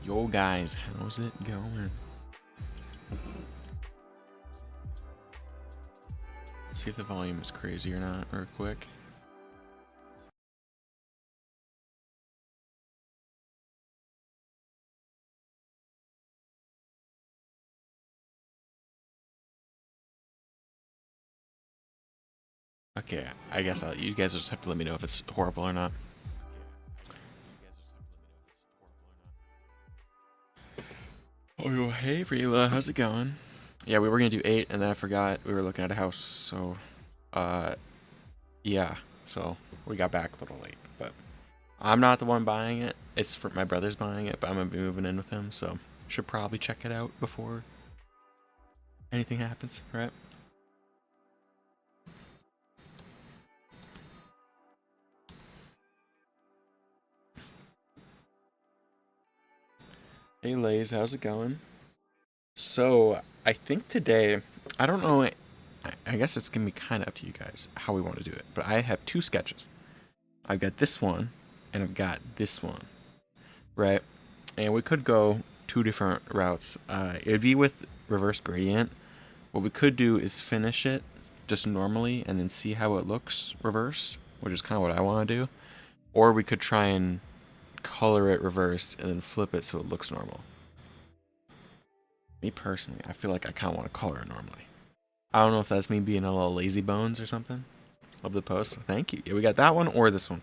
Yo guys, how's it going? Let's see if the volume is crazy or not real quick. Okay, I guess you guys will just have to let me know if it's horrible or not. Oh, hey Rila, how's it going? Yeah, we were gonna do 8 and then I forgot we were looking at a house, so uh yeah, so we got back a little late, but I'm not the one buying it. It's for my brother's buying it, but I'm gonna be moving in with him, so should probably check it out before anything happens, right? Hey Lays, how's it going? So I think today, I don't know. I guess it's gonna be kind of up to you guys how we want to do it. But I have two sketches. I've got this one, and I've got this one, right? And we could go two different routes. It'd be with reverse gradient. What we could do is finish it just normally, and then see how it looks reversed, which is kind of what I want to do. Or we could try and color it reversed and then flip it so it looks normal. Me personally, I feel like I kind of want to color it normally. I don't know if that's me being a little lazy bones or something of the post. Thank you. Yeah, we got that one or this one.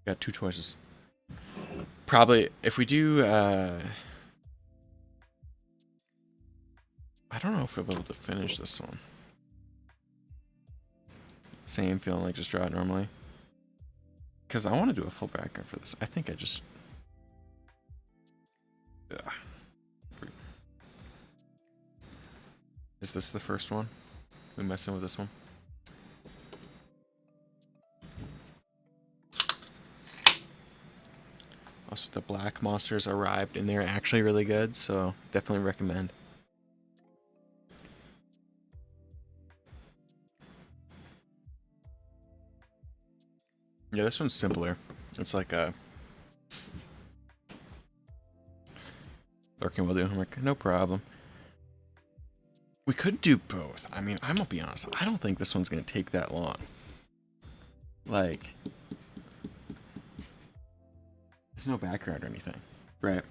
We got two choices. Probably if we do, I don't know if we'll be able to finish this one. Same feeling like just draw it normally. Because I want to do a full background for this. I think I just... Ugh. Is this the first one? We messing with this one? Also, the black monsters arrived and they're actually really good, so definitely recommend. Yeah, this one's simpler. It's like a... Lurking while doing homework, no problem. We could do both. I mean, I'm gonna be honest. I don't think this one's gonna take that long. Like, there's no background or anything, right?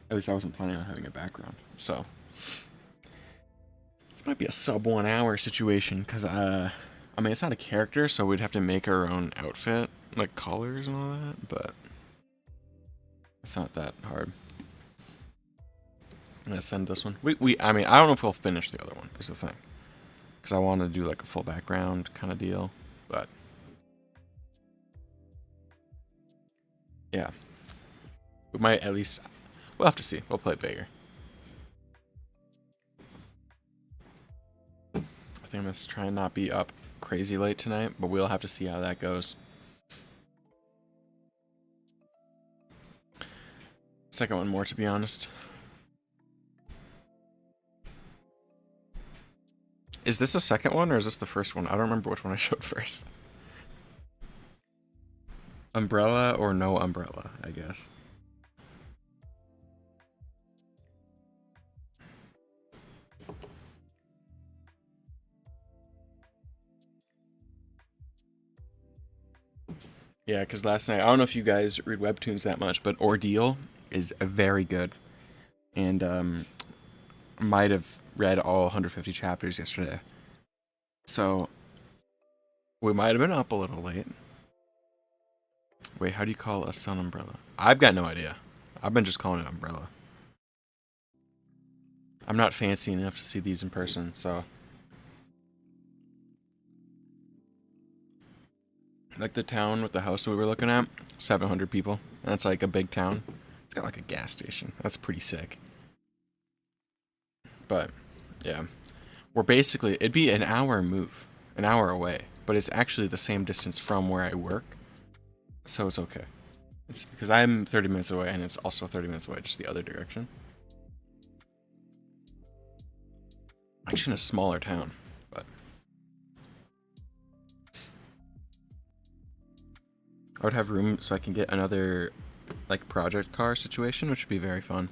At least I wasn't planning on having a background. So, this might be a sub 1 hour situation because, I mean, it's not a character, so we'd have to make our own outfit, like colors and all that, but it's not that hard. I'm gonna send this one. I mean, I don't know if we'll finish the other one, is the thing. Because I want to do like a full background kind of deal, but yeah. We might at least, we'll have to see. We'll play it bigger. I think I'm going to try and not be up crazy late tonight, but we'll have to see how that goes. Second one more, to be honest. Is this the second one or is this the first one? I don't remember which one I showed first. Umbrella or no umbrella, I guess. Yeah, because last night, I don't know if you guys read webtoons that much, but Ordeal is very good. And might have read all 150 chapters yesterday. So we might have been up a little late. Wait, how do you call a sun umbrella? I've got no idea. I've been just calling it umbrella. I'm not fancy enough to see these in person, so. Like the town with the house that we were looking at, 700 people. That's like a big town. It's got like a gas station. That's pretty sick. But, yeah. We're basically, it'd be an hour move, an hour away, but it's actually the same distance from where I work, so it's okay. It's because I'm 30 minutes away and it's also 30 minutes away, just the other direction. Actually in a smaller town, but I would have room so I can get another like project car situation, which would be very fun.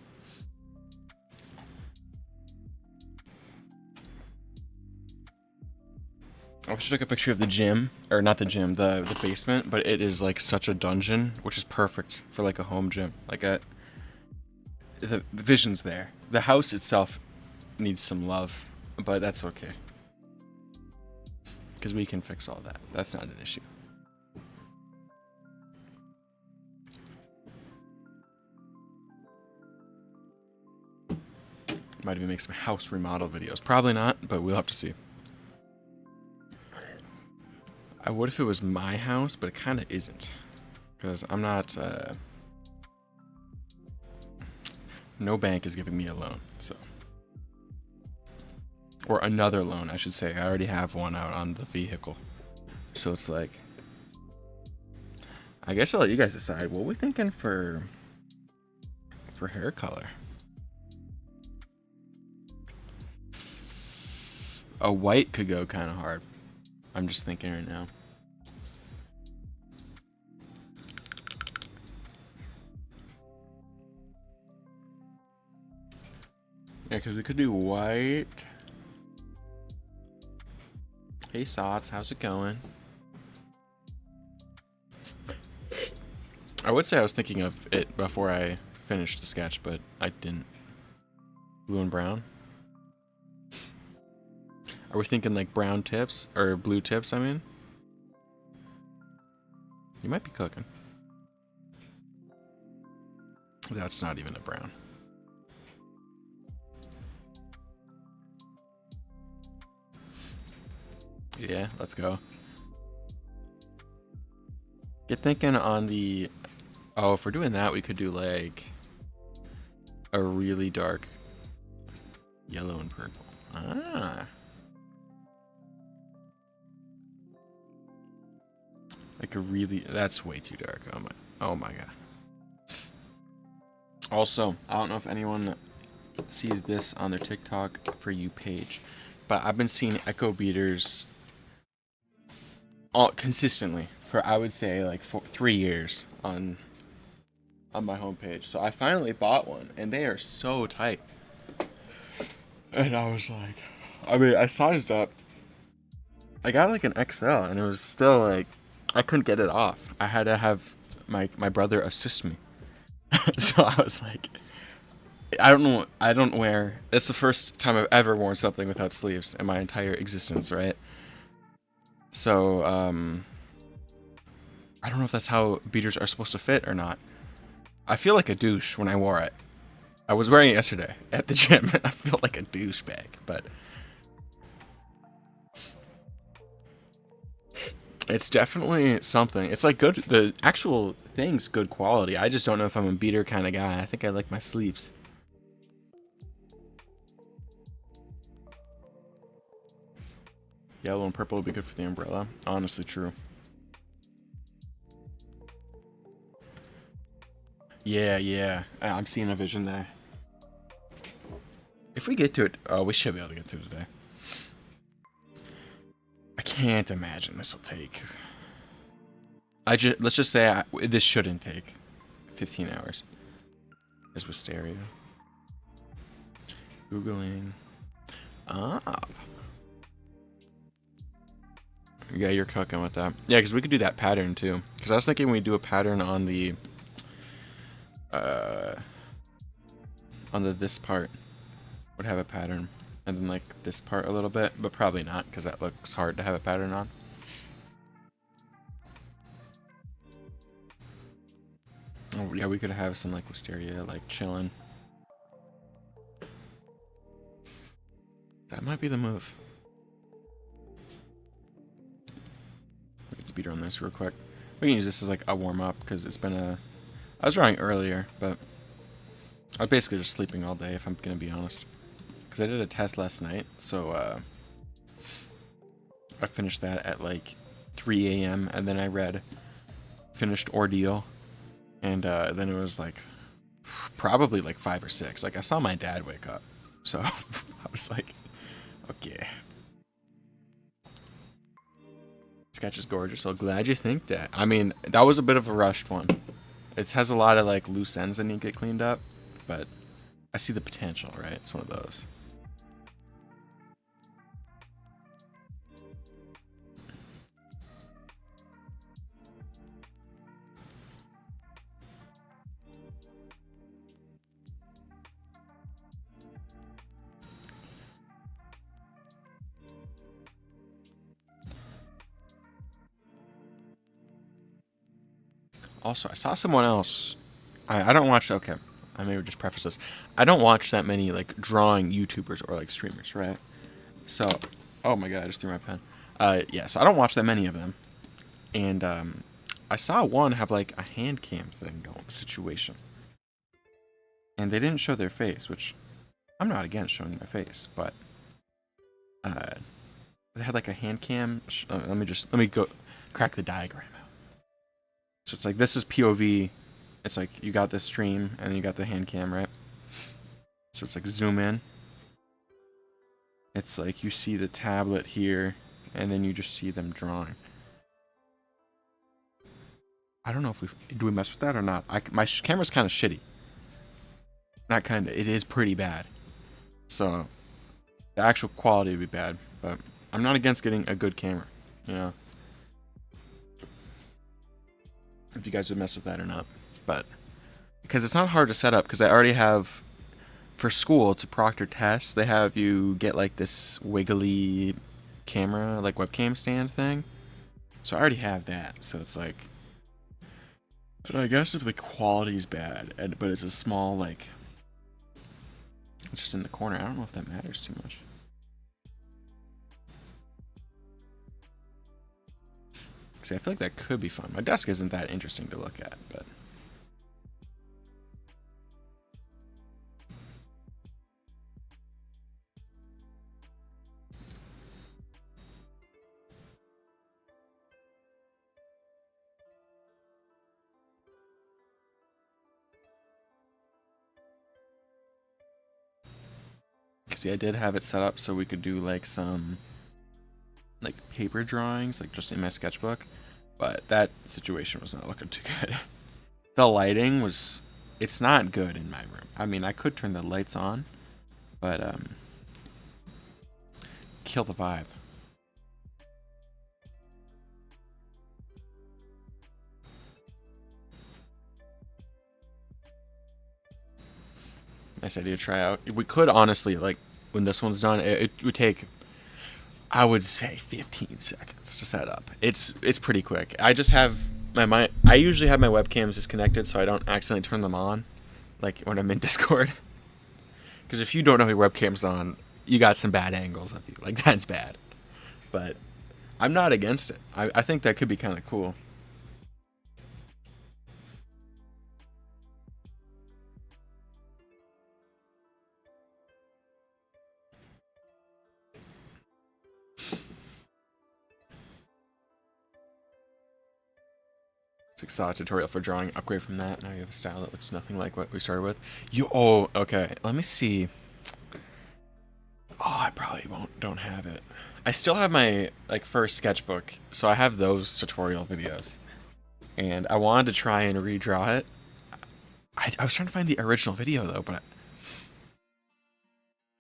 I should take a picture of the gym, or not the gym, the basement, but it is like such a dungeon, which is perfect for like a home gym. Like the vision's there. The house itself needs some love, but that's okay. Because we can fix all that. That's not an issue. Might even make some house remodel videos. Probably not, but we'll have to see. I would if it was my house, but it kind of isn't. Because I'm not... no bank is giving me a loan, so... Or another loan, I should say. I already have one out on the vehicle. So it's like... I guess I'll let you guys decide. What are we thinking for hair color? A white could go kind of hard. I'm just thinking right now. Yeah, because we could do white. Hey, Sots, how's it going? I would say I was thinking of it before I finished the sketch, but I didn't. Blue and brown? Are we thinking like brown tips? Or blue tips, I mean? You might be cooking. That's not even a brown. Yeah, let's go. Get thinking on the... Oh, if we're doing that, we could do like a really dark yellow and purple. Ah. Like a really... That's way too dark. Oh my god. Also, I don't know if anyone sees this on their TikTok For You page, but I've been seeing echo beaters consistently for, I would say, like 3 years on my homepage. So I finally bought one, and they are so tight. And I was like, I mean, I sized up. I got like an XL, and it was still like, I couldn't get it off. I had to have my brother assist me. So I was like, I don't wear, it's the first time I've ever worn something without sleeves in my entire existence, right? So, I don't know if that's how beaters are supposed to fit or not. I feel like a douche when I wore it. I was wearing it yesterday at the gym, and I feel like a douchebag, but... It's definitely something. It's like good, the actual thing's good quality. I just don't know if I'm a beater kind of guy. I think I like my sleeves. Yellow and purple would be good for the umbrella. Honestly, true. Yeah. I'm seeing a vision there. If we get to it, oh, we should be able to get to it today. I can't imagine this will take. Let's just say this shouldn't take 15 hours. As Wisteria. Googling. Yeah, you're cooking with that. Yeah, because we could do that pattern too. Because I was thinking we do a pattern on the this part would have a pattern, and then like this part a little bit, but probably not because that looks hard to have a pattern on. Oh yeah, we could have some like Wisteria like chilling. That might be the move. We can speed on this real quick. We can use this as like a warm up because it's been a. I was drawing earlier, but I was basically just sleeping all day if I'm gonna be honest. Because I did a test last night, so I finished that at like 3 a.m. and then I finished Ordeal, and then it was like probably like 5 or 6. Like I saw my dad wake up, so I was like, okay. Sketch is gorgeous. So glad you think that. I mean, that was a bit of a rushed one. It has a lot of like loose ends that need to get cleaned up, but I see the potential, right? It's one of those. Also, I saw someone else. I don't watch. Okay, I may just preface this. I don't watch that many like drawing YouTubers or like streamers, right? So, oh my god, I just threw my pen. Yeah, so I don't watch that many of them, and I saw one have like a hand cam thing going situation, and they didn't show their face, which I'm not against showing my face, but uh, they had like a hand cam. Let me go crack the diagram out. So it's like this is POV. It's like you got the stream and you got the hand cam, right? So it's like zoom in. It's like you see the tablet here, and then you just see them drawing. I don't know if do we mess with that or not. My camera's kind of shitty. Not kind of. It is pretty bad. So the actual quality would be bad, but I'm not against getting a good camera. You know, if you guys would mess with that or not, but because it's not hard to set up because I already have for school to proctor tests. They have you get like this wiggly camera, like webcam stand thing. So I already have that. So it's like, but I guess if the quality's bad, but it's a small like, just in the corner. I don't know if that matters too much. See, I feel like that could be fun. My desk isn't that interesting to look at, but. See, I did have it set up so we could do like some like paper drawings, like just in my sketchbook, but that situation was not looking too good. The lighting was, it's not good in my room. I mean, I could turn the lights on, but kill the vibe. Nice idea to try out. We could honestly, like, when this one's done, it would take, I would say, 15 seconds to set up. It's pretty quick. I just have I usually have my webcams disconnected so I don't accidentally turn them on, like when I'm in Discord. Because if you don't know your webcam's on, you got some bad angles of you. Like, that's bad. But I'm not against it. I think that could be kind of cool. Saw a tutorial for drawing. Upgrade from that. Now you have a style that looks nothing like what we started with. Oh, okay. Let me see. Oh, I probably don't have it. I still have my like first sketchbook, so I have those tutorial videos. And I wanted to try and redraw it. I was trying to find the original video though, but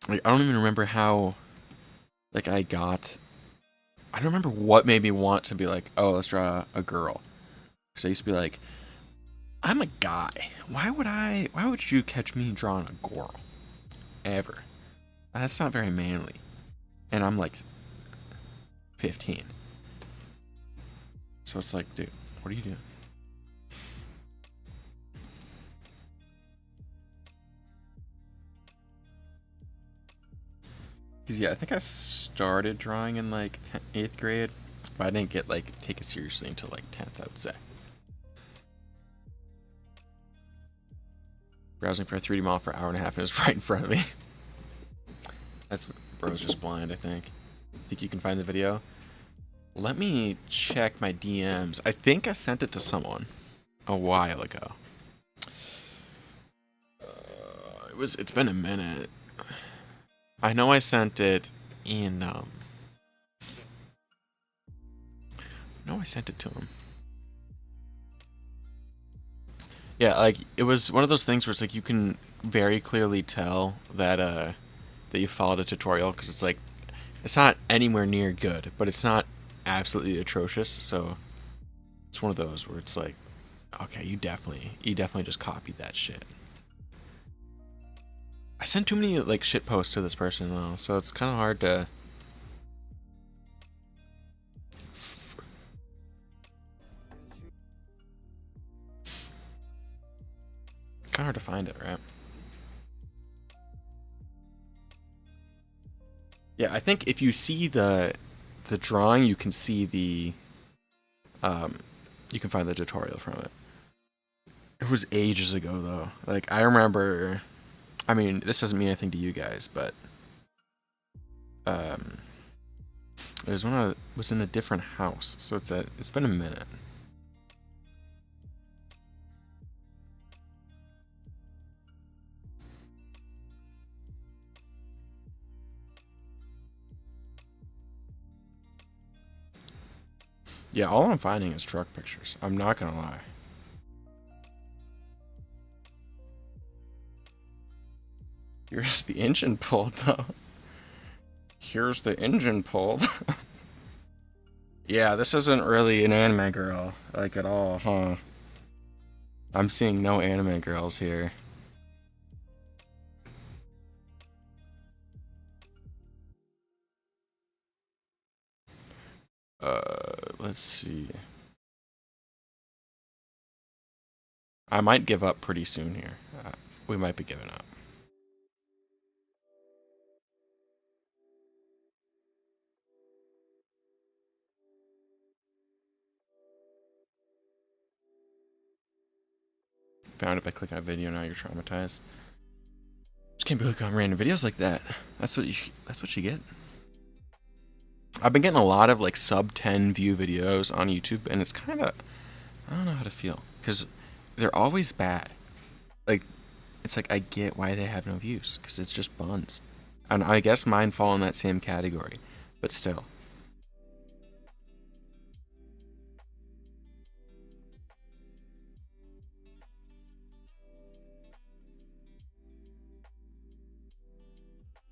I don't even remember how. Like I don't remember what made me want to be like, oh, let's draw a girl. Because I used to be like, I'm a guy. Why would you catch me drawing a girl? Ever. That's not very manly. And I'm like 15. So it's like, dude, what are you doing? Because yeah, I think I started drawing in like 8th grade, but I didn't take it seriously until like 10th, I would say. Browsing for a 3D model for an hour and a half and it was right in front of me. That's bro's just blind, I think. Think you can find the video? Let me check my DMs. I think I sent it to someone a while ago. It's been a minute. I know I sent it in no, I sent it to him. Yeah, like it was one of those things where it's like you can very clearly tell that you followed a tutorial because it's like it's not anywhere near good, but it's not absolutely atrocious. So it's one of those where it's like, okay, you definitely just copied that shit. I sent too many like shit posts to this person though, so it's kind of hard to. Kind of hard to find it, right? Yeah, I think if you see the drawing, you can see the um, you can find the tutorial from it. It was ages ago though. Like I remember. I mean, this doesn't mean anything to you guys, but um, it was when I was in a different house, so it's been a minute. Yeah, all I'm finding is truck pictures. I'm not gonna lie. Here's the engine pulled though. Here's the engine pulled. Yeah, this isn't really an anime girl, like at all, huh? I'm seeing no anime girls here. Let's see. I might give up pretty soon here. We might be giving up. Found it by clicking on a video. Now you're traumatized. Just can't be looking on random videos like that. That's what you get. I've been getting a lot of like sub 10 view videos on YouTube, and it's kind of I don't know how to feel because they're always bad. Like it's like I get why they have no views because it's just buns, and I guess mine fall in that same category, but still.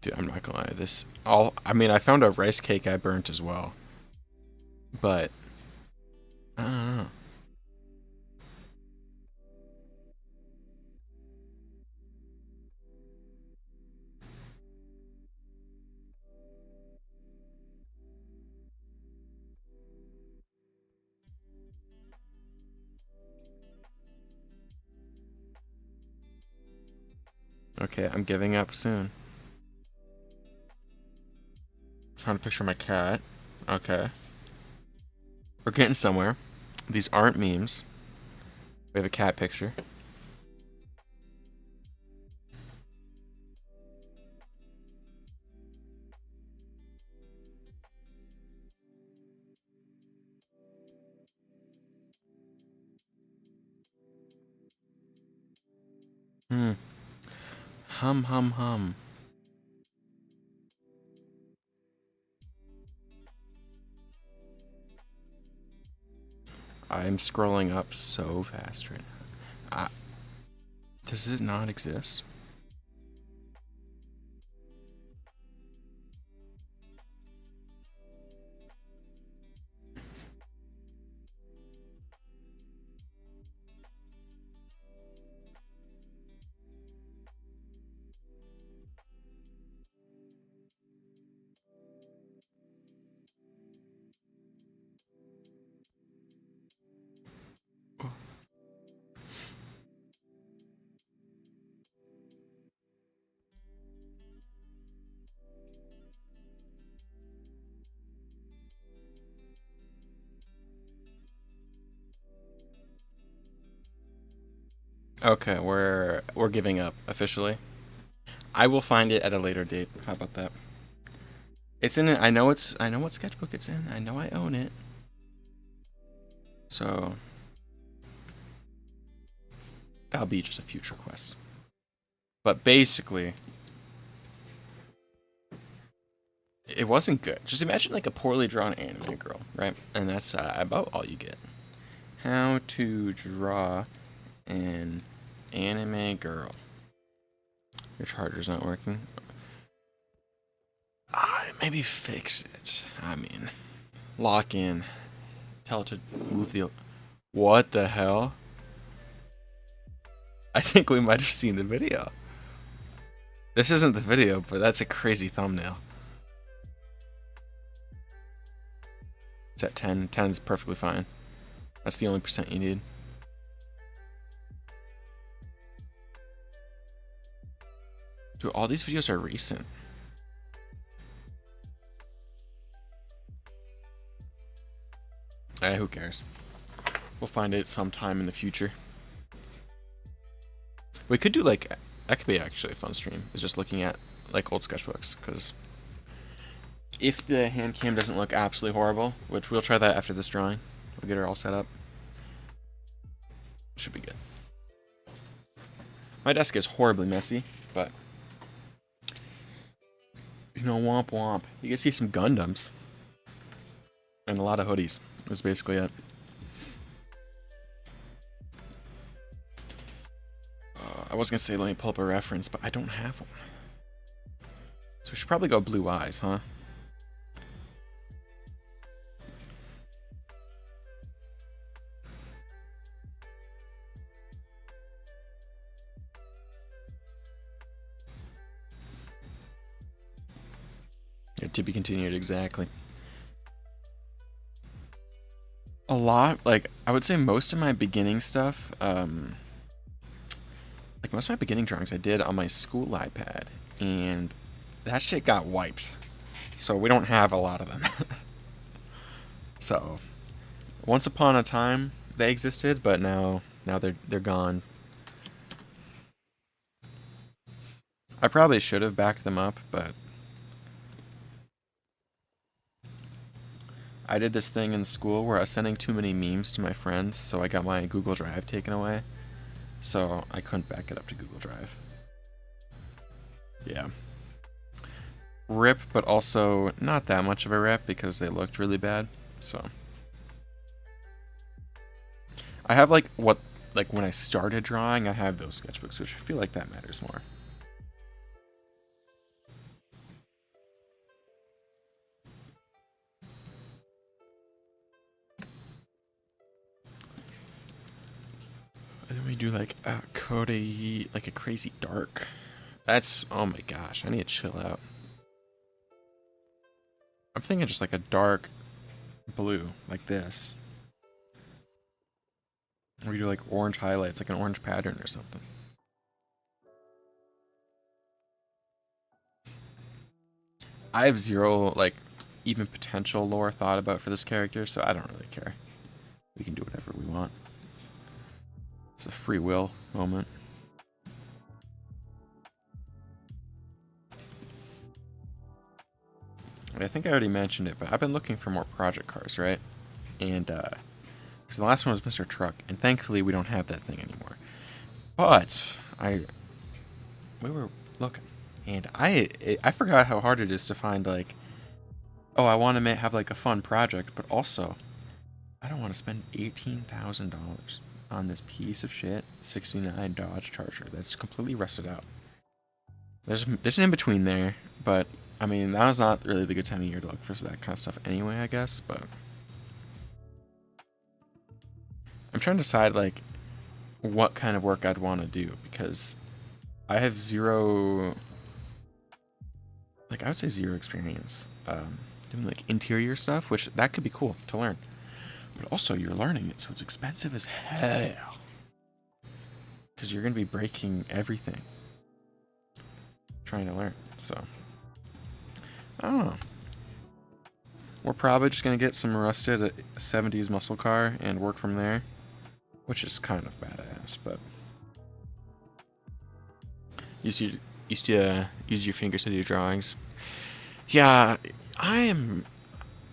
Dude, I'm not gonna lie. This all I mean, I found a rice cake I burnt as well, but I don't know. Okay, I'm giving up soon. Trying to picture my cat. Okay, we're getting somewhere. These aren't memes. We have a cat picture. Hmm. Hum hum hum. I'm scrolling up so fast right now. Does it not exist? Okay, we're giving up officially. I will find it at a later date. How about that? It's in it. I know what sketchbook it's in. I know I own it. So that'll be just a future quest. But basically, it wasn't good. Just imagine like a poorly drawn anime girl, right? And that's about all you get. How to draw An anime girl. Your charger's not working. Maybe fix it. I mean, lock in. Tell it to move the... What the hell? I think we might have seen the video. This isn't the video, but that's a crazy thumbnail. It's at 10. 10 is perfectly fine. That's the only percent you need. Dude, all these videos are recent. Who cares? We'll find it sometime in the future. We could do like... That could be actually a fun stream. Is just looking at like old sketchbooks. Because if the hand cam doesn't look absolutely horrible, which we'll try that after this drawing. We'll get her all set up. Should be good. My desk is horribly messy, but... You know, womp womp. You can see some Gundams. And a lot of hoodies. That's basically it. I was gonna say let me pull up a reference, but I don't have one. So we should probably go Blue Eyes, huh? Yeah, to be continued, exactly. A lot, like, I would say most of my beginning stuff, like most of my beginning drawings I did on my school iPad, and that shit got wiped. So we don't have a lot of them. So, once upon a time, they existed, but now they're gone. I probably should have backed them up, but I did this thing in school where I was sending too many memes to my friends, so I got my Google Drive taken away. So I couldn't back it up to Google Drive. Yeah. RIP, but also not that much of a rip because they looked really bad. So I have like when I started drawing, I have those sketchbooks, which I feel like that matters more. And then we do like a Cody, like a crazy dark. That's, oh my gosh, I need to chill out. I'm thinking just like a dark blue, like this. Or we do like orange highlights, like an orange pattern or something. I have zero, like, even potential lore thought about for this character, so I don't really care. We can do whatever we want. It's a free will moment. I think I already mentioned it, but I've been looking for more project cars, right? And, because the last one was Mr. Truck, and thankfully we don't have that thing anymore. But, we were looking, and I forgot how hard it is to find, like, oh, I want to have, like, a fun project, but also, I don't want to spend $18,000 on this piece of shit 69 Dodge Charger that's completely rusted out. There's an in-between there, but, I mean, that was not really the good time of year to look for that kind of stuff anyway, I guess, but... I'm trying to decide, like, what kind of work I'd want to do, because I have zero... Like, I would say zero experience doing, like, interior stuff, which that could be cool to learn. But also, you're learning it, so it's expensive as hell. Because you're going to be breaking everything. Trying to learn, so... I don't know. We're probably just going to get some rusted 70s muscle car and work from there. Which is kind of badass, but... Use your fingers to do drawings. Yeah, I am...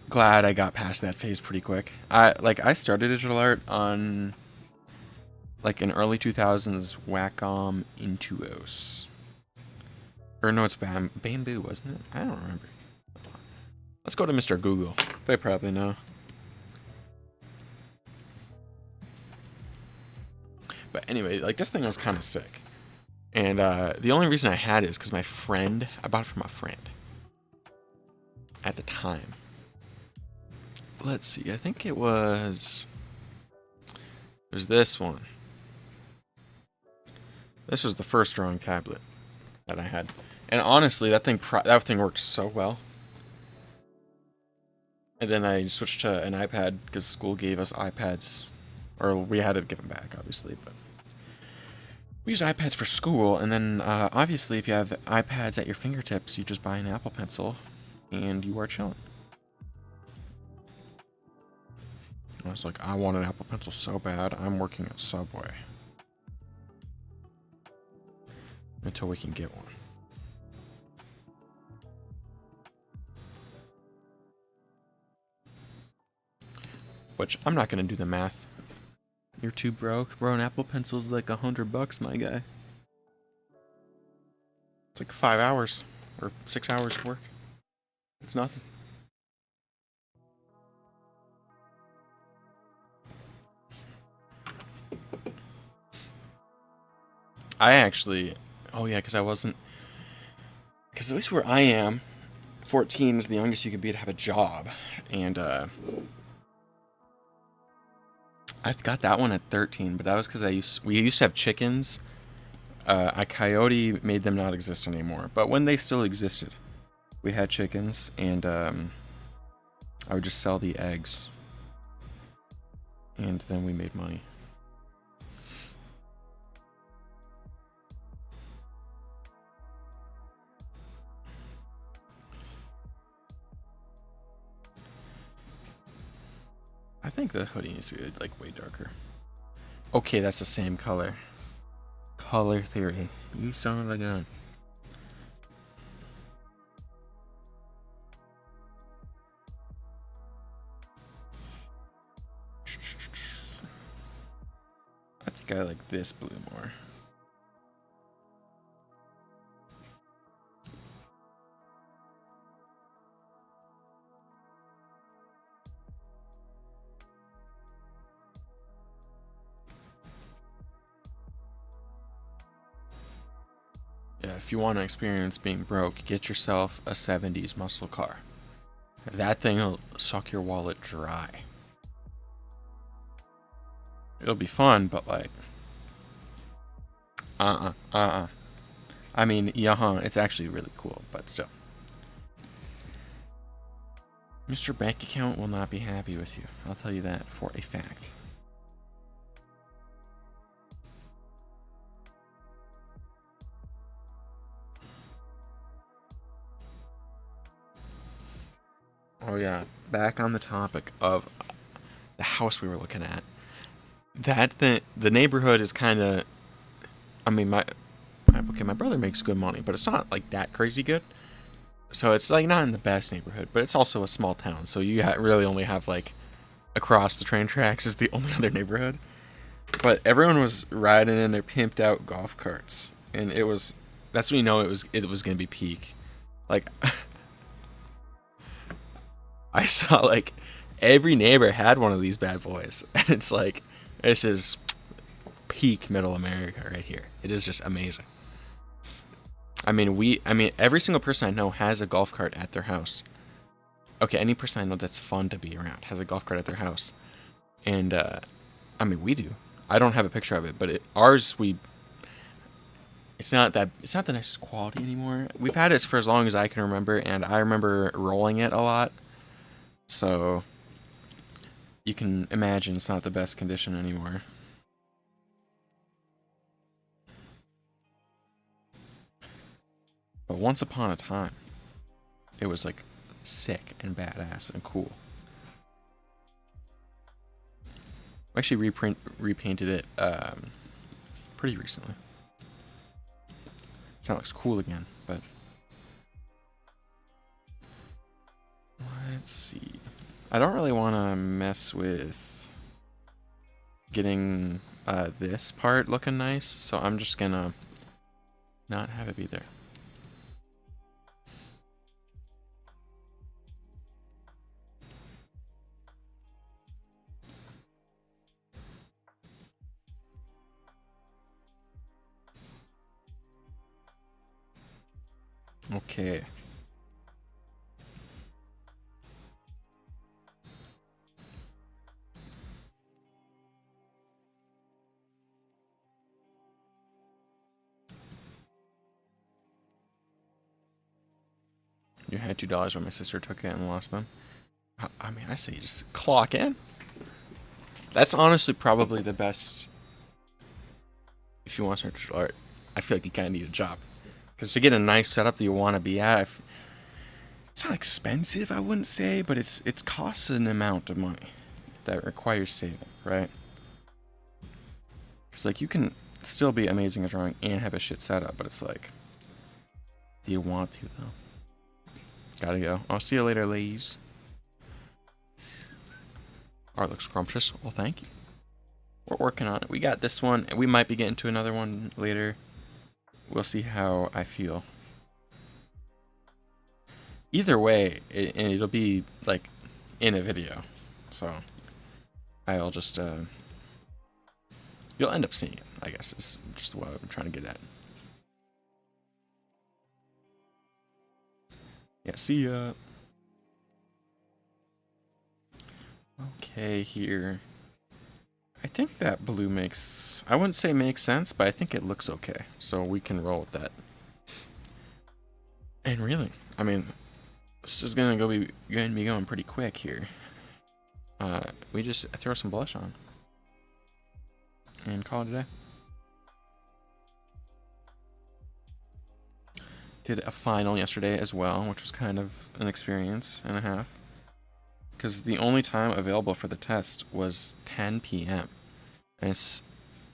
glad I got past that phase pretty quick. I started digital art on like an early 2000s Wacom Intuos. Or no, it's Bamboo, wasn't it? I don't remember. Let's go to Mr. Google. They probably know. But anyway, like this thing was kind of sick. And the only reason I had it is because I bought it from a friend at the time. Let's see, I think there's this one. This was the first drawing tablet that I had. And honestly, that thing worked so well. And then I switched to an iPad because school gave us iPads. Or we had to give them back, obviously, but we use iPads for school, and then obviously if you have iPads at your fingertips, you just buy an Apple Pencil, and you are chilling. I was like, I want an Apple Pencil so bad, I'm working at Subway. Until we can get one. Which, I'm not going to do the math. You're too broke, bro. An Apple Pencil's like $100, my guy. It's like 5 hours or 6 hours of work. It's nothing. I actually, oh yeah, because at least where I am, 14 is the youngest you could be to have a job, and I've got that one at 13, but that was because we used to have chickens. Coyote made them not exist anymore, but when they still existed, we had chickens, and I would just sell the eggs, and then we made money. I think the hoodie needs to be like way darker. Okay, that's the same color. Color theory. You son of a gun. I think I like this blue more. Yeah, if you want to experience being broke, get yourself a 70s muscle car. That thing will suck your wallet dry. It'll be fun, but like... I mean, it's actually really cool, but still. Mr. Bank Account will not be happy with you. I'll tell you that for a fact. Oh yeah, back on the topic of the house we were looking at. The neighborhood is kind of... I mean, my brother makes good money, but it's not like that crazy good. So it's like not in the best neighborhood, but it's also a small town. So you really only have like across the train tracks is the only other neighborhood. But everyone was riding in their pimped out golf carts, and that's when you know it was gonna be peak. Like I saw like every neighbor had one of these bad boys, and it's like this is peak middle America right here. It is just amazing. I mean, every single person I know has a golf cart at their house. Okay, any person I know that's fun to be around has a golf cart at their house, and I mean, we do. I don't have a picture of it, but it's not the nicest quality anymore. We've had it for as long as I can remember, and I remember rolling it a lot. So you can imagine it's not the best condition anymore. But once upon a time, it was like sick and badass and cool. I actually repainted it pretty recently. So it looks cool again, but let's see. I don't really want to mess with getting this part looking nice, so I'm just gonna not have it be there. Okay. You had $2 when my sister took it and lost them. I mean, I say you just clock in. That's honestly probably the best. If you want to start art, I feel like you kind of need a job. Because to get a nice setup that you want to be at, it's not expensive, I wouldn't say, but it's costs an amount of money that requires saving, right? Because like you can still be amazing at drawing and have a shit setup, but it's like, do you want to though? Gotta go. I'll see you later, ladies. Art looks scrumptious. Well, thank you. We're working on it. We got this one, and we might be getting to another one later. We'll see how I feel. Either way, it'll be like in a video, so I'll just you'll end up seeing it, I guess, is just what I'm trying to get at. Yeah, see ya. Okay, here. I think that blue makes, I wouldn't say makes sense, but I think it looks okay, so we can roll with that. And really, I mean, this is gonna be going pretty quick here. We just throw some blush on and call it a day. Did a final yesterday as well, which was kind of an experience and a half. Because the only time available for the test was 10 p.m. And it's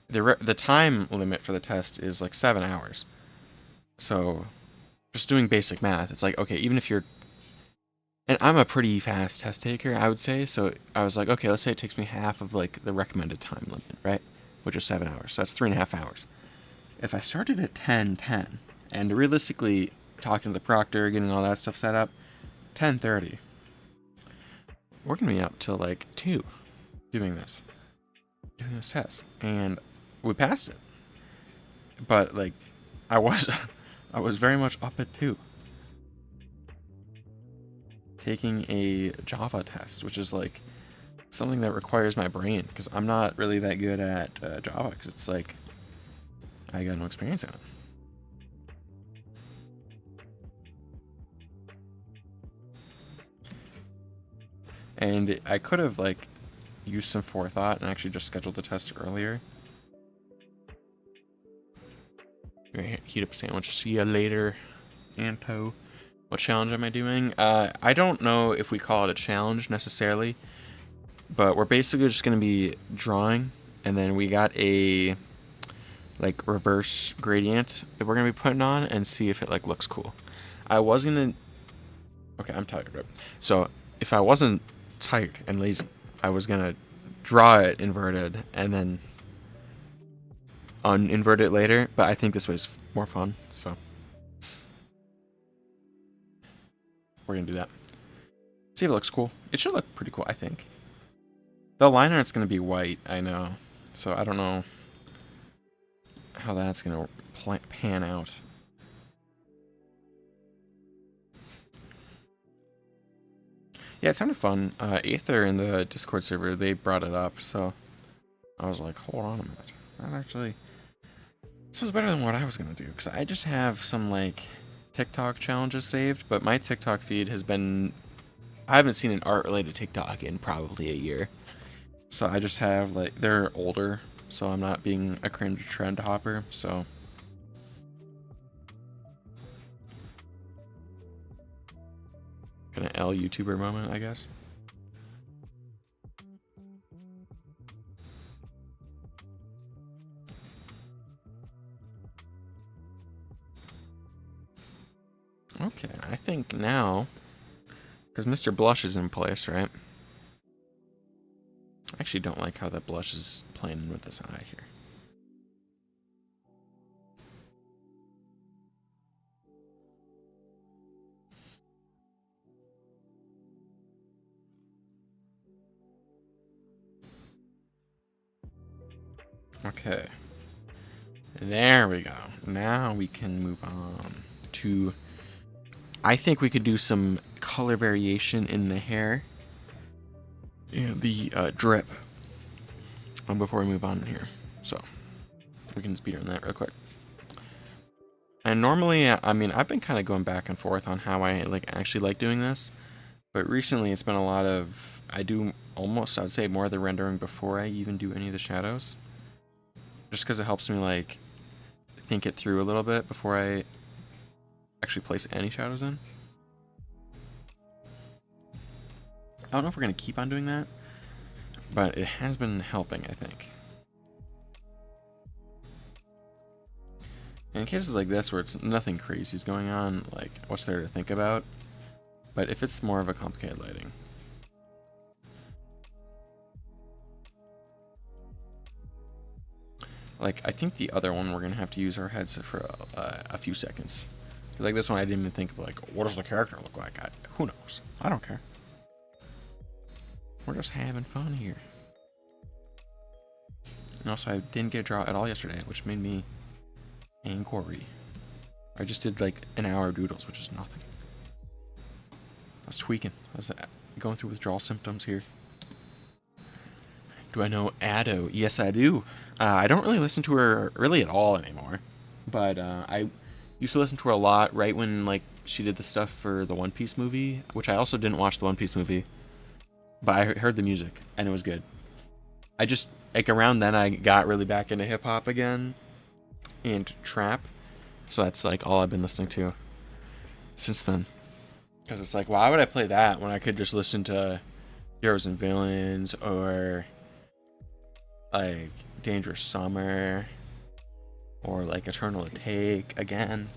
the time limit for the test is like 7 hours. So just doing basic math, it's like, okay, even if you're, and I'm a pretty fast test taker, I would say. So I was like, okay, let's say it takes me half of like the recommended time limit, right? Which is 7 hours. So that's 3.5 hours. If I started at 10:10, and realistically talking to the proctor, getting all that stuff set up, 10:30, we're gonna be up till like 2 doing this test, and we passed it. But like, I was I was very much up at 2 taking a Java test, which is like something that requires my brain, because I'm not really that good at Java, because it's like I got no experience in it. And I could have like used some forethought and actually just scheduled the test earlier. Heat up a sandwich. See you later, Anto. What challenge am I doing? I don't know if we call it a challenge necessarily, but we're basically just going to be drawing, and then we got a like reverse gradient that we're going to be putting on and see if it like looks cool. I was going to... Okay, I'm tired, right? So if I wasn't tired and lazy, I was going to draw it inverted and then uninvert it later, but I think this way is more fun, so we're gonna do that. See if it looks cool. It should look pretty cool, I think. The line art's gonna be white, I know, so I don't know how that's gonna pan out. Yeah, it sounded fun. Aether in the Discord server, they brought it up, so I was like, hold on a minute. That actually... This was better than what I was gonna do, because I just have some, like, TikTok challenges saved, but my TikTok feed has been... I haven't seen an art-related TikTok in probably a year. So I just have, like, they're older, so I'm not being a cringe trend hopper, so... Kind of L YouTuber moment, I guess. Okay, I think now, because Mr. Blush is in place, right? I actually don't like how that blush is playing with this eye here. Okay. There we go. Now we can move on to I think we could do some color variation in the hair and the drip before we move on here. So we can speed on that real quick. And normally, I mean, I've been kind of going back and forth on how I actually like doing this, but recently it's been a lot of, I do almost, I would say, more of the rendering before I even do any of the shadows, just because it helps me like think it through a little bit before I actually place any shadows in. I don't know if we're going to keep on doing that, but it has been helping, I think. In cases like this where it's nothing crazy is going on, like what's there to think about? But if it's more of a complicated lighting. Like, I think the other one we're going to have to use our heads for a few seconds. Because like this one I didn't even think of like, what does the character look like? Who knows? I don't care. We're just having fun here. And also I didn't get a draw at all yesterday, which made me angry. I just did like an hour of doodles, which is nothing. I was tweaking. I was going through withdrawal symptoms here. Do I know Ado? Yes, I do. I don't really listen to her really at all anymore. But I used to listen to her a lot right when like she did the stuff for the One Piece movie, which I also didn't watch the One Piece movie. But I heard the music, and it was good. I just, like around then I got really back into hip-hop again. And trap. So that's like all I've been listening to since then. Because it's like, why would I play that when I could just listen to Heroes and Villains or like Dangerous Summer or like Eternal Take again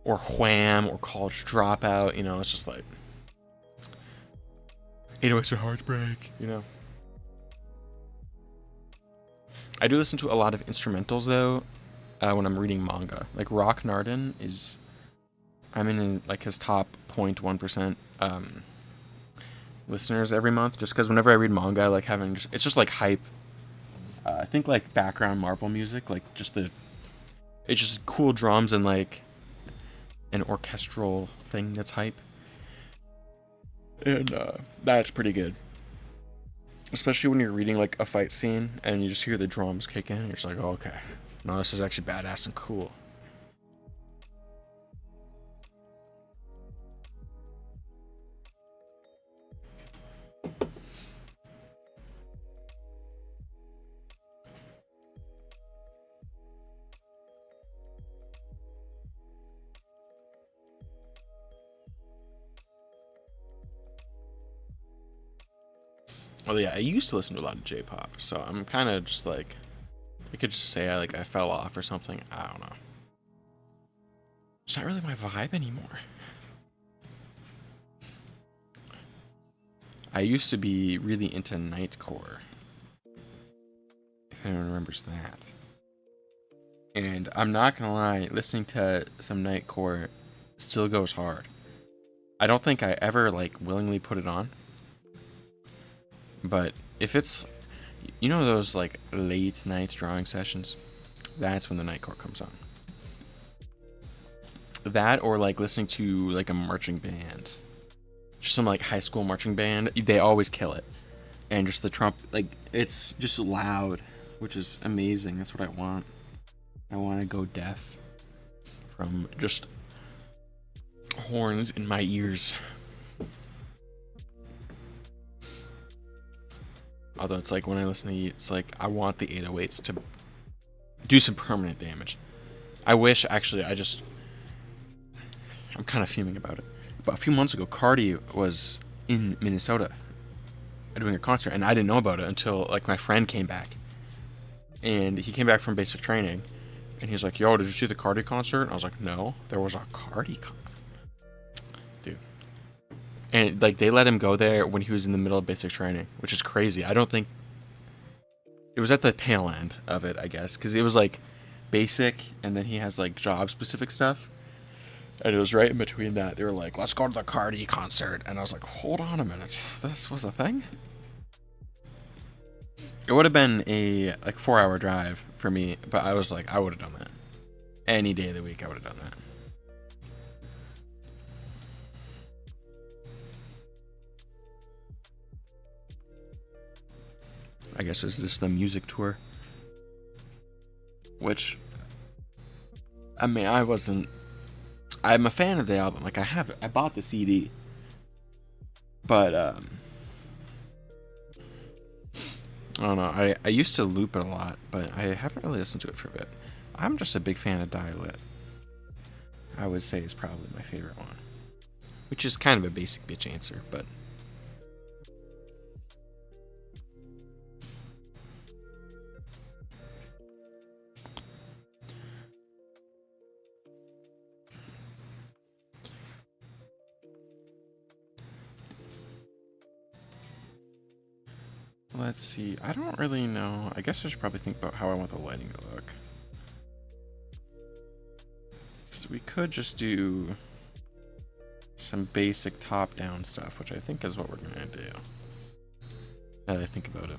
or Wham or College Dropout, you know, it's just like 808s or Heartbreak, you know. I do listen to a lot of instrumentals though when I'm reading manga. Like Rock Nardin is, I'm in like his top 0.1% listeners every month, just because whenever I read manga, I like having it's just like hype. I think like background Marvel music, like it's just cool drums and like an orchestral thing that's hype, and that's pretty good. Especially when you're reading like a fight scene and you just hear the drums kick in, and you're just like, oh, okay, no, this is actually badass and cool. Well, yeah, I used to listen to a lot of J-pop, so I'm kind of just like, I could just say I fell off or something. I don't know. It's not really my vibe anymore. I used to be really into Nightcore, if anyone remembers that. And I'm not gonna lie, listening to some Nightcore still goes hard. I don't think I ever like willingly put it on. But if it's, you know, those like late night drawing sessions, that's when the Nightcore comes on. That or like listening to like a marching band, just some like high school marching band, they always kill it. And just the trump, like it's just loud, which is amazing. That's what I want. I want to go deaf from just horns in my ears. Although it's like when I listen to you, it's like I want the 808s to do some permanent damage. I wish, actually, I'm kind of fuming about it. But a few months ago, Cardi was in Minnesota doing a concert, and I didn't know about it until like my friend came back. And he came back from basic training, and he was like, yo, did you see the Cardi concert? And I was like, no, there was a Cardi concert. Dude. And like they let him go there when he was in the middle of basic training, which is crazy. I don't think it was at the tail end of it, I guess, because it was like basic, and then he has like job specific stuff, and it was right in between that. They were like, let's go to the Cardi concert, and I was like, hold on a minute, this was a thing. It would have been a like 4-hour drive for me, but I was like, I would have done that any day of the week. I would have done that. I guess is this the music tour? Which, I mean, I'm a fan of the album. Like, I bought the CD. But, I don't know. I used to loop it a lot, but I haven't really listened to it for a bit. I'm just a big fan of Die Lit. I would say is probably my favorite one. Which is kind of a basic bitch answer, but... Let's see. I don't really know. I guess I should probably think about how I want the lighting to look. So we could just do some basic top-down stuff, which I think is what we're going to do. Now that I think about it.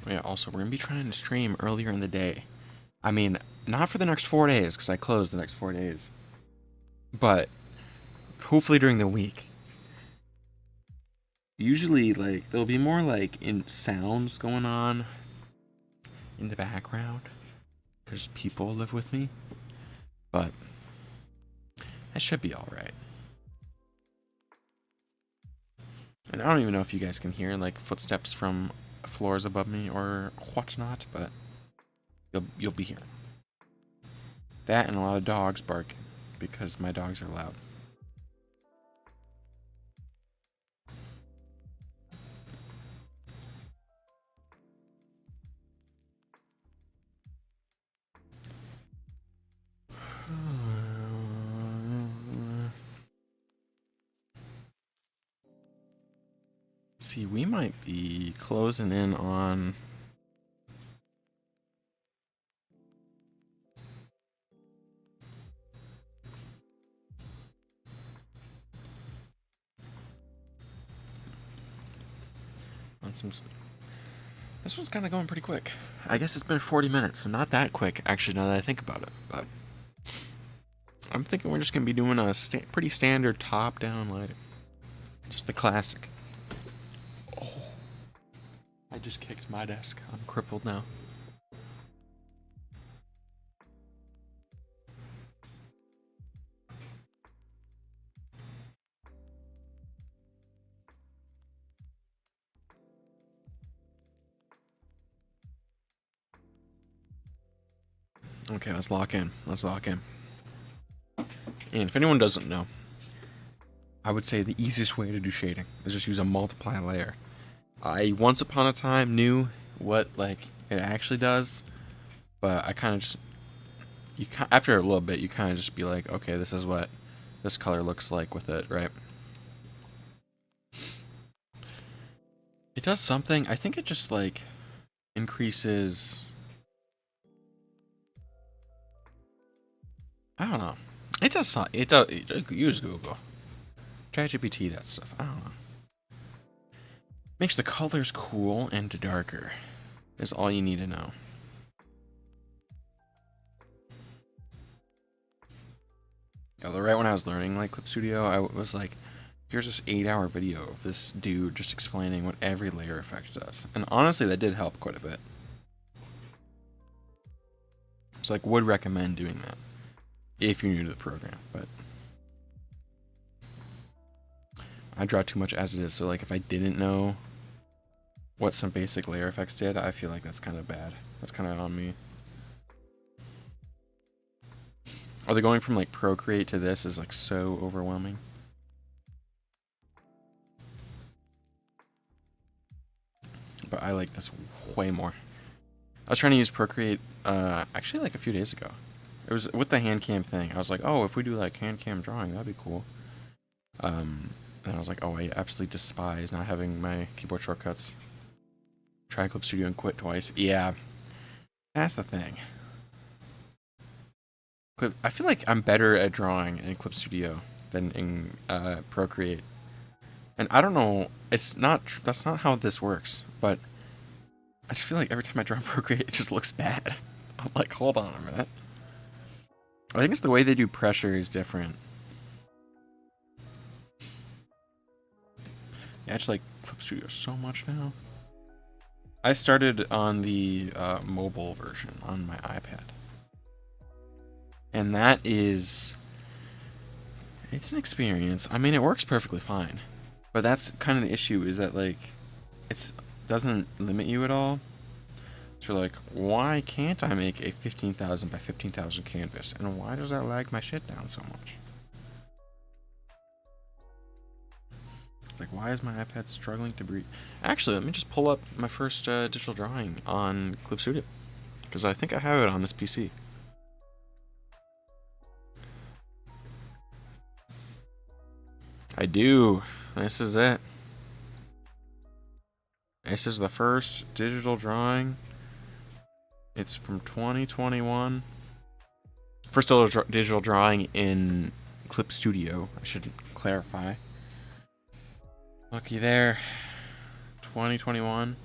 Yeah, also, we're going to be trying to stream earlier in the day. I mean, not for the next 4 days, because I close the next 4 days. But, hopefully during the week. Usually, like, there'll be more, like, in sounds going on in the background. Because people live with me. But, that should be alright. And I don't even know if you guys can hear, like, footsteps from floors above me or whatnot, but you'll be hearing that and a lot of dogs bark because my dogs are loud. Let's see, we might be closing in on some. This one's kind of going pretty quick. I guess it's been 40 minutes, so not that quick, actually, now that I think about it. But I'm thinking we're just going to be doing a pretty standard top-down lighting. Just the classic. Oh, I just kicked my desk. I'm crippled now. Okay, let's lock in. Let's lock in. And if anyone doesn't know, I would say the easiest way to do shading is just use a multiply layer. I once upon a time knew what like it actually does, but I kind of just after a little bit you kind of just be like, okay, this is what this color looks like with it, right? It does something. I think it just like increases. I don't know. It does. It does. Use Google, ChatGPT, that stuff. I don't know. Makes the colors cool and darker. Is all you need to know. Yeah, right when I was learning like Clip Studio, I was like, here's this 8-hour video of this dude just explaining what every layer effect does. And honestly, that did help quite a bit. So like, would recommend doing that if you're new to the program, but I draw too much as it is. So like, if I didn't know what some basic layer effects did, I feel like that's kind of bad. That's kind of on me. Are they going from like Procreate to this is like so overwhelming? But I like this way more. I was trying to use Procreate actually like a few days ago. It was with the hand cam thing. I was like, oh, if we do like hand cam drawing, that'd be cool. And I was like, oh, I absolutely despise not having my keyboard shortcuts. Try Clip Studio and quit twice. Yeah, that's the thing. I feel like I'm better at drawing in Clip Studio than in Procreate. And I don't know, that's not how this works, but I just feel like every time I draw in Procreate, it just looks bad. I'm like, hold on a minute. I think it's the way they do pressure is different. Yeah, I just like Clip Studio so much now. I started on the mobile version on my iPad. And that is... it's an experience. I mean, it works perfectly fine. But that's kind of the issue, is that, like, it doesn't limit you at all. So you're like, why can't I make a 15,000 by 15,000 canvas? And why does that lag my shit down so much? Like, why is my iPad struggling to breathe? Actually, let me just pull up my first digital drawing on Clip Studio, because I think I have it on this PC. I do. This is it. This is the first digital drawing. It's from 2021. First digital drawing in Clip Studio, I should clarify. Looky there. 2021.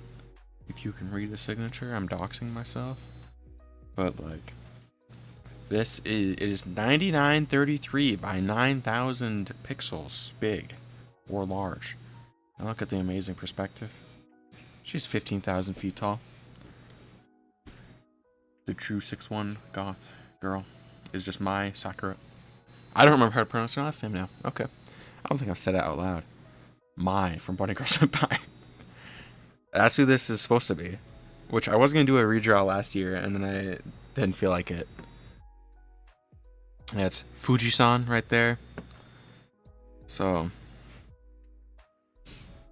If you can read the signature, I'm doxing myself. But, like, this is 9933 by 9,000 pixels big or large. Now look at the amazing perspective. She's 15,000 feet tall. The true 6'1" goth girl is just Mai Sakura. I don't remember how to pronounce her last name now. Okay. I don't think I've said it out loud. Mai from Bunny Girl Senpai. That's who this is supposed to be. Which I was going to do a redraw last year, and then I didn't feel like it. Yeah, it's Fuji-san right there. So,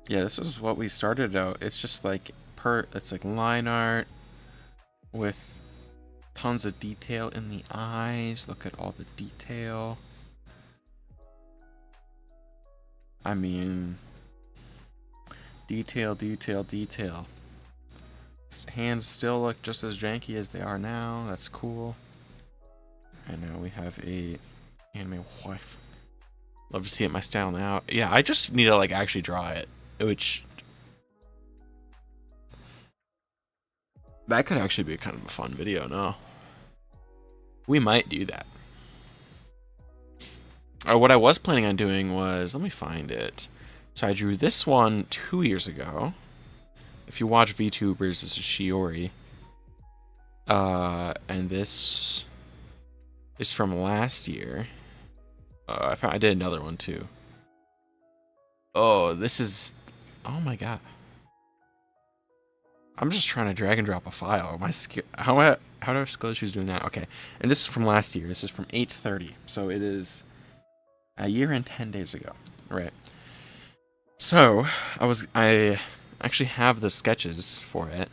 yeah, this is what we started out. It's just like it's like line art with tons of detail in the eyes. Look at all the detail. I mean, detail, detail, detail. Hands still look just as janky as they are now. That's cool. And now we have a anime wife. Love to see it my style now. Yeah, I just need to like actually draw it, which that could actually be kind of a fun video. No, we might do that. What I was planning on doing was, let me find it. So I drew this one 2 years ago. If you watch VTubers, this is Shiori. And this is from last year. I did another one too. Oh, this is... oh my god. I'm just trying to drag and drop a file. My skill... How do I have skill issues doing that? Okay. And this is from last year. This is from 8/30. So it is a year and 10 days ago. Right. So, I actually have the sketches for it.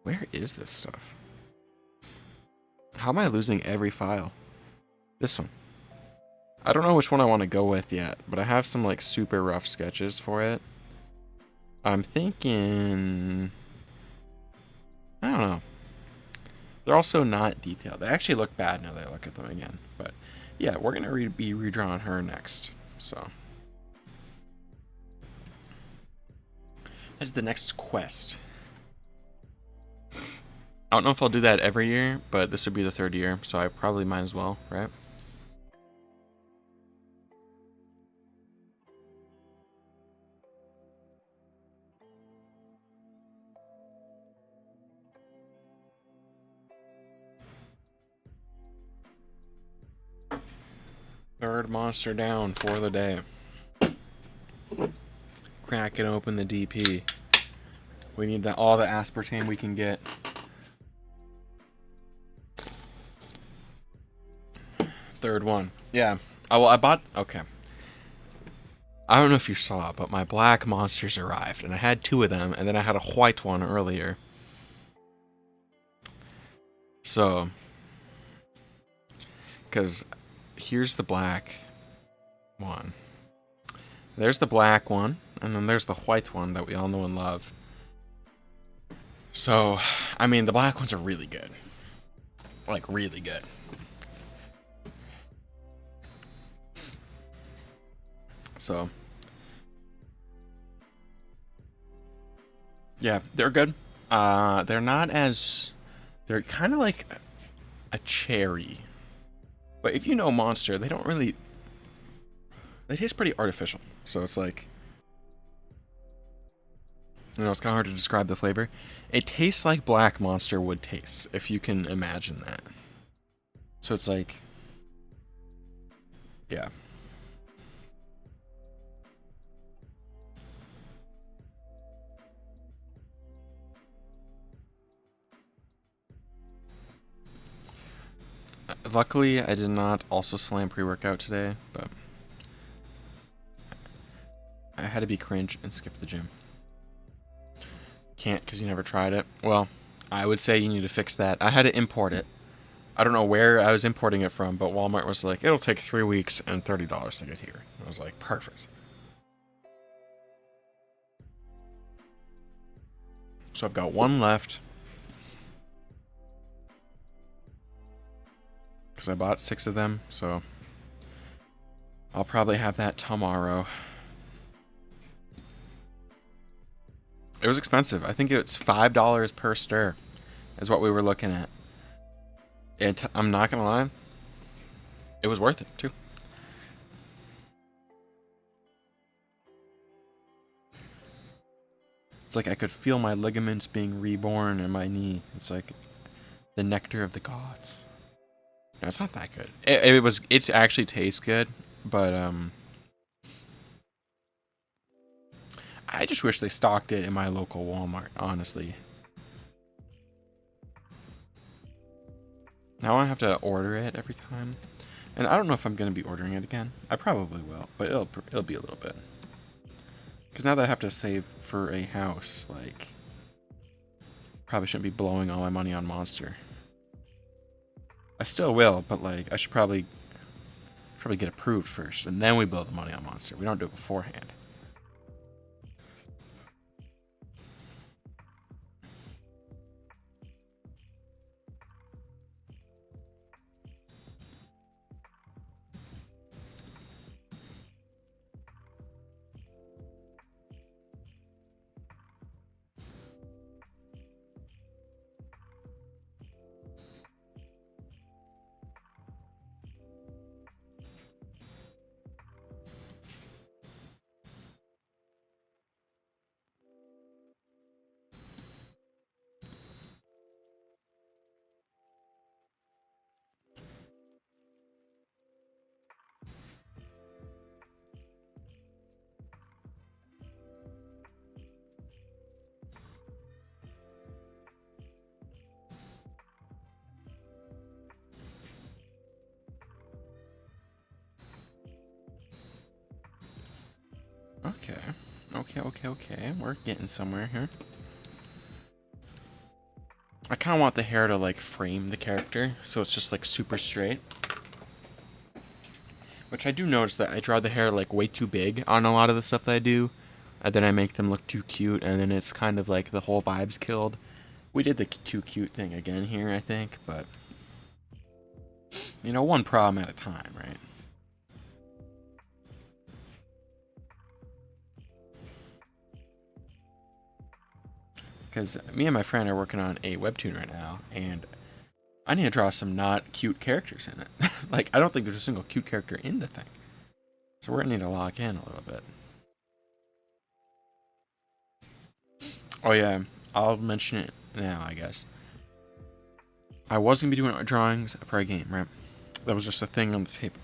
Where is this stuff? How am I losing every file? This one. I don't know which one I want to go with yet, but I have some like super rough sketches for it. I'm thinking... I don't know. They're also not detailed. They actually look bad now that I look at them again. But yeah, we're going to be redrawing her next. So that's the next quest. I don't know if I'll do that every year, but this would be the 3rd year, so I probably might as well, right? Third monster down for the day. Cracking open the DP. We need all the aspartame we can get. Third one. Yeah. I bought... okay. I don't know if you saw, but my black monsters arrived. And I had 2 of them, and then I had a white one earlier. So, because here's the black one. There's the black one, and then there's the white one that we all know and love. So, I mean, the black ones are really good. Like, really good. So, yeah, they're good. They're not as... They're kind of like a cherry. But if you know Monster, they don't really... They taste pretty artificial. So it's like... You know, it's kind of hard to describe the flavor. It tastes like Black Monster would taste, if you can imagine that. So it's like... Yeah. Luckily, I did not also slam pre-workout today, but... I had to be cringe and skip the gym. Can't because you never tried it. Well, I would say you need to fix that. I had to import it. I don't know where I was importing it from, but Walmart was like, it'll take 3 weeks and $30 to get here. I was like, perfect. So I've got one left. Because I bought 6 of them, so I'll probably have that tomorrow. It was expensive. I think it's $5 per stir is what we were looking at. And I'm not going to lie, it was worth it, too. It's like I could feel my ligaments being reborn in my knee. It's like the nectar of the gods. No, it's not that good. It actually tastes good, but I just wish they stocked it in my local Walmart, honestly. Now I have to order it every time. And I don't know if I'm going to be ordering it again. I probably will, but it'll be a little bit. Because now that I have to save for a house, like, probably shouldn't be blowing all my money on Monster. I still will, but like, I should probably get approved first, and then we blow the money on Monster. We don't do it beforehand. Okay. We're getting somewhere here. I kind of want the hair to like frame the character, so it's just like super straight. Which I do notice that I draw the hair like way too big on a lot of the stuff that I do. And then I make them look too cute, and then it's kind of like the whole vibe's killed. We did the too cute thing again here, I think, but... You know, one problem at a time, right? Because me and my friend are working on a webtoon right now, and I need to draw some not cute characters in it. Like, I don't think there's a single cute character in the thing. So we're going to need to lock in a little bit. Oh yeah, I'll mention it now, I guess. I was going to be doing drawings for a game, right? That was just a thing on the table.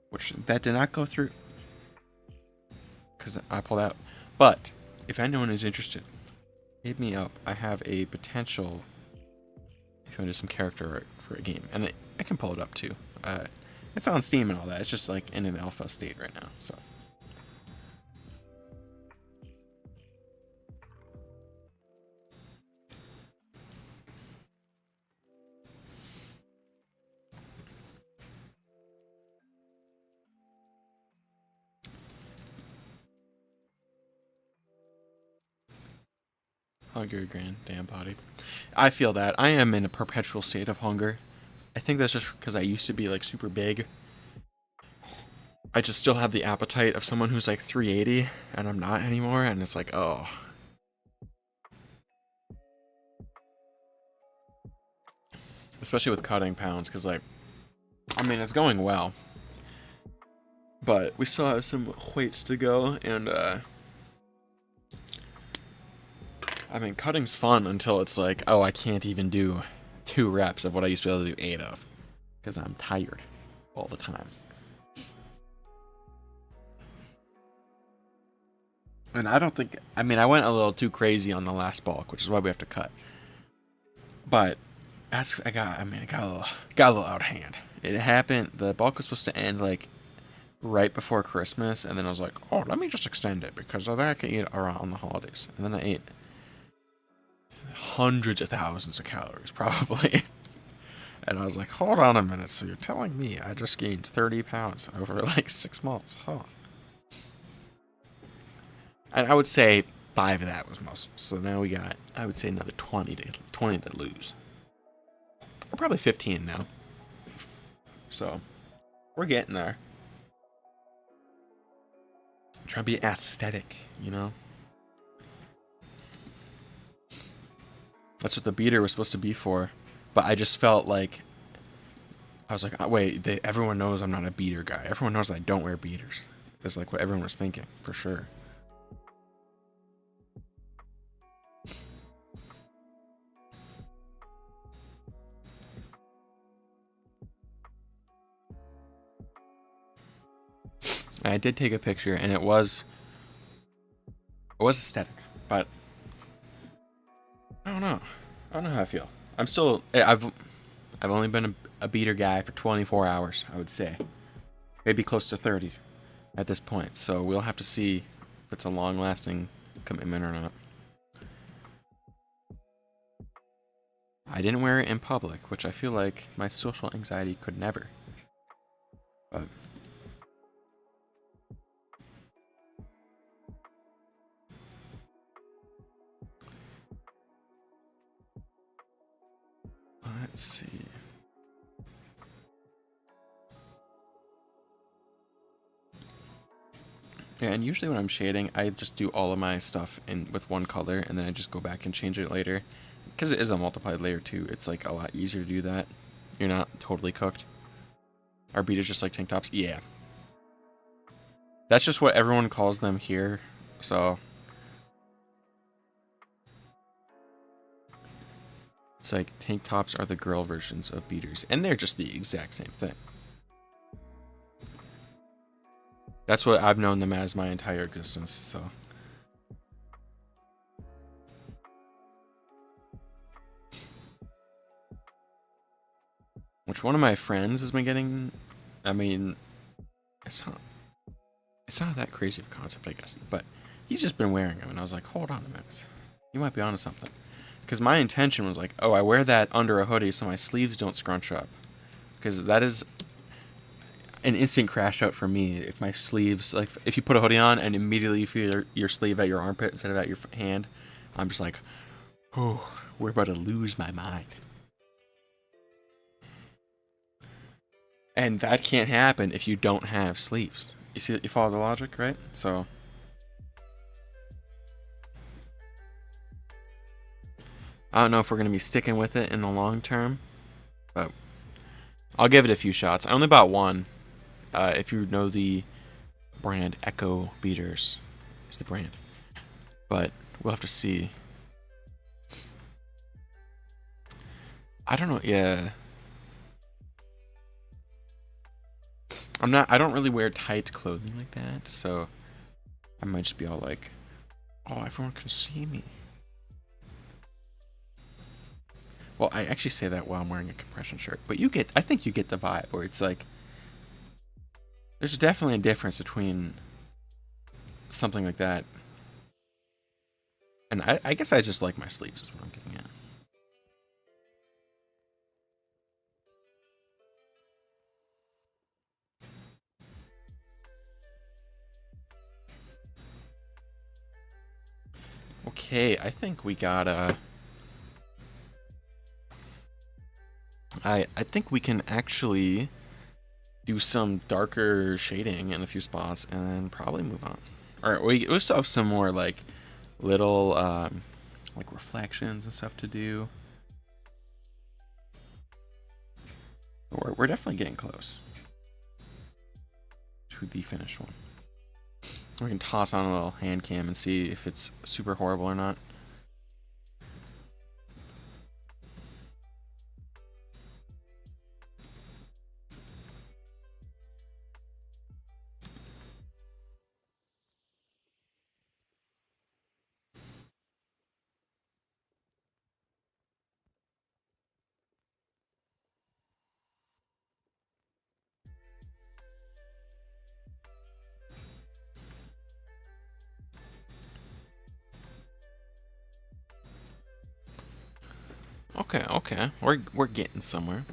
Which, that did not go through. Because I pulled out. But, if anyone is interested, hit me up. I have a potential, if you want to do some character art for a game. And I can pull it up too. It's on Steam and all that. It's just like in an alpha state right now, so... Hungry grand damn body. I feel that. I am in a perpetual state of hunger. I think that's just because I used to be like super big. I just still have the appetite of someone who's like 380 and I'm not anymore, and it's like, oh. Especially with cutting pounds, because like, I mean, it's going well. But we still have some weights to go, and I mean, cutting's fun until it's like, oh, I can't even do 2 reps of what I used to be able to do 8 of. Because I'm tired all the time. And I don't think, I mean, I went a little too crazy on the last bulk, which is why we have to cut. But that's, it got a little out of hand. It happened, the bulk was supposed to end like right before Christmas, and then I was like, oh, let me just extend it because then I can eat around the holidays. And then I ate hundreds of thousands of calories, probably. And I was like, hold on a minute, so you're telling me I just gained 30 pounds over like 6 months, huh? And I would say 5 of that was muscle. So now we got, I would say, another 20 to lose. We're probably 15 now. So we're getting there. I'm trying to be aesthetic, you know? That's what the beater was supposed to be for. But I just felt like, I was like, oh, wait, everyone knows I'm not a beater guy. Everyone knows I don't wear beaters. It's like what everyone was thinking, for sure. I did take a picture, and it was aesthetic, but I don't know. I don't know how I feel. I'm still, I've only been a beater guy for 24 hours, I would say. Maybe close to 30 at this point. So we'll have to see if it's a long-lasting commitment or not. I didn't wear it in public, which I feel like my social anxiety could never. But let's see. Yeah, and usually when I'm shading, I just do all of my stuff with one color, and then I just go back and change it later. Because it is a multiplied layer too, it's like a lot easier to do that. You're not totally cooked. Are beaters just like tank tops? Yeah. That's just what everyone calls them here, so it's like tank tops are the girl versions of beaters, and they're just the exact same thing. That's what I've known them as my entire existence, so. Which one of my friends has been getting, I mean, it's not that crazy of a concept, I guess, but he's just been wearing them, and I was like, hold on a minute. You might be onto something. Because my intention was like, oh, I wear that under a hoodie so my sleeves don't scrunch up. Because that is an instant crash out for me. If my sleeves, like, if you put a hoodie on and immediately you feel your sleeve at your armpit instead of at your hand, I'm just like, oh, we're about to lose my mind. And that can't happen if you don't have sleeves. You follow the logic, right? So I don't know if we're going to be sticking with it in the long term, but I'll give it a few shots. I only bought one. If you know the brand, Echo Beaters is the brand. But we'll have to see. I don't know, yeah. I don't really wear tight clothing like that, so I might just be all like, oh, everyone can see me. Well, I actually say that while I'm wearing a compression shirt, but I think you get the vibe where it's like, there's definitely a difference between something like that. And I guess I just like my sleeves is what I'm getting at. Okay, I think we got I think we can actually do some darker shading in a few spots and then probably move on. All right, we still have some more like little like reflections and stuff to do. We're definitely getting close to the finished one. We can toss on a little hand cam and see if it's super horrible or not. Okay, okay. We're getting somewhere.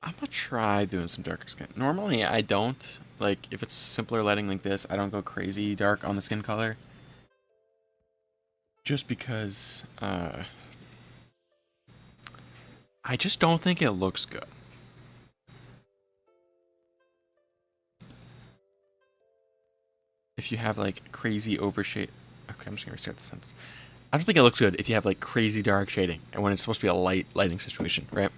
I'm gonna try doing some darker skin. Normally I don't. Like, if it's simpler lighting like this, I don't go crazy dark on the skin color. Just because, I just don't think it looks good. If you have, like, crazy overshade... Okay, I'm just gonna restart the sentence. I don't think it looks good if you have, like, crazy dark shading, and when it's supposed to be a lighting situation, right?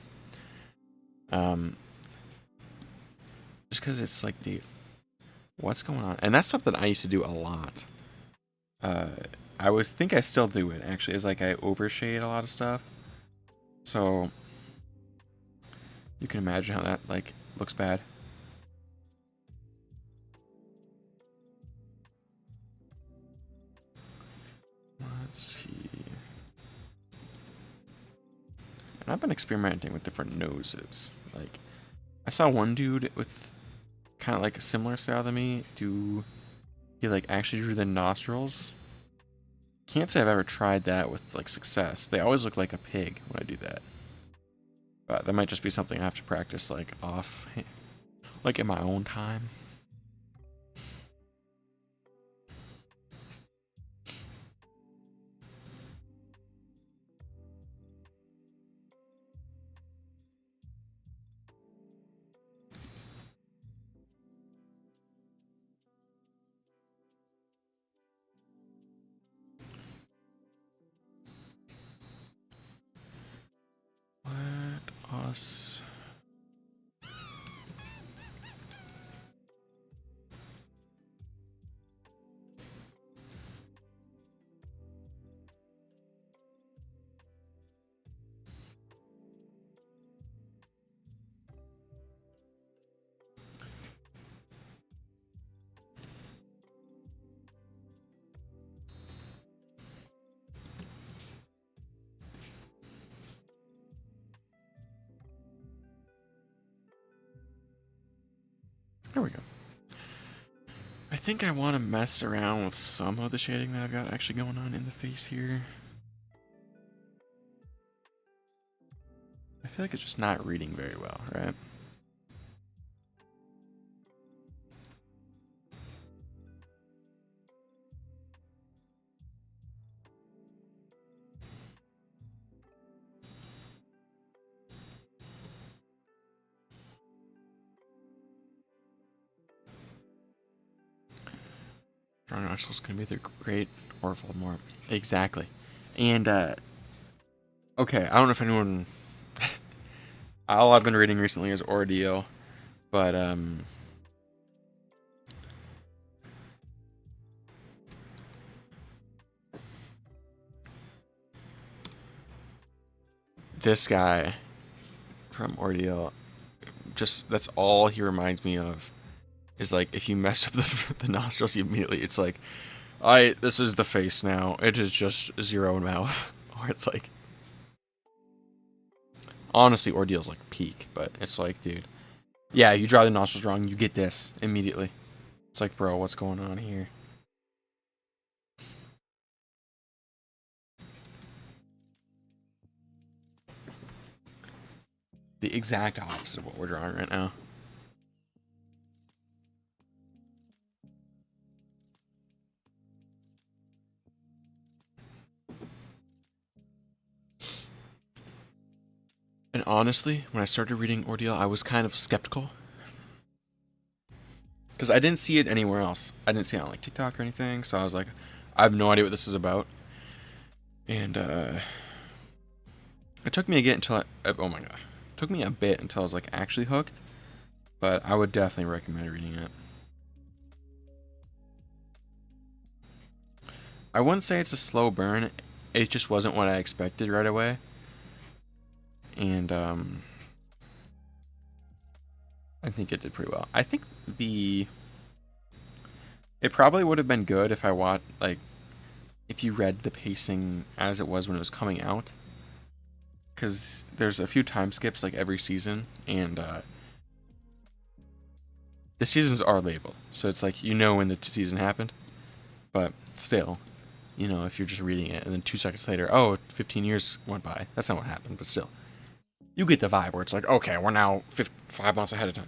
Just because it's like, dude, what's going on? And that's something I used to do a lot. Think I still do it, actually, is like I overshade a lot of stuff. So, you can imagine how that, like, looks bad. Let's see. And I've been experimenting with different noses. Like, I saw one dude with kind of like a similar style to me he like actually drew the nostrils. Can't say I've ever tried that with like success. They always look like a pig when I do that. But that might just be something I have to practice like off, like in my own time. Let us... There we go. I think I want to mess around with some of the shading that I've got actually going on in the face here. I feel like it's just not reading very well, right? Strong nostrils can be either great or Voldemort. Exactly. And, okay, I don't know if anyone... All I've been reading recently is Ordeal, but, this guy from Ordeal, just, that's all he reminds me of, is like, if you mess up the nostrils immediately, it's like, this is the face now, it is just zero mouth. Or it's like, honestly, Ordeal's like peak, but it's like, dude, yeah, you draw the nostrils wrong, you get this immediately. It's like, bro, what's going on here? the exact opposite of what we're drawing right now. And honestly, when I started reading Ordeal, I was kind of skeptical. Because I didn't see it anywhere else. I didn't see it on like TikTok or anything, so I was like, I have no idea what this is about. And it took me a bit until oh my god. It took me a bit until I was like actually hooked. But I would definitely recommend reading it. I wouldn't say it's a slow burn. It just wasn't what I expected right away. And I think it did pretty well. I think it probably would have been good if I watched, like, if you read the pacing as it was when it was coming out. Because there's a few time skips like every season, and the seasons are labeled, so it's like you know when the season happened. But still, you know, if you're just reading it and then 2 seconds later, oh, 15 years went by. That's not what happened, but still. You get the vibe where it's like, okay, we're now 5 months ahead of time.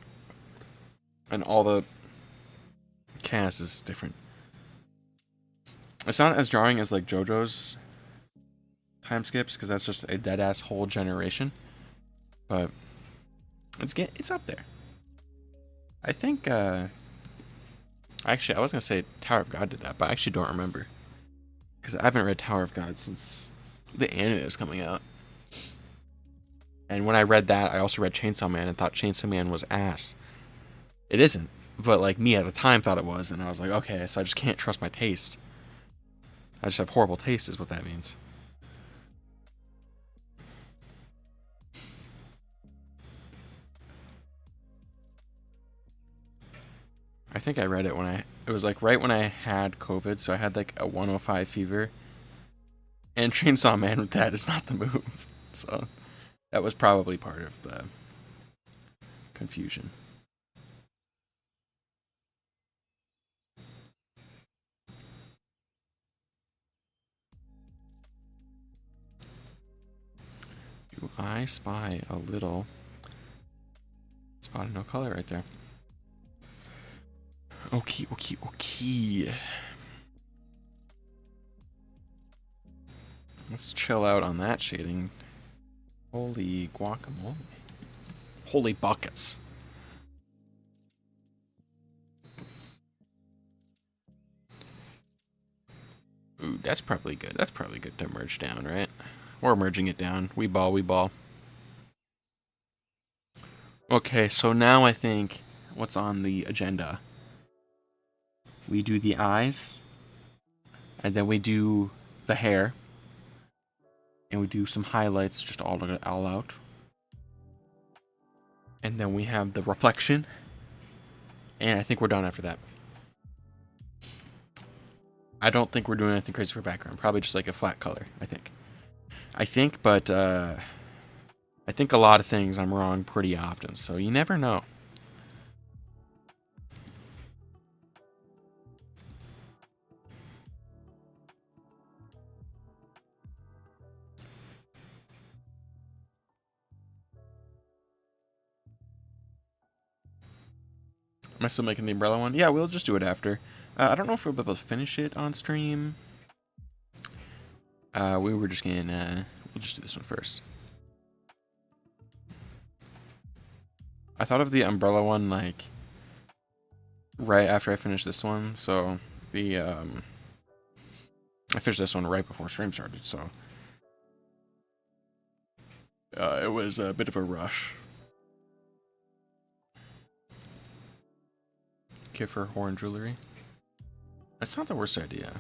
And all the cast is different. It's not as jarring as like JoJo's time skips, because that's just a dead ass whole generation. But it's up there. I think actually I was gonna say Tower of God did that, but I actually don't remember. Because I haven't read Tower of God since the anime was coming out. And when I read that, I also read Chainsaw Man and thought Chainsaw Man was ass. It isn't. But like me at the time thought it was, and I was like, okay, so I just can't trust my taste. I just have horrible taste is what that means. I think I read it when it was like right when I had COVID, so I had like a 105 fever. And Chainsaw Man with that is not the move. So that was probably part of the confusion. Do I spy a little spot of no color right there? Okay. Let's chill out on that shading. Holy guacamole. Holy buckets. Ooh, that's probably good. That's probably good to merge down, right? We're merging it down. We ball. Okay, so now I think what's on the agenda? We do the eyes, and then we do the hair, and we do some highlights just all out. And then we have the reflection, and I think we're done after that. I don't think we're doing anything crazy for background. Probably just like a flat color, I think, but I think a lot of things I'm wrong pretty often, so you never know. Am I still making the umbrella one? Yeah, we'll just do it after. I don't know if we'll be able to finish it on stream. We were just gonna... we'll just do this one first. I thought of the umbrella one, like, right after I finished this one, so the, I finished this one right before stream started, so it was a bit of a rush. Kiffer horn jewelry. That's not the worst idea.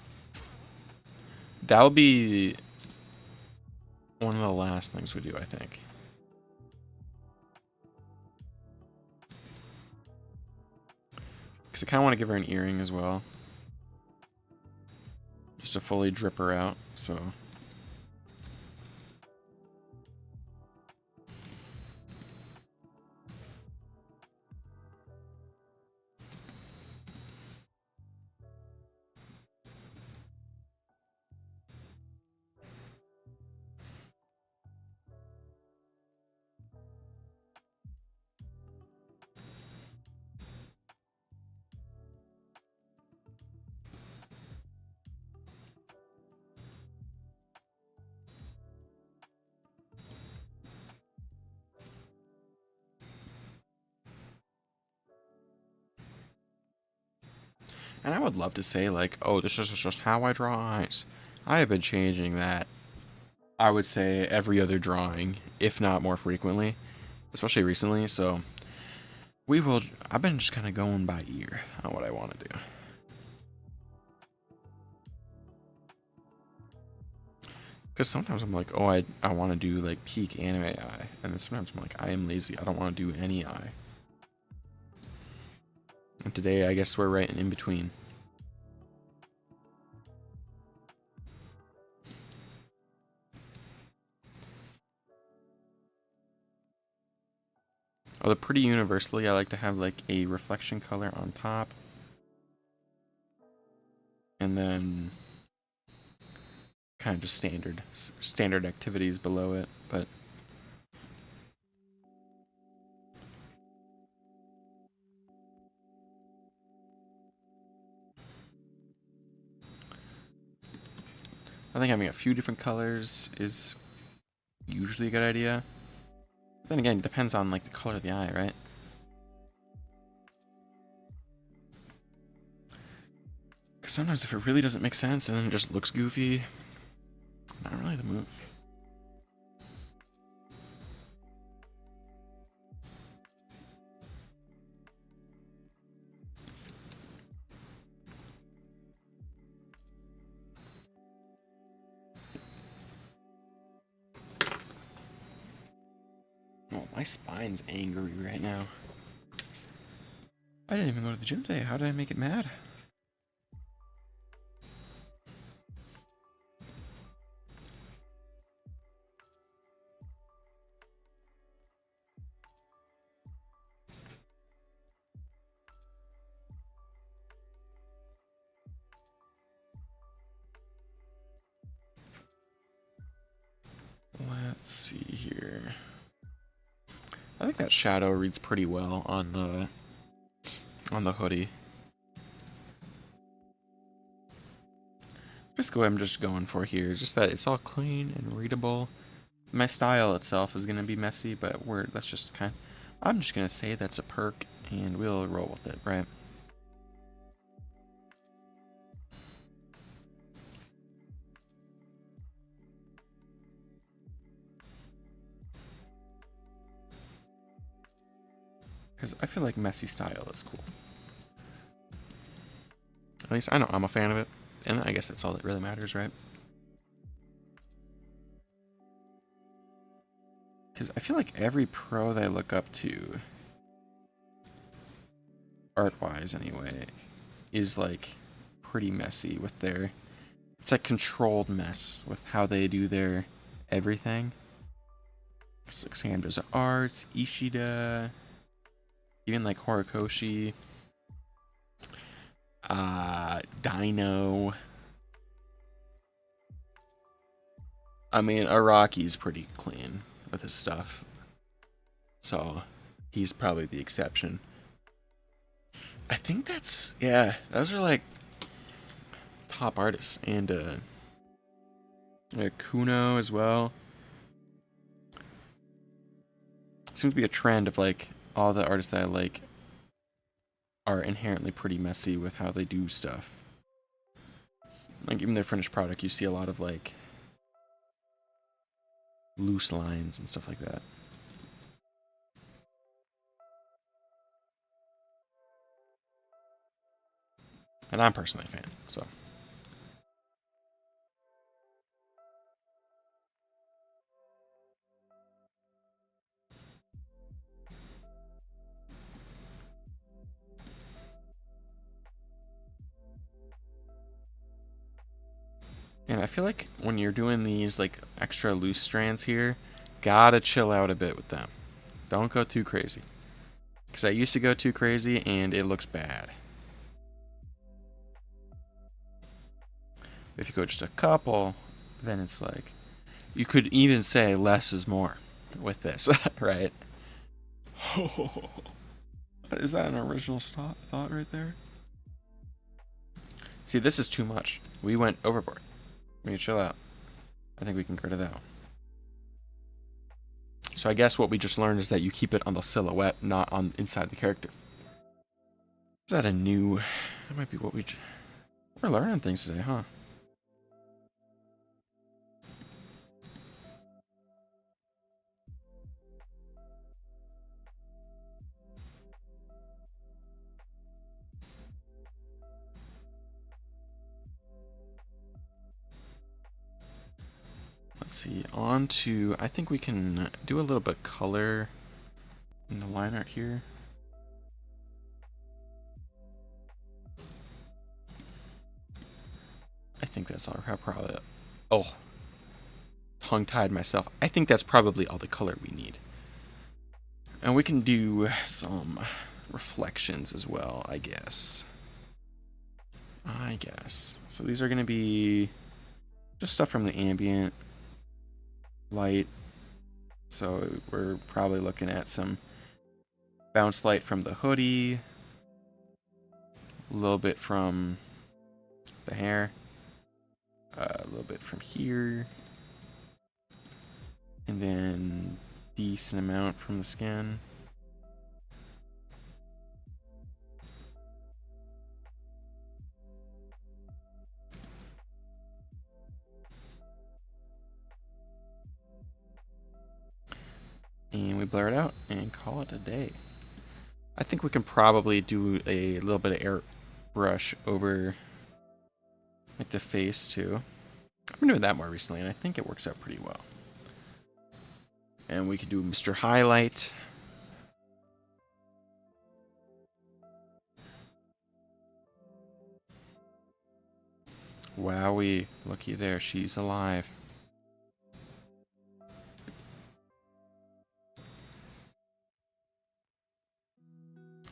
That'll be one of the last things we do, I think. Because I kind of want to give her an earring as well. Just to fully drip her out, so... And I would love to say, like, oh, this is just how I draw eyes. I have been changing that, I would say, every other drawing, if not more frequently, especially recently, so I've been just kind of going by ear on what I want to do. Because sometimes I'm like, oh, I want to do, like, peak anime eye, and then sometimes I'm like, I am lazy, I don't want to do any eye. And today, I guess we're right in between. Although pretty universally, I like to have like a reflection color on top. And then kind of just standard activities below it, but I think having a few different colors is usually a good idea. But then again, it depends on like the color of the eye, right? Because sometimes if it really doesn't make sense and then it just looks goofy, not really the move. Oh, my spine's angry right now. I didn't even go to the gym today. How did I make it mad? Let's see here. I think that shadow reads pretty well on the hoodie. Basically what I'm just going for here is just that it's all clean and readable. My style itself is gonna be messy, but that's just I'm just gonna say that's a perk and we'll roll with it, right? Because I feel like messy style is cool. At least I know I'm a fan of it. And I guess that's all that really matters, right? Because I feel like every pro that I look up to, art-wise anyway, is like pretty messy with their... It's like controlled mess with how they do their everything. It's like Sam does arts, Ishida... Even like Horikoshi, Dino. I mean, Araki's pretty clean with his stuff, so he's probably the exception. I think yeah, those are like top artists, and Kuno as well. Seems to be a trend of like all the artists that I like are inherently pretty messy with how they do stuff. Like even their finished product, you see a lot of like loose lines and stuff like that. And I'm personally a fan, so. And I feel like when you're doing these like extra loose strands here, gotta chill out a bit with them. Don't go too crazy. Because I used to go too crazy and it looks bad. If you go just a couple, then it's like, you could even say less is more with this, right? Is that an original thought right there? See, this is too much. We went overboard. We need to chill out. I think we can get rid of that one. So I guess what we just learned is that you keep it on the silhouette, not on inside the character. Is that a new That might be what we're learning things today, huh? Let's see, on to, I think we can do a little bit of color in the line art here. I think that's all, probably, oh, tongue-tied myself. I think that's probably all the color we need. And we can do some reflections as well, I guess. So these are going to be just stuff from the ambient light. So we're probably looking at some bounce light from the hoodie, a little bit from the hair, a little bit from here, and then decent amount from the skin. And we blur it out and call it a day. I think we can probably do a little bit of airbrush over like the face too. I've been doing that more recently and I think it works out pretty well. And we can do Mr. Highlight. Wowie, looky there, she's alive.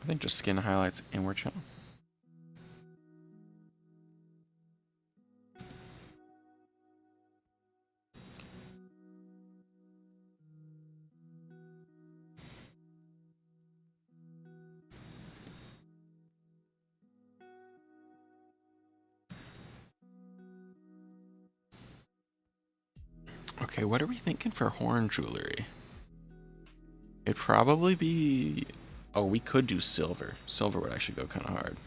I think just skin highlights and we're chilling. Okay, what are we thinking for horn jewelry? It'd probably be... Oh, we could do silver. Silver would actually go kind of hard.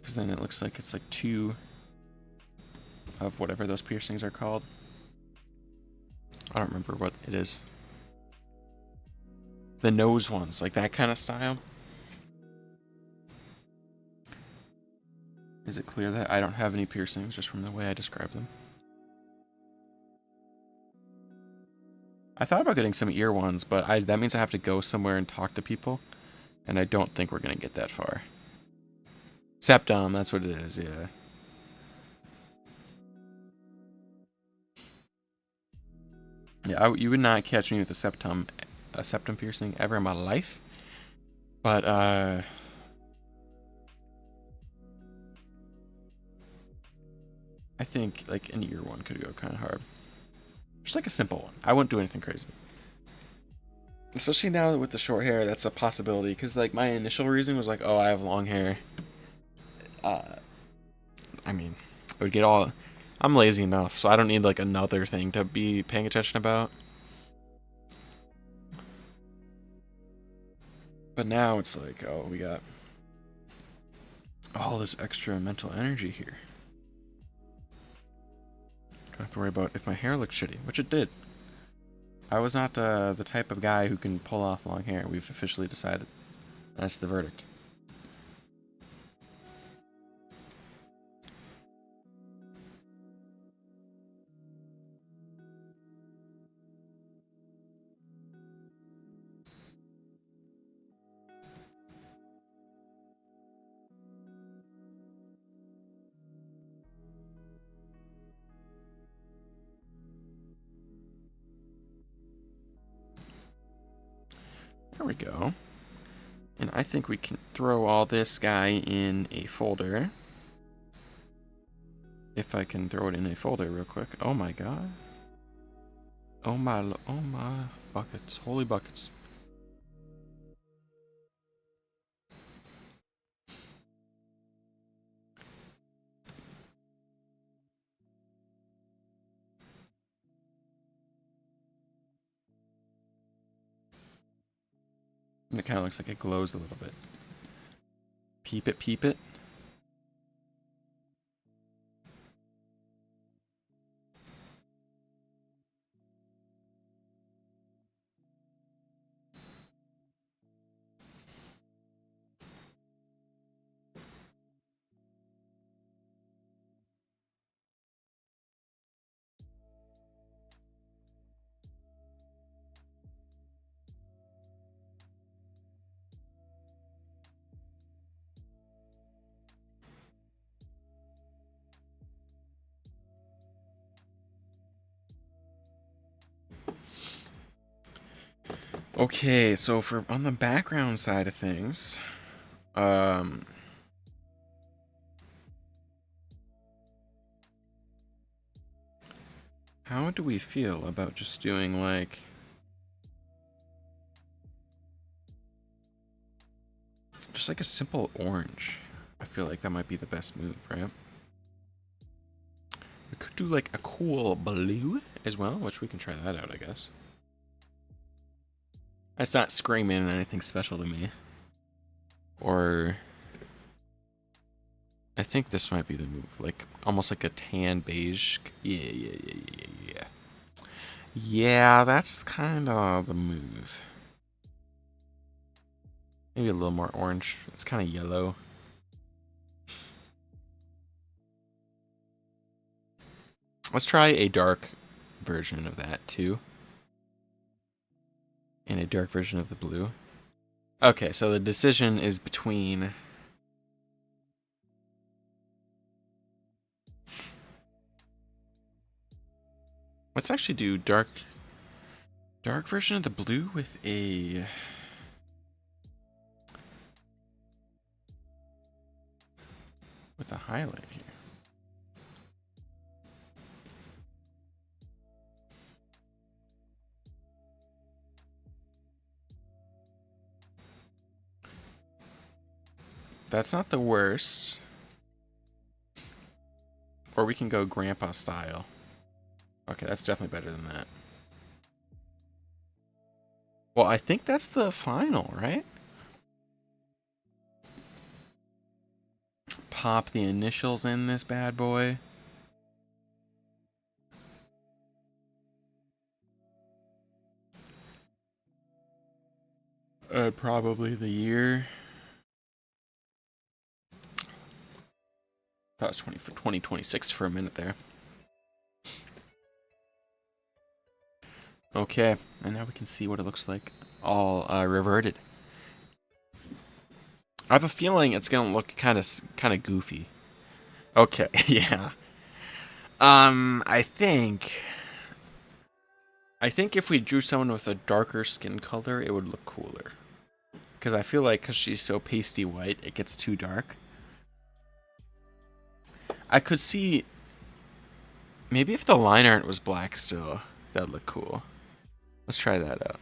Because then it looks like it's like 2 of whatever those piercings are called. I don't remember what it is. The nose ones, like that kind of style. Is it clear that I don't have any piercings just from the way I describe them? I thought about getting some ear ones, but that means I have to go somewhere and talk to people. And I don't think we're going to get that far. Septum, that's what it is, yeah. Yeah, you would not catch me with a septum piercing ever in my life. But, I think, like, an ear one could go kind of hard. Just like a simple one. I wouldn't do anything crazy. Especially now with the short hair, that's a possibility. Because, like, my initial reason was like, oh, I have long hair. I mean, I would get all... I'm lazy enough, so I don't need, like, another thing to be paying attention about. But now it's like, oh, we got all this extra mental energy here. Don't have to worry about if my hair looks shitty, which it did. I was not the type of guy who can pull off long hair. We've officially decided. That's the verdict. There we go. And I think we can throw all this guy in a folder. If I can throw it in a folder real quick. Oh my god. Oh my buckets. Holy buckets. And it kind of looks like it glows a little bit. Peep it, peep it. Okay, so for on the background side of things, how do we feel about just doing like just like a simple orange? I feel like that might be the best move, right? We could do like a cool blue as well, which we can try that out, I guess. That's not screaming anything special to me. Or I think this might be the move, like almost like a tan beige. Yeah. Yeah, that's kind of the move. Maybe a little more orange. It's kind of yellow. Let's try a dark version of that too. And a dark version of the blue. Okay, so the decision is between... Let's actually do dark version of the blue with a highlight here. That's not the worst. Or we can go grandpa style. Okay, that's definitely better than that. Well, I think that's the final, right? Pop the initials in this bad boy. Probably the year. That was 2026 for a minute there. Okay, and now we can see what it looks like all reverted. I have a feeling it's gonna look kind of goofy. Okay, yeah. I think if we drew someone with a darker skin color, it would look cooler. Because I feel like because she's so pasty white, it gets too dark. I could see maybe if the line art was black still, that'd look cool. Let's try that out.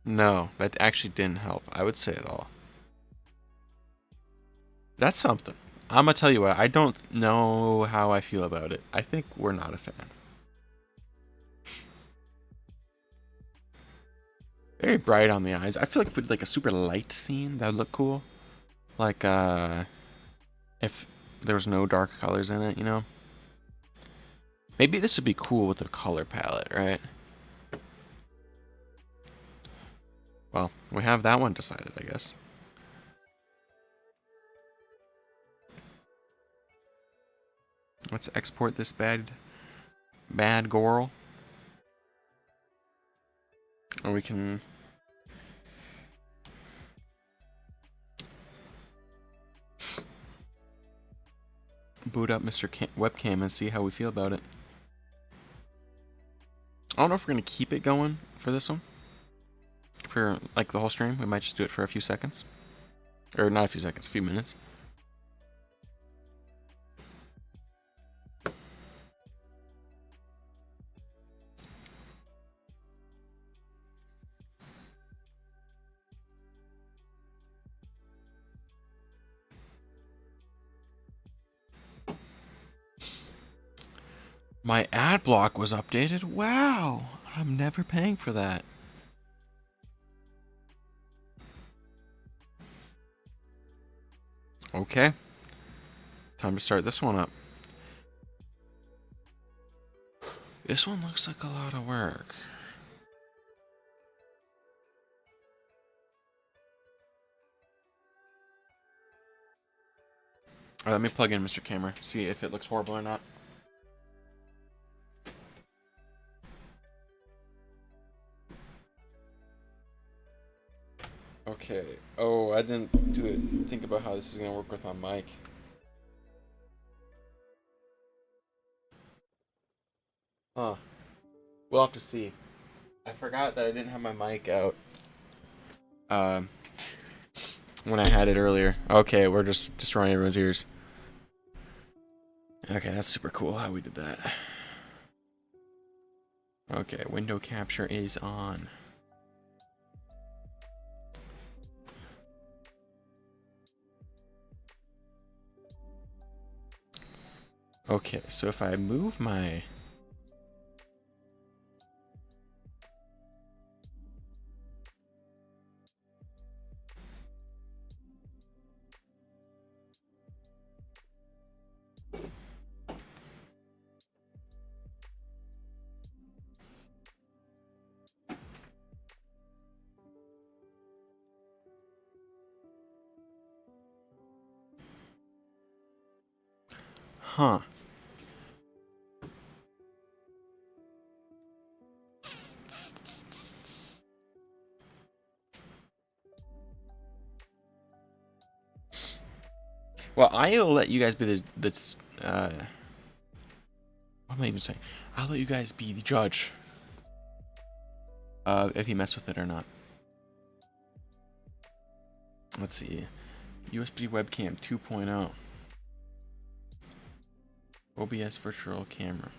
No, that actually didn't help. I would say at all. That's something. I'm gonna tell you what, I don't know how I feel about it. I think we're not a fan. Very bright on the eyes. I feel like if we did like a super light scene, that would look cool. Like, if there was no dark colors in it, you know? Maybe this would be cool with the color palette, right? Well, we have that one decided, I guess. Let's export this bad girl. Or we can... boot up Mr. Webcam and see how we feel about it. I don't know if we're gonna keep it going for this one. For like the whole stream, we might just do it for a few seconds, or not a few seconds, a few minutes. My ad block was updated. Wow, I'm never paying for that. Okay, time to start this one up. This one looks like a lot of work. All right, let me plug in Mr. Camera, see if it looks horrible or not. Okay. Oh, I didn't think about how this is gonna work with my mic. Huh. We'll have to see. I forgot that I didn't have my mic out. When I had it earlier. Okay, we're just destroying everyone's ears. Okay, that's super cool how we did that. Okay, window capture is on. Okay, so if I move my... Huh. Well, I'll let you guys be the what am I even saying? I'll let you guys be the judge. If you mess with it or not. Let's see. USB webcam 2.0. OBS virtual camera.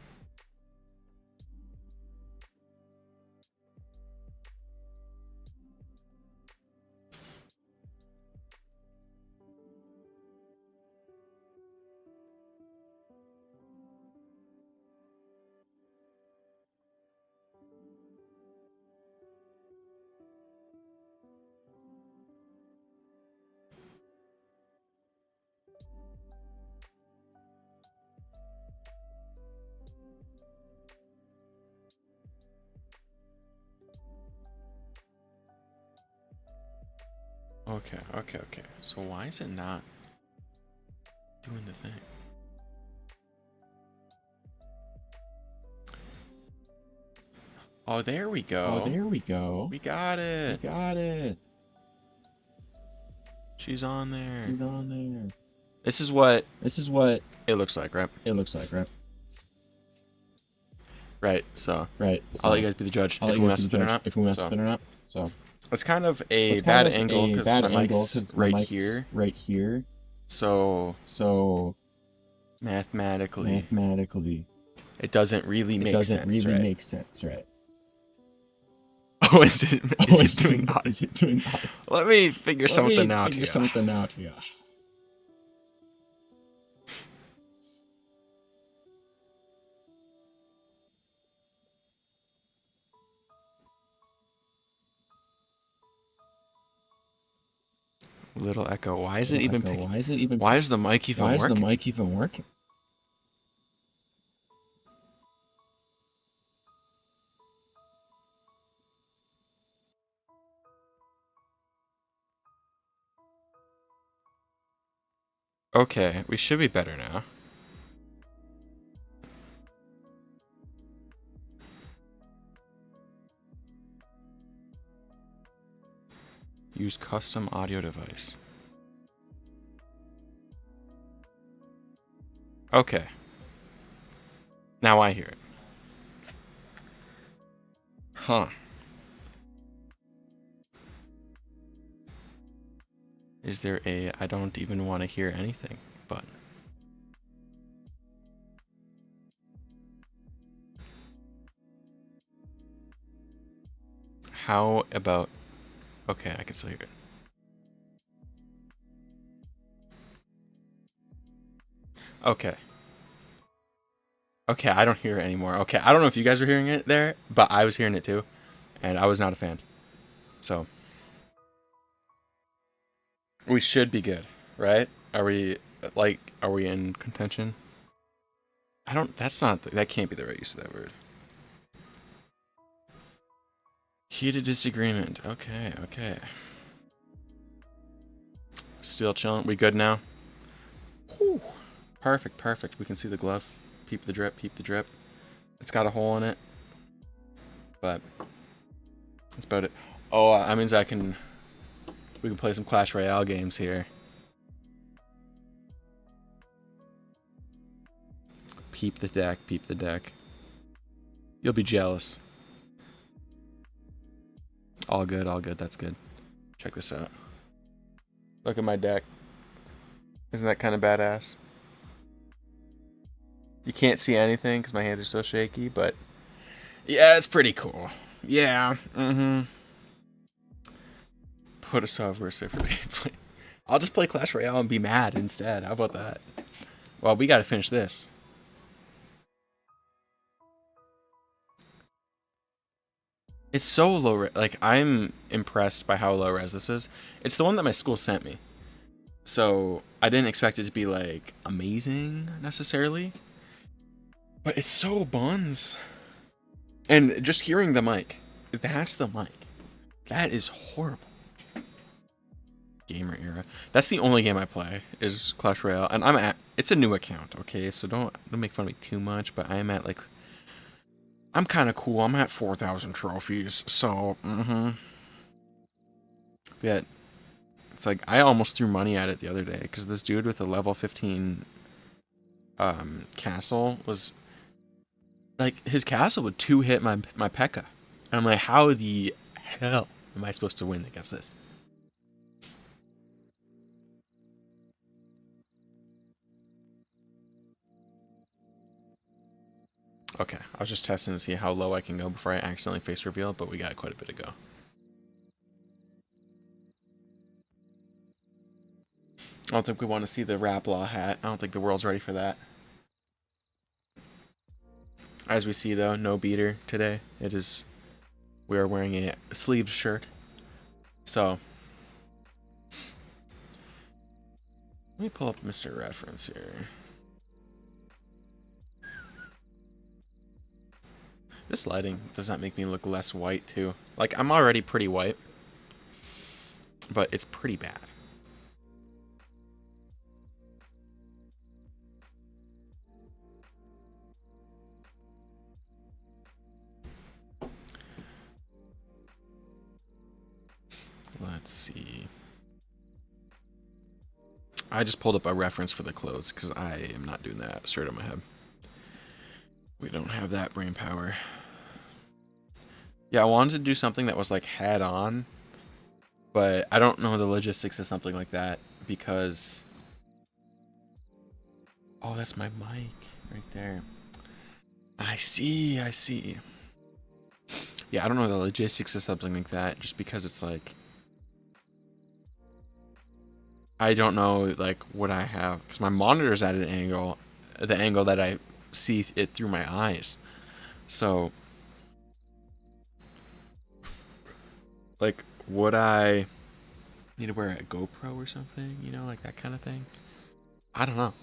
Okay. So why is it not doing the thing? Oh, there we go. We got it. She's on there. This is what it looks like, right? Right, so I'll let you guys be the judge if we mess with it or not. So it's kind of a bad angle because my mic's right here. So mathematically, it doesn't really make sense, right? Oh, is it doing audio? Let me figure something out here. Little echo. Why is it even picking? Why is the mic even working? Okay, we should be better now. Use custom audio device. Okay. Now I hear it. Huh. Is there a I don't even want to hear anything button? How about... Okay, I can still hear it. Okay. Okay, I don't hear it anymore. Okay, I don't know if you guys were hearing it there, but I was hearing it too, and I was not a fan. So, we should be good, right? Are we in contention? I don't, that can't be the right use of that word. Heated disagreement. Okay, okay. Still chilling. We good now? Whew. Perfect, perfect. We can see the glove. Peep the drip, peep the drip. It's got a hole in it, but that's about it. Oh, that means we can play some Clash Royale games here. Peep the deck, peep the deck. You'll be jealous. All good, that's good. Check this out. Look at my deck. Isn't that kind of badass? You can't see anything because my hands are so shaky, but yeah, it's pretty cool. Yeah, Put a software safer gameplay. I'll just play Clash Royale and be mad instead. How about that? Well, we gotta finish this. It's so low. Like, I'm impressed by how low res this is. It's the one that my school sent me. So, I didn't expect it to be, like, amazing, necessarily. But it's so buns. And just hearing the mic. That's the mic. That is horrible. Gamer era. That's the only game I play, is Clash Royale. And it's a new account, okay? So don't make fun of me too much, but I am at, like, I'm kind of cool. I'm at 4,000 trophies, so, Yeah, it's like, I almost threw money at it the other day, because this dude with a level 15 castle was, like, his castle would 2-hit my P.E.K.K.A. And I'm like, how the hell am I supposed to win against this? Okay, I was just testing to see how low I can go before I accidentally face reveal, but we got quite a bit to go. I don't think we want to see the Raplaw hat. I don't think the world's ready for that. As we see, though, no beater today. We are wearing a sleeved shirt. So, let me pull up Mr. Reference here. This lighting does not make me look less white, too. Like, I'm already pretty white, but it's pretty bad. Let's see. I just pulled up a reference for the clothes because I am not doing that straight on my head. We don't have that brain power. Yeah, I wanted to do something that was like head on, but I don't know the logistics of something like that because... Oh, that's my mic right there. I see, I see. Yeah, I don't know the logistics of something like that just because it's like... I don't know like what I have because my monitor's at an angle, the angle that I see it through my eyes. So, like, would I need to wear a GoPro or something? You know, like that kind of thing. I don't know.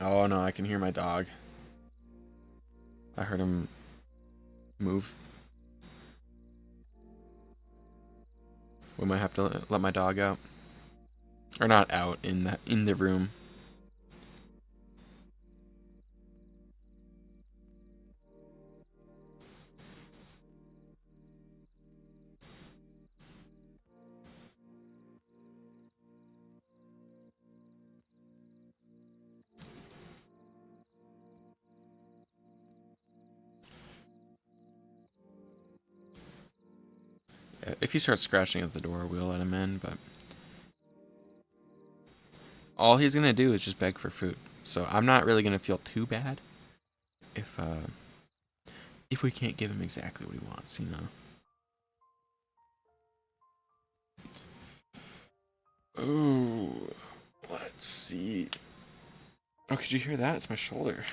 Oh no, I can hear my dog. I heard him move. We might have to let my dog out, or not out, in the room. If he starts scratching at the door, we'll let him in, but all he's gonna do is just beg for food. So I'm not really gonna feel too bad if we can't give him exactly what he wants, you know. Oh, let's see. Oh, could you hear that? It's my shoulder.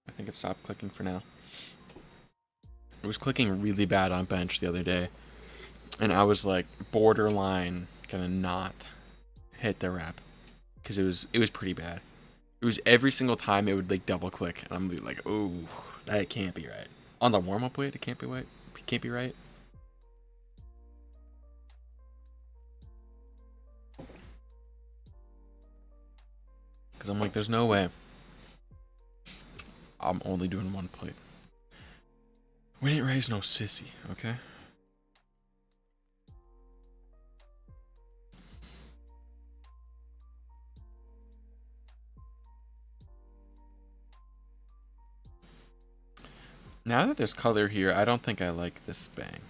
I think it stopped clicking for now. It was clicking really bad on bench the other day, and I was like borderline gonna not hit the rep because it was pretty bad. It was every single time it would like double click, and I'm like, oh, that can't be right. On the warm up weight, it can't be right. It can't be right. Because I'm like, there's no way. I'm only doing one plate. We ain't raised no sissy, okay? Now that there's color here, I don't think I like this bang.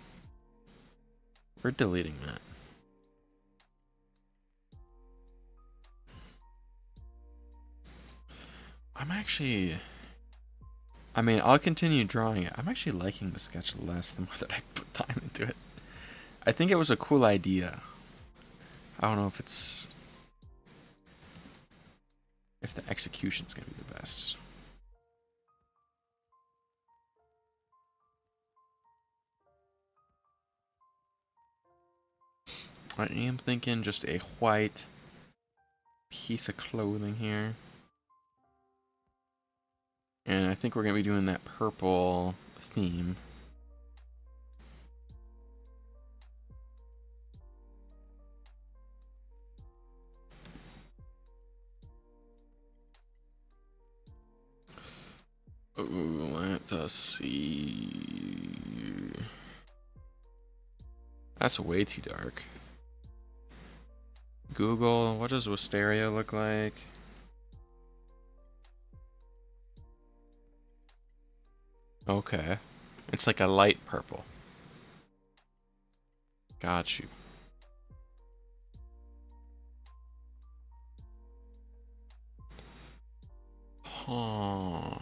We're deleting that. I'm actually... I mean, I'll continue drawing it. I'm actually liking the sketch less the more that I put time into it. I think it was a cool idea. I don't know if it's... if the execution's gonna be the best. I am thinking just a white piece of clothing here. And I think we're going to be doing that purple theme. Ooh, let us see. That's way too dark. Google, what does Wisteria look like? Okay. It's like a light purple. Got you. Huh.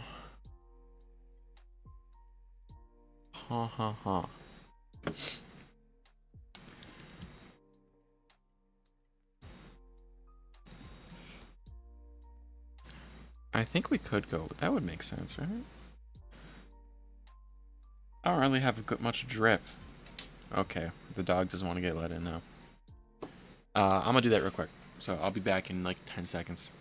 Ha ha ha. I think we could go. That would make sense, right? I don't really have much drip. Okay, the dog doesn't want to get let in now. I'm gonna do that real quick. So I'll be back in like 10 seconds.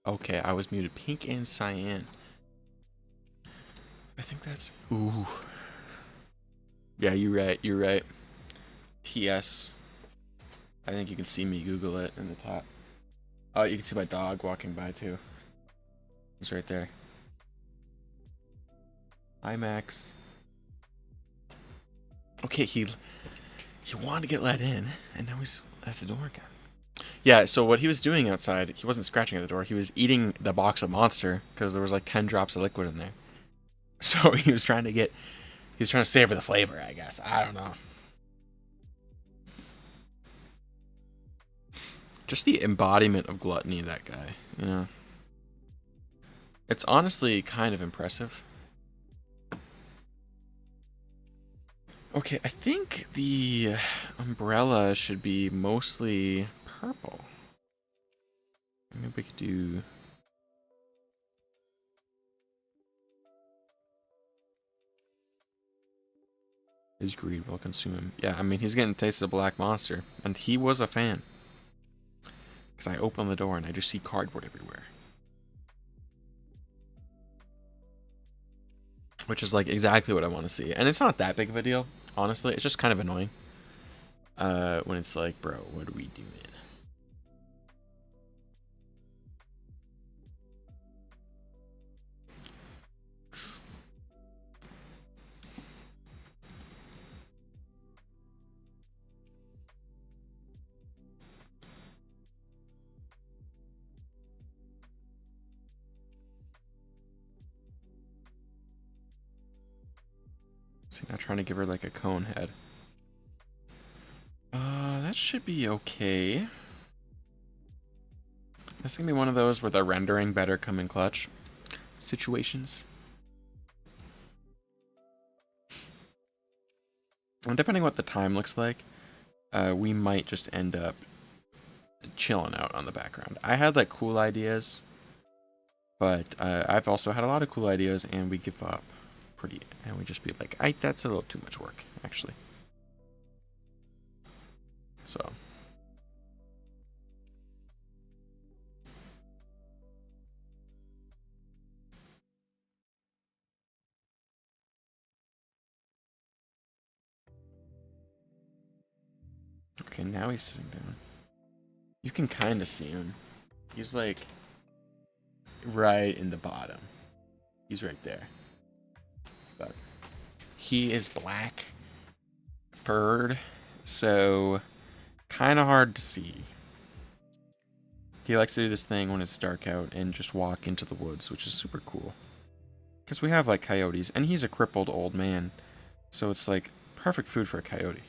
Okay, I was muted. Pink and cyan. I think that's... Ooh. Yeah, you're right. You're right. TS. I think you can see me Google it in the top. Oh, you can see my dog walking by too. He's right there. Hi, Max. Okay, he wanted to get let in, and now he's at the door again. Yeah, so what he was doing outside, he wasn't scratching at the door. He was eating the box of Monster because there was like 10 drops of liquid in there. So he was trying to savor the flavor, I guess. I don't know. Just the embodiment of gluttony, that guy. You know, it's honestly kind of impressive. Okay, I think the umbrella should be mostly purple. Maybe we could do... His greed will consume him. Yeah, I mean, he's getting a taste of Black Monster, and he was a fan. Because I open the door and I just see cardboard everywhere. Which is like exactly what I want to see. And it's not that big of a deal, honestly. It's just kind of annoying. When it's like, bro, what are we doing? See, now trying to give her like a cone head. That should be okay. This is gonna be one of those where the rendering better come in clutch situations. And depending what the time looks like, we might just end up chilling out on the background. I had like cool ideas, but I've also had a lot of cool ideas, and we give up pretty, and we just be like, that's a little too much work, actually. So. Okay, now he's sitting down. You can kind of see him. He's like right in the bottom. He's right there. But he is black furred, so kind of hard to see. He likes to do this thing when it's dark out and just walk into the woods, which is super cool. Because we have like coyotes, and he's a crippled old man, so it's like perfect food for a coyote.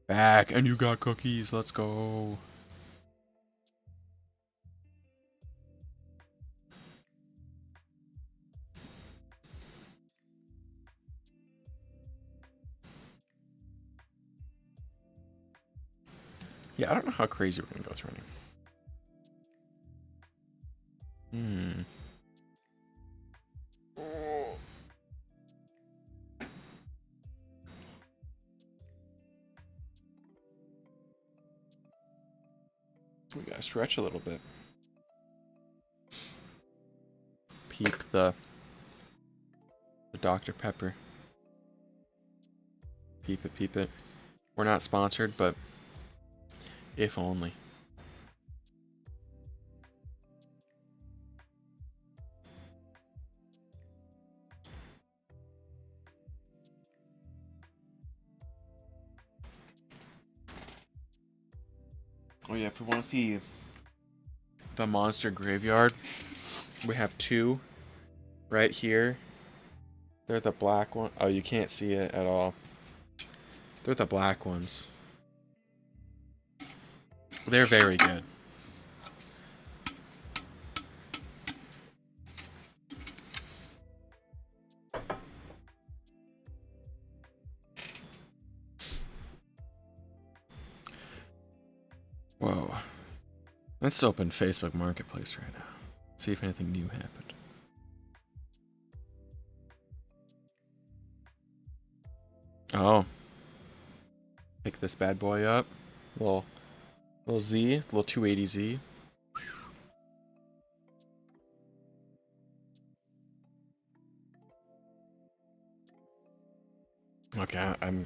Back, and you got cookies, let's go. Yeah, I don't know how crazy we're gonna go with running. We gotta stretch a little bit. Peep the Dr. Pepper. Peep it, peep it. We're not sponsored, but if only. Oh yeah, if we want to see the monster graveyard, we have two right here. They're the black one. Oh, you can't see it at all. They're the black ones. They're very good. Whoa. Let's open Facebook Marketplace right now. See if anything new happened. Oh. Pick this bad boy up. Little Z, little 280Z. Okay, I'm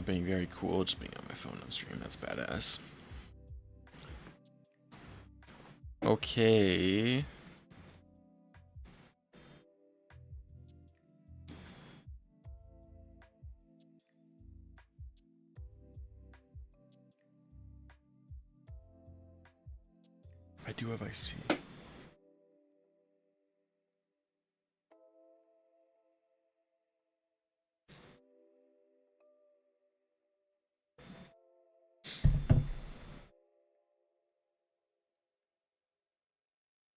being very cool, just being on my phone on stream. That's badass. Okay. I do have IC.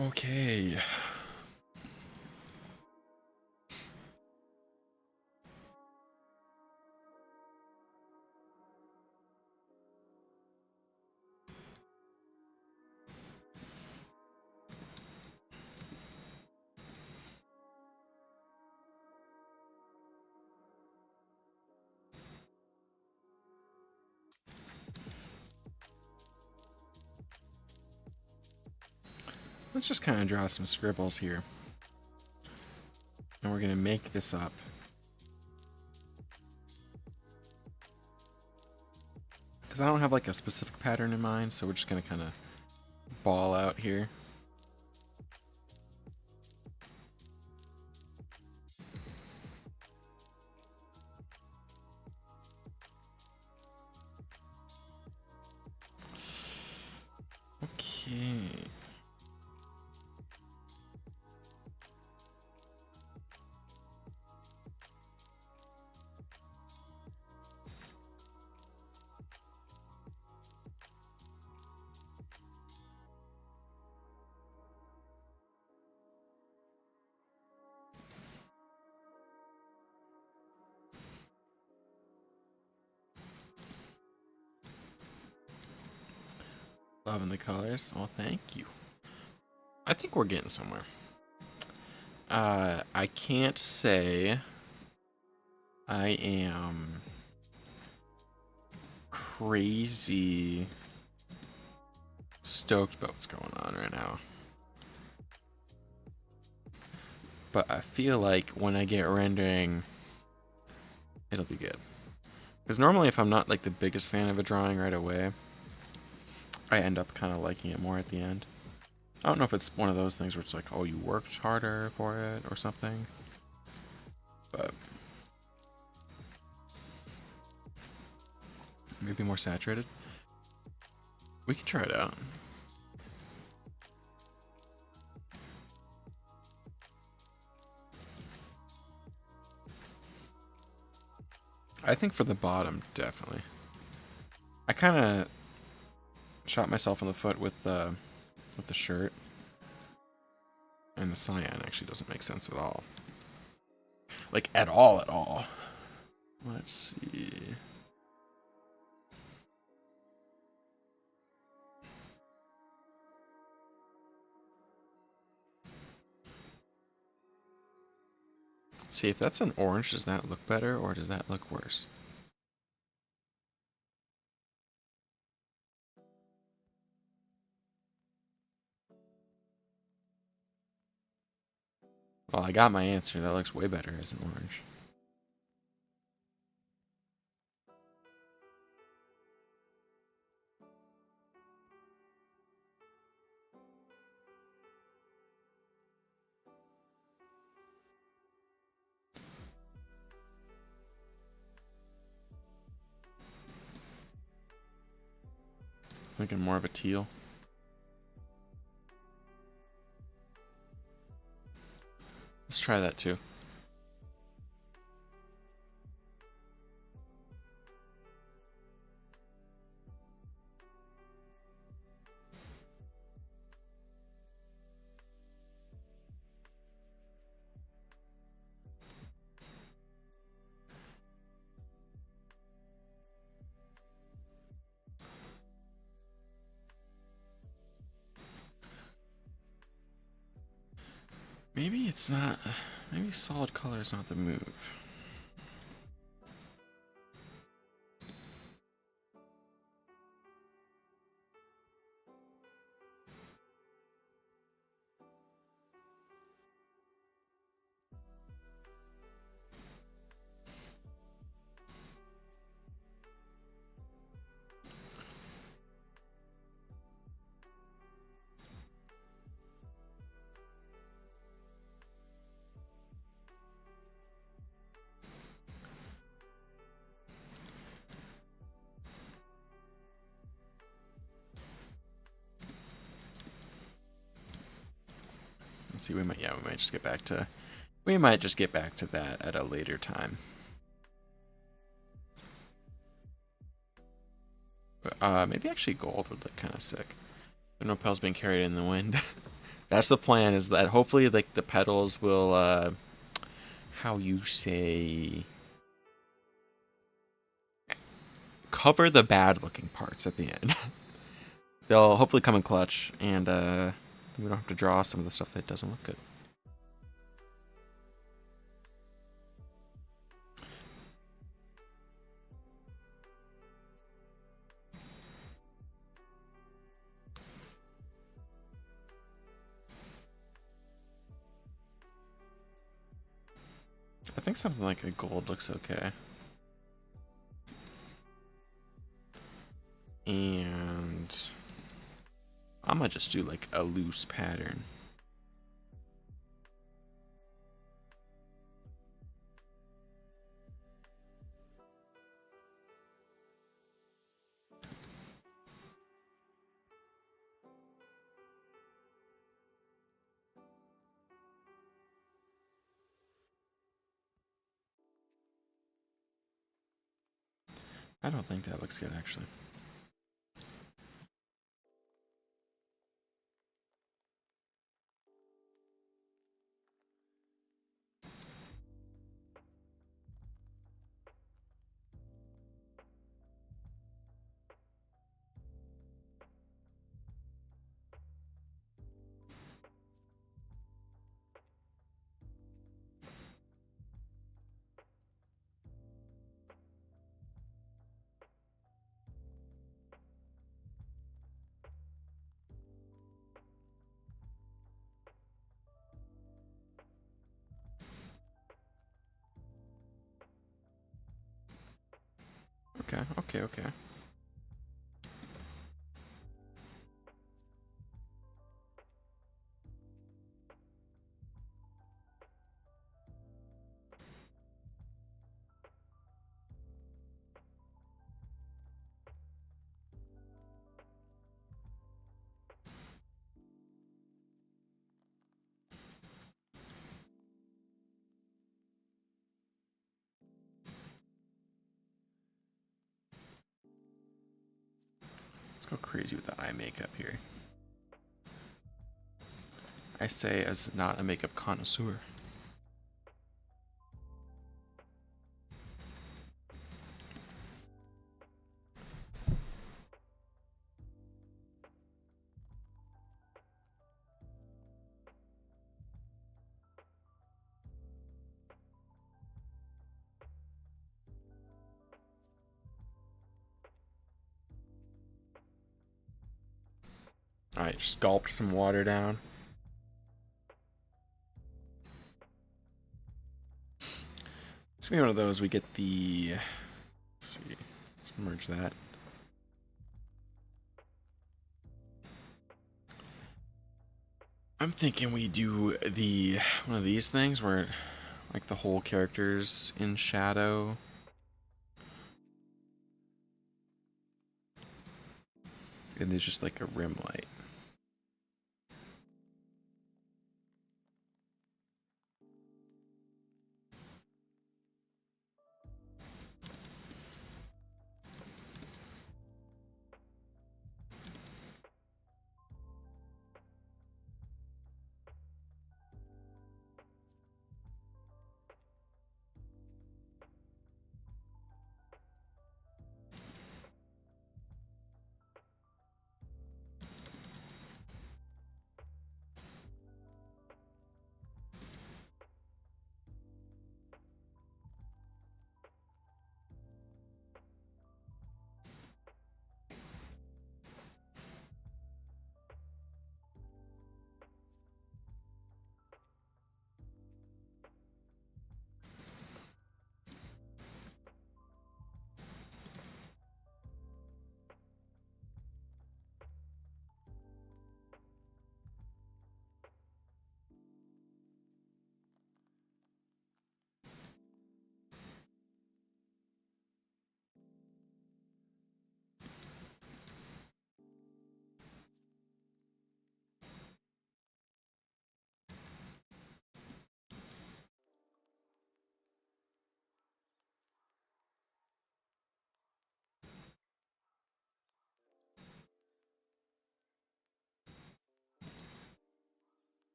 Okay. let's just kind of draw some scribbles here. And we're going to make this up. Because I don't have like a specific pattern in mind, so we're just going to kind of ball out here. Okay. Loving the colors. Well, thank you. I think we're getting somewhere. I can't say I am crazy stoked about what's going on right now. But I feel like when I get rendering, it'll be good. Because normally if I'm not like the biggest fan of a drawing right away, I end up kind of liking it more at the end. I don't know if it's one of those things where it's like, oh, you worked harder for it or something. But maybe more saturated. We can try it out. I think for the bottom, definitely. I kind of shot myself in the foot with the shirt. And the cyan actually doesn't make sense at all. Like, at all. Let's see. See, if that's an orange, does that look better or does that look worse? Well, I got my answer. That looks way better as an orange. Thinking more of a teal. Let's try that too. Maybe it's not. Maybe solid color is not the move. Let's see. We might just get back to. We might just get back to that at a later time. Maybe actually gold would look kind of sick. No petals being carried in the wind. That's the plan. Is that hopefully like the petals will, how you say, cover the bad-looking parts at the end. They'll hopefully come in clutch, and we don't have to draw some of the stuff that doesn't look good. I think something like a gold looks okay. And I'm gonna just do like a loose pattern. I don't think that looks good, actually. Okay, okay, okay. Let's go crazy with the eye makeup here. I say as not a makeup connoisseur. Alright, just gulped some water down. It's gonna be one of those we get the... Let's see. Let's merge that. I'm thinking we do the one of these things where like the whole character's in shadow. And there's just like a rim light.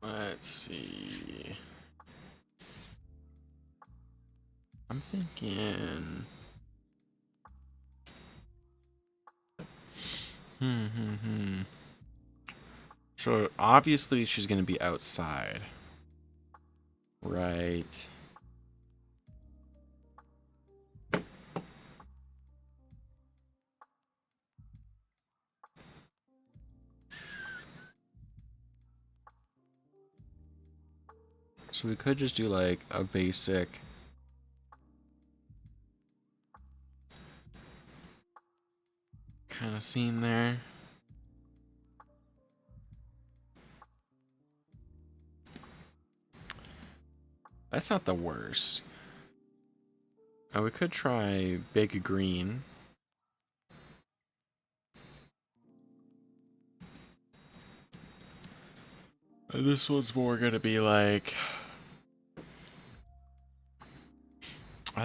Let's see. I'm thinking. So obviously she's gonna be outside, right? So we could just do like a basic kind of scene there. That's not the worst. We could try big green. This one's more gonna be like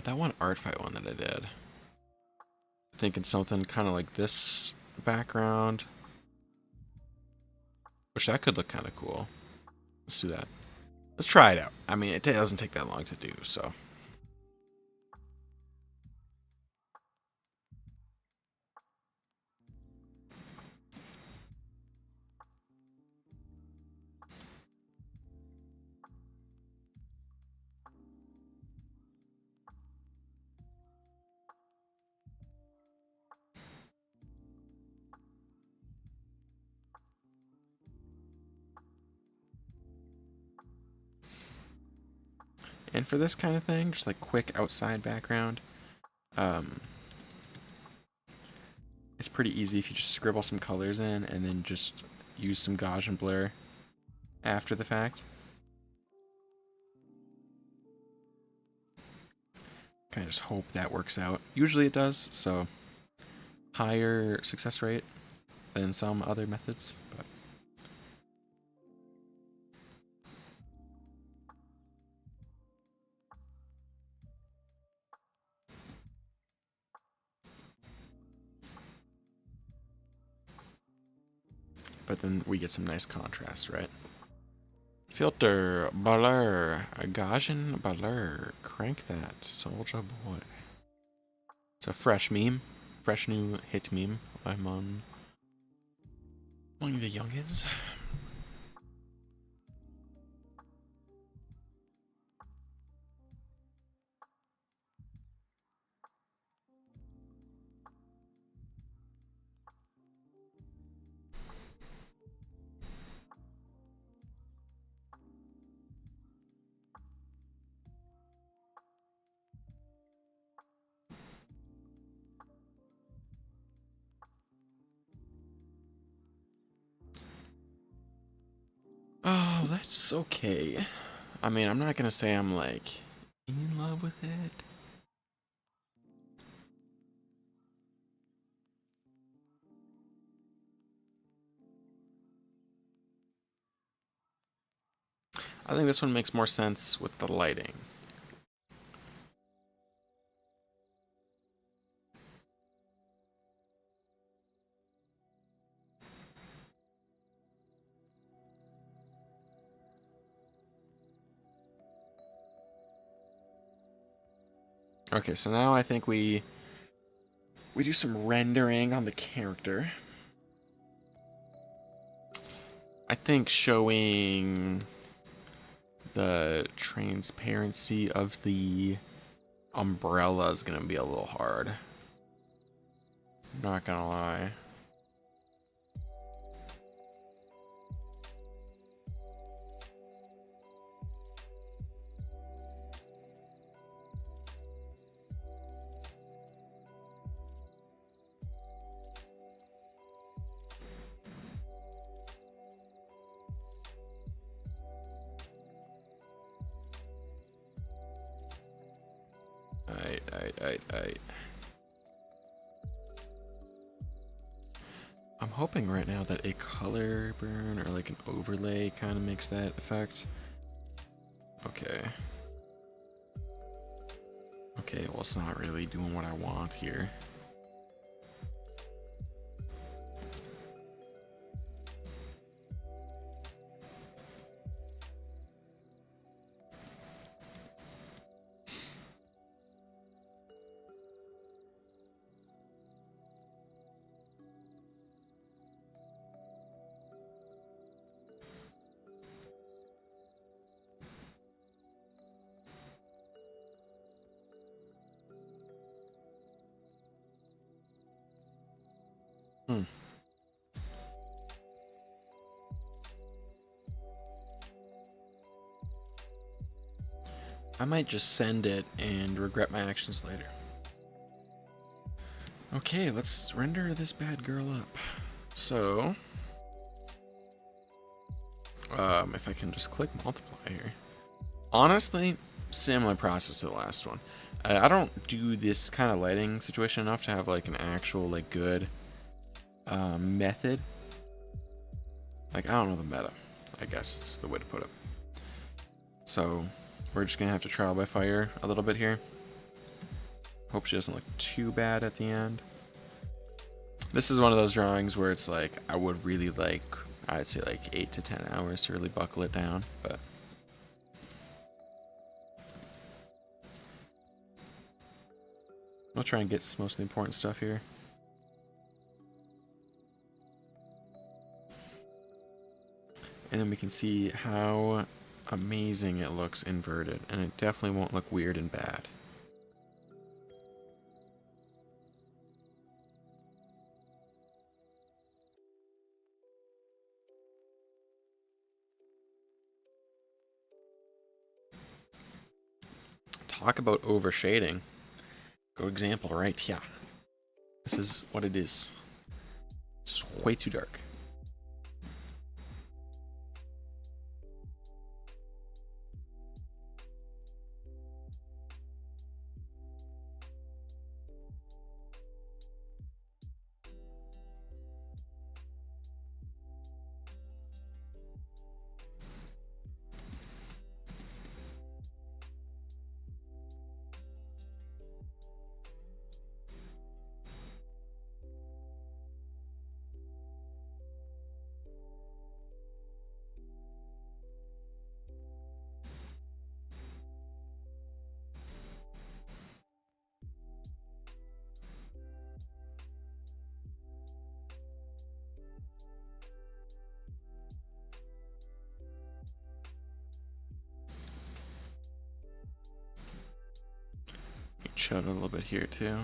that one art fight one that I did. Thinking something kind of like this background, which that could look kind of cool. Let's do that. Let's try it out. I mean, it doesn't take that long to do, so. And for this kind of thing, just like quick outside background, it's pretty easy if you just scribble some colors in and then just use some Gaussian blur after the fact. Kind of just hope that works out. Usually it does, so higher success rate than some other methods, but then we get some nice contrast, right? Filter, blur, Gaussian blur, crank that, soldier boy. It's a fresh meme, fresh new hit meme. I'm on among the youngins. Oh, that's okay. I mean, I'm not gonna say I'm like in love with it. I think this one makes more sense with the lighting. Okay, so now I think we do some rendering on the character. I think showing the transparency of the umbrella is gonna be a little hard. Not gonna lie. Aight. I'm hoping right now that a color burn or like an overlay kind of makes that effect. Okay. Okay, well it's not really doing what I want here. Hmm. I might just send it and regret my actions later. Okay, let's render this bad girl up. So, if I can just click multiply here. Honestly, similar process to the last one. I don't do this kind of lighting situation enough to have like an actual like good method. Like, I don't know the meta, I guess is the way to put it. So we're just gonna have to trial by fire a little bit here. Hope she doesn't look too bad at the end. This is one of those drawings where it's like I would really like, I'd say like 8 to 10 hours to really buckle it down, but I'll try and get most of the important stuff here. And then we can see how amazing it looks inverted, and it definitely won't look weird and bad. Talk about overshading. Good example right here. This is what it is. It's just way too dark. Shut it a little bit here too.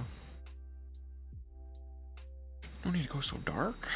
Don't need to go so dark.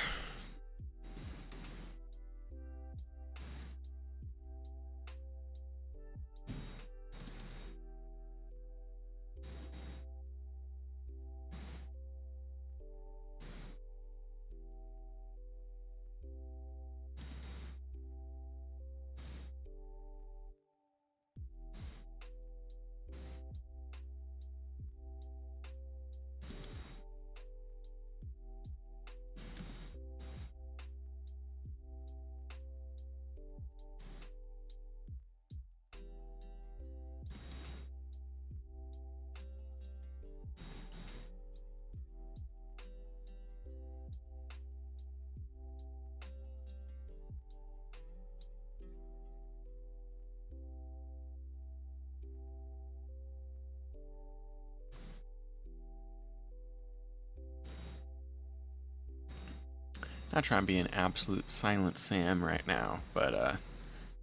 Not trying to be an absolute silent Sam right now, but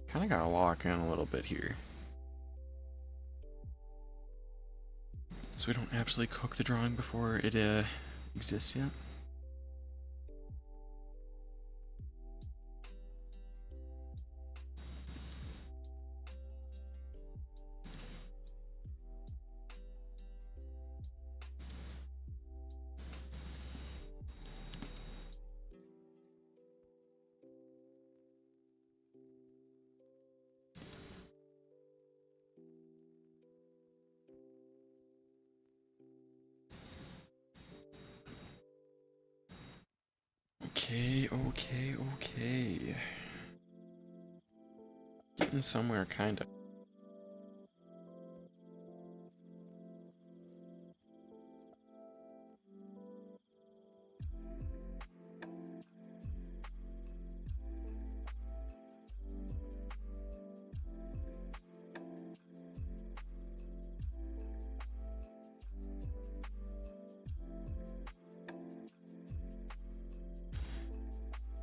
kind of gotta lock in a little bit here, so we don't absolutely cook the drawing before it exists yet. Okay. Getting somewhere, kind of.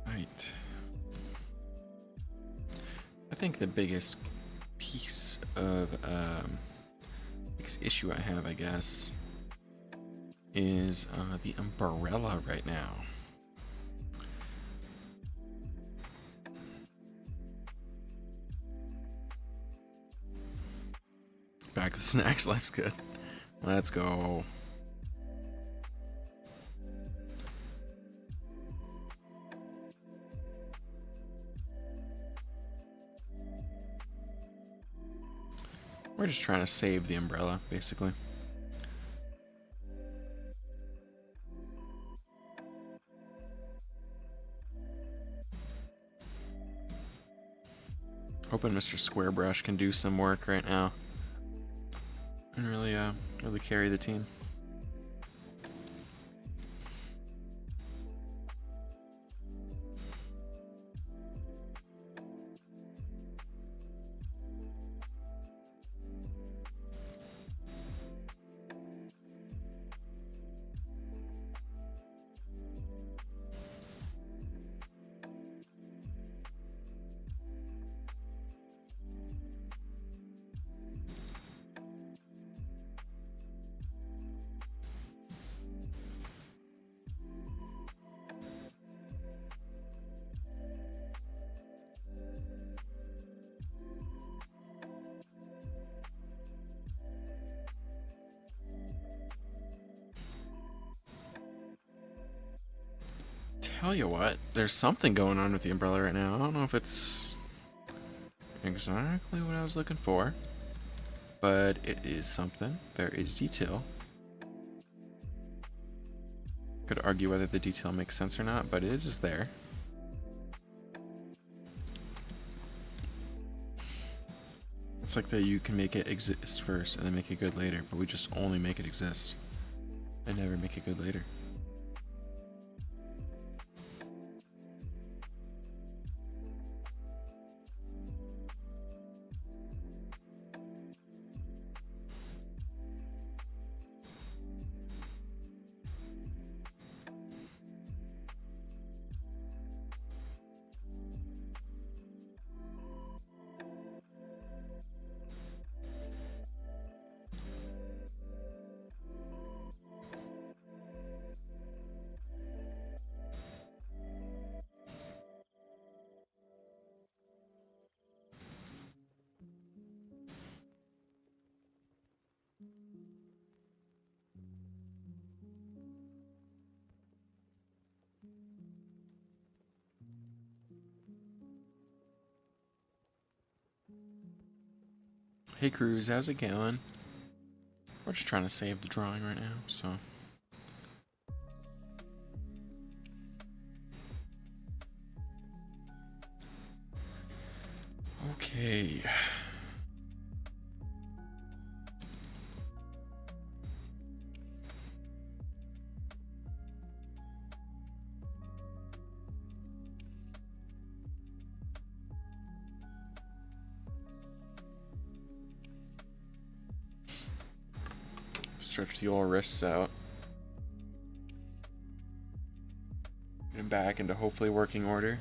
Right. I think the biggest piece of biggest issue I have, I guess, is the umbrella right now. snacks. Life's good. Let's go. We're just trying to save the umbrella, basically. Hoping Mr. Squarebrush can do some work right now and really carry the team. Tell you what, there's something going on with the umbrella right now. I don't know if it's exactly what I was looking for, but it is something. There is detail. Could argue whether the detail makes sense or not, but it is there. It's like that you can make it exist first and then make it good later, but we just only make it exist and never make it good later. Hey Cruz, how's it going? We're just trying to save the drawing right now, so. Okay. Stretch the old wrists out. Get him back into hopefully working order.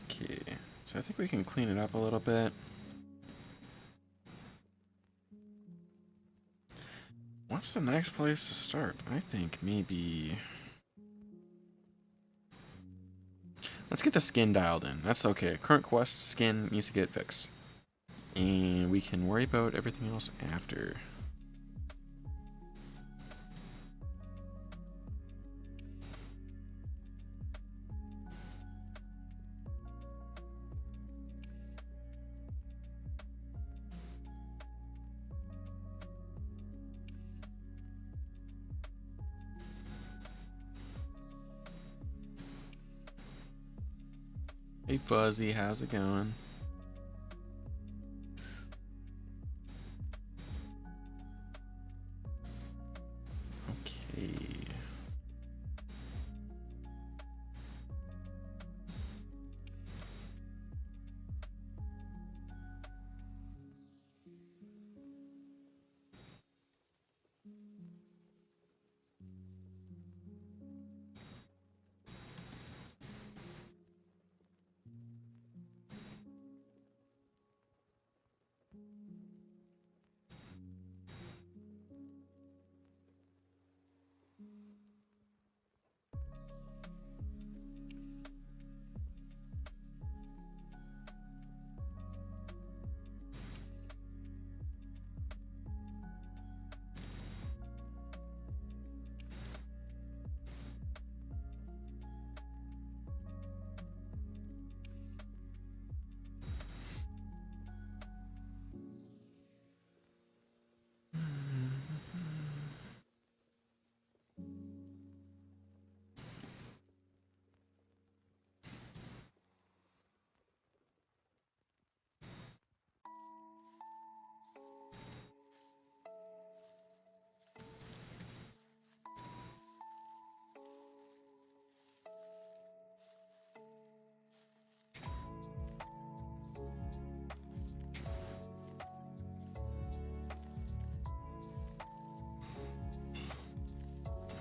Okay, so I think we can clean it up a little bit. What's the next place to start? I think maybe... Let's get the skin dialed in. That's okay. Current quest skin needs to get fixed. And we can worry about everything else after. Hey Fuzzy, how's it going? Okay.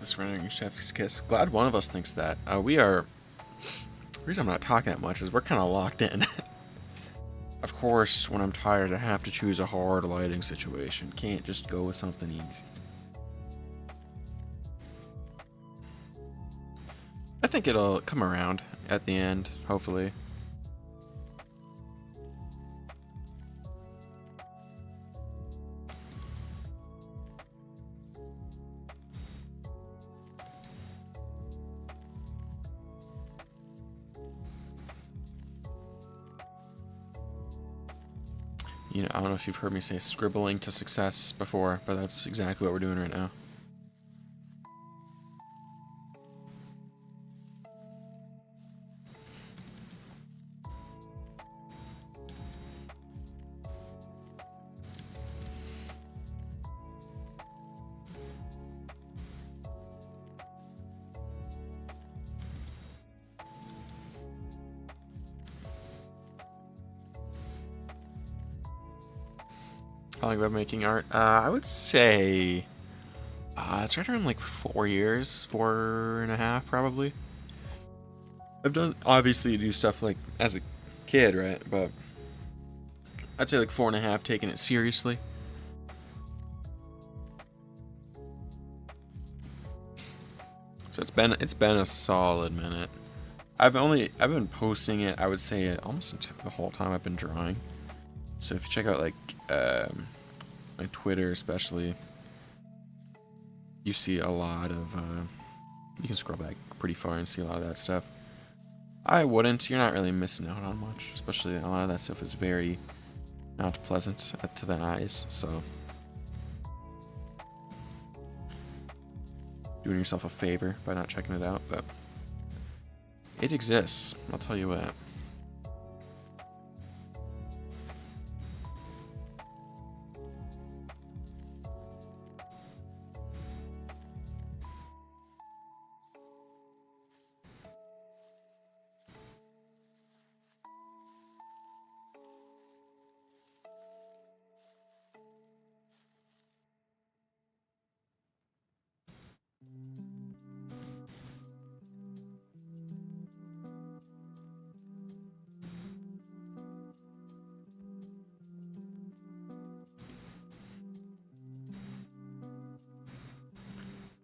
This rendering chef's kiss. Glad one of us thinks that. We are. The reason I'm not talking that much is we're kind of locked in. Of course, when I'm tired, I have to choose a hard lighting situation. Can't just go with something easy. I think it'll come around at the end, hopefully. You know, I don't know if you've heard me say scribbling to success before, but that's exactly what we're doing right now. How long have I been making art? I would say it's right around like 4 years, 4.5 probably. I've done, obviously you do stuff like as a kid, right? But I'd say like 4.5 taking it seriously. So it's been a solid minute. I've been posting it, I would say almost the whole time I've been drawing. So if you check out like my Twitter especially, you see a lot of you can scroll back pretty far and see a lot of that stuff. I wouldn't. You're not really missing out on much, especially a lot of that stuff is very not pleasant to the eyes, so doing yourself a favor by not checking it out, but it exists, I'll tell you what.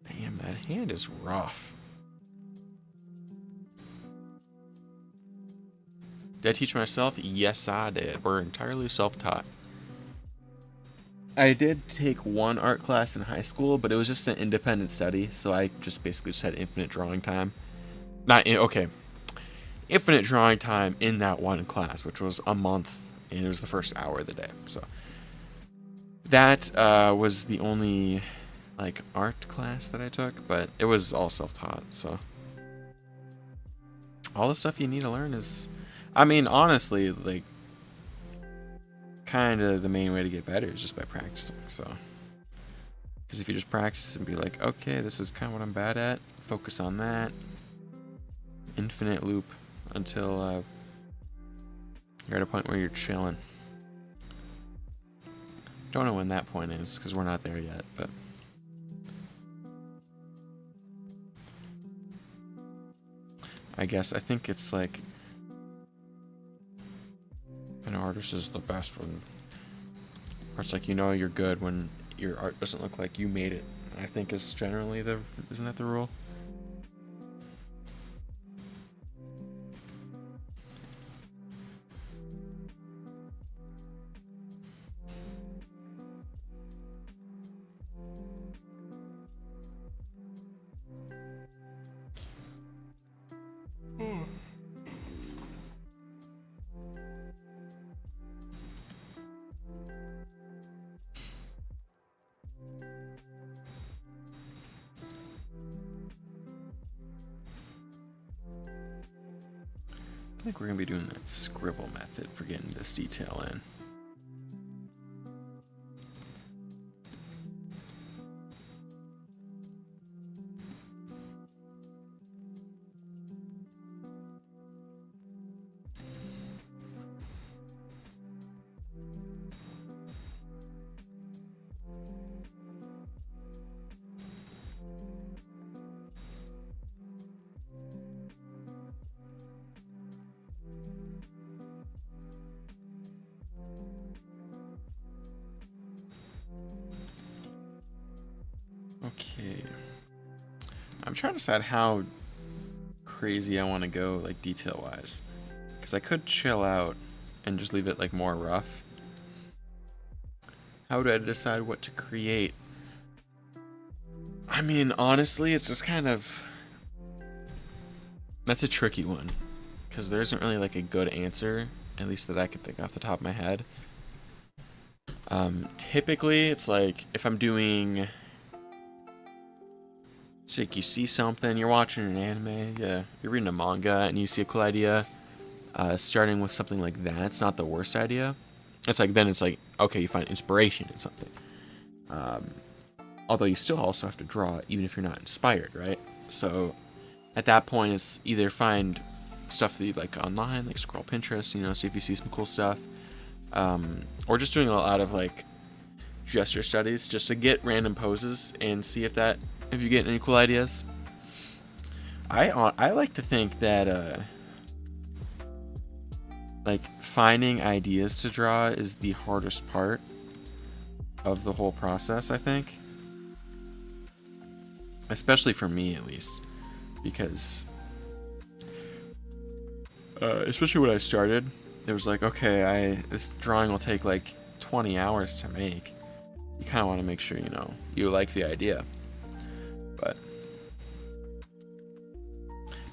Damn, that hand is rough. Did I teach myself? Yes, I did. We're entirely self-taught. I did take one art class in high school, but it was just an independent study, so I just basically just had infinite drawing time. Okay. Infinite drawing time in that one class, which was a month, and it was the first hour of the day. So that was the only like art class that I took, but it was all self-taught, so all the stuff you need to learn is, I mean, honestly, like, kind of the main way to get better is just by practicing, so. Because if you just practice and be like, okay, this is kind of what I'm bad at, focus on that, infinite loop until you're at a point where you're chilling. Don't know when that point is, because we're not there yet, but. I think it's like an artist is the best one. Or it's like, you know, you're good when your art doesn't look like you made it. I think is generally isn't that the rule? I think we're going to be doing that scribble method for getting this detail in. I'm trying to decide how crazy I want to go, like, detail-wise. Because I could chill out and just leave it, like, more rough. How do I decide what to create? I mean, honestly, it's just kind of... That's a tricky one. Because there isn't really, like, a good answer, at least that I can think off the top of my head. Typically, it's like, if I'm doing... It's like you see something, you're watching an anime, yeah, you're reading a manga, and you see a cool idea. Starting with something like that's not the worst idea. It's like, then it's like, okay, you find inspiration in something. Although you still also have to draw it, even if you're not inspired, right? So at that point, it's either find stuff that you like online, like scroll Pinterest, you know, see if you see some cool stuff. Or just doing a lot of like gesture studies just to get random poses and see if you get any cool ideas. I like to think that like finding ideas to draw is the hardest part of the whole process, I think. Especially for me, at least, because especially when I started, it was like, okay, this drawing will take like 20 hours to make. You kind of want to make sure, you know, you like the idea. But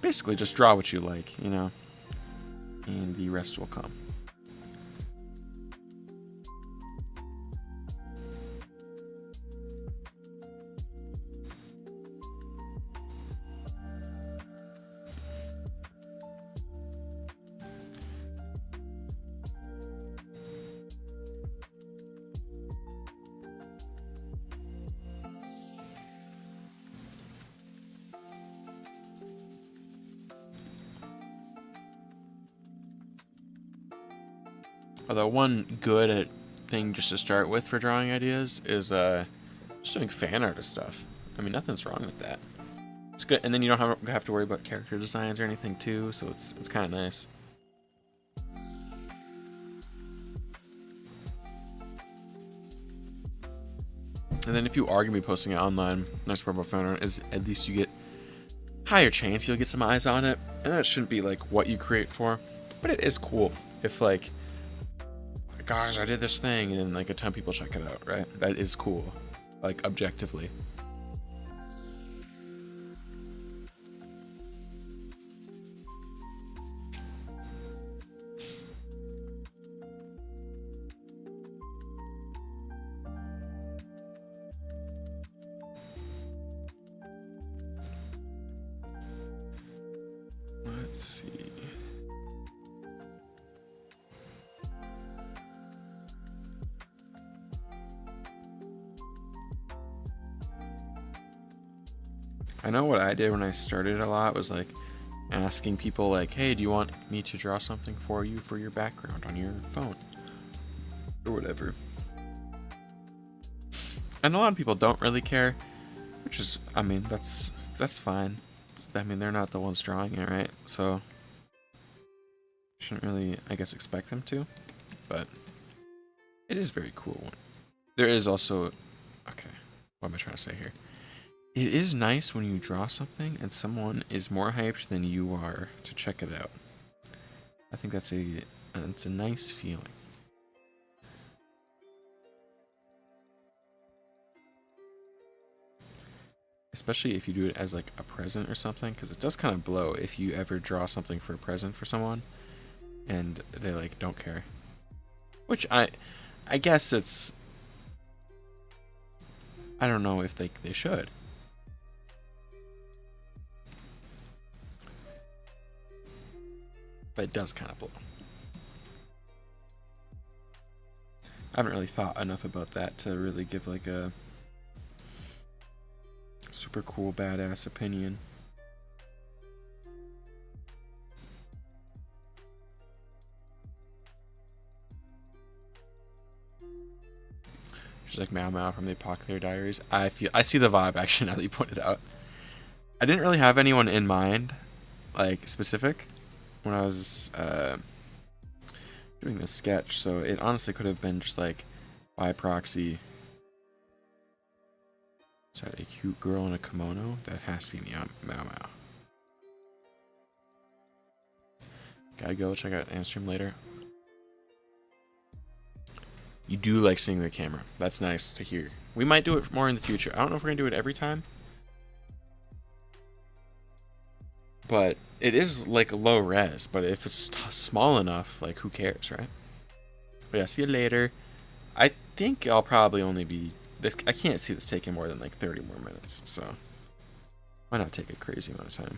basically just draw what you like, you know, and the rest will come. Although one good thing just to start with for drawing ideas is just doing fan art of stuff. I mean, nothing's wrong with that. It's good, and then you don't have to worry about character designs or anything too, so it's kind of nice. And then if you are gonna be posting it online, nice part about fan art is at least you get higher chance you'll get some eyes on it, and that shouldn't be like what you create for, but it is cool if like, guys, I did this thing, and like a ton of people check it out, right? That is cool, like objectively. Let's see. I know what I did when I started a lot was like asking people like, hey, do you want me to draw something for you for your background on your phone? Or whatever. And a lot of people don't really care, which is, I mean, that's fine. I mean, they're not the ones drawing it, right? So shouldn't really, I guess, expect them to, but it is very cool. There is also, okay, what am I trying to say here? It is nice when you draw something and someone is more hyped than you are to check it out. I think it's a nice feeling. Especially if you do it as like a present or something, because it does kind of blow if you ever draw something for a present for someone and they like don't care. Which I guess it's, I don't know if they should. But it does kind of blow. I haven't really thought enough about that to really give like a super cool badass opinion. She's like Mao Mao from the Apocalypse Diaries. I see the vibe actually now that you pointed out. I didn't really have anyone in mind, like specific, when I was doing this sketch, so it honestly could have been just like by proxy Is that a cute girl in a kimono? That has to be Meow Meow. Gotta go check out Anstream later. You do like seeing the camera. That's nice to hear. We might do it more in the future. I don't know if we're gonna do it every time. But it is like low res, but if it's small enough, like who cares, right? But yeah, see you later. I think I'll probably only be this. I can't see this taking more than like 30 more minutes, so why not take a crazy amount of time?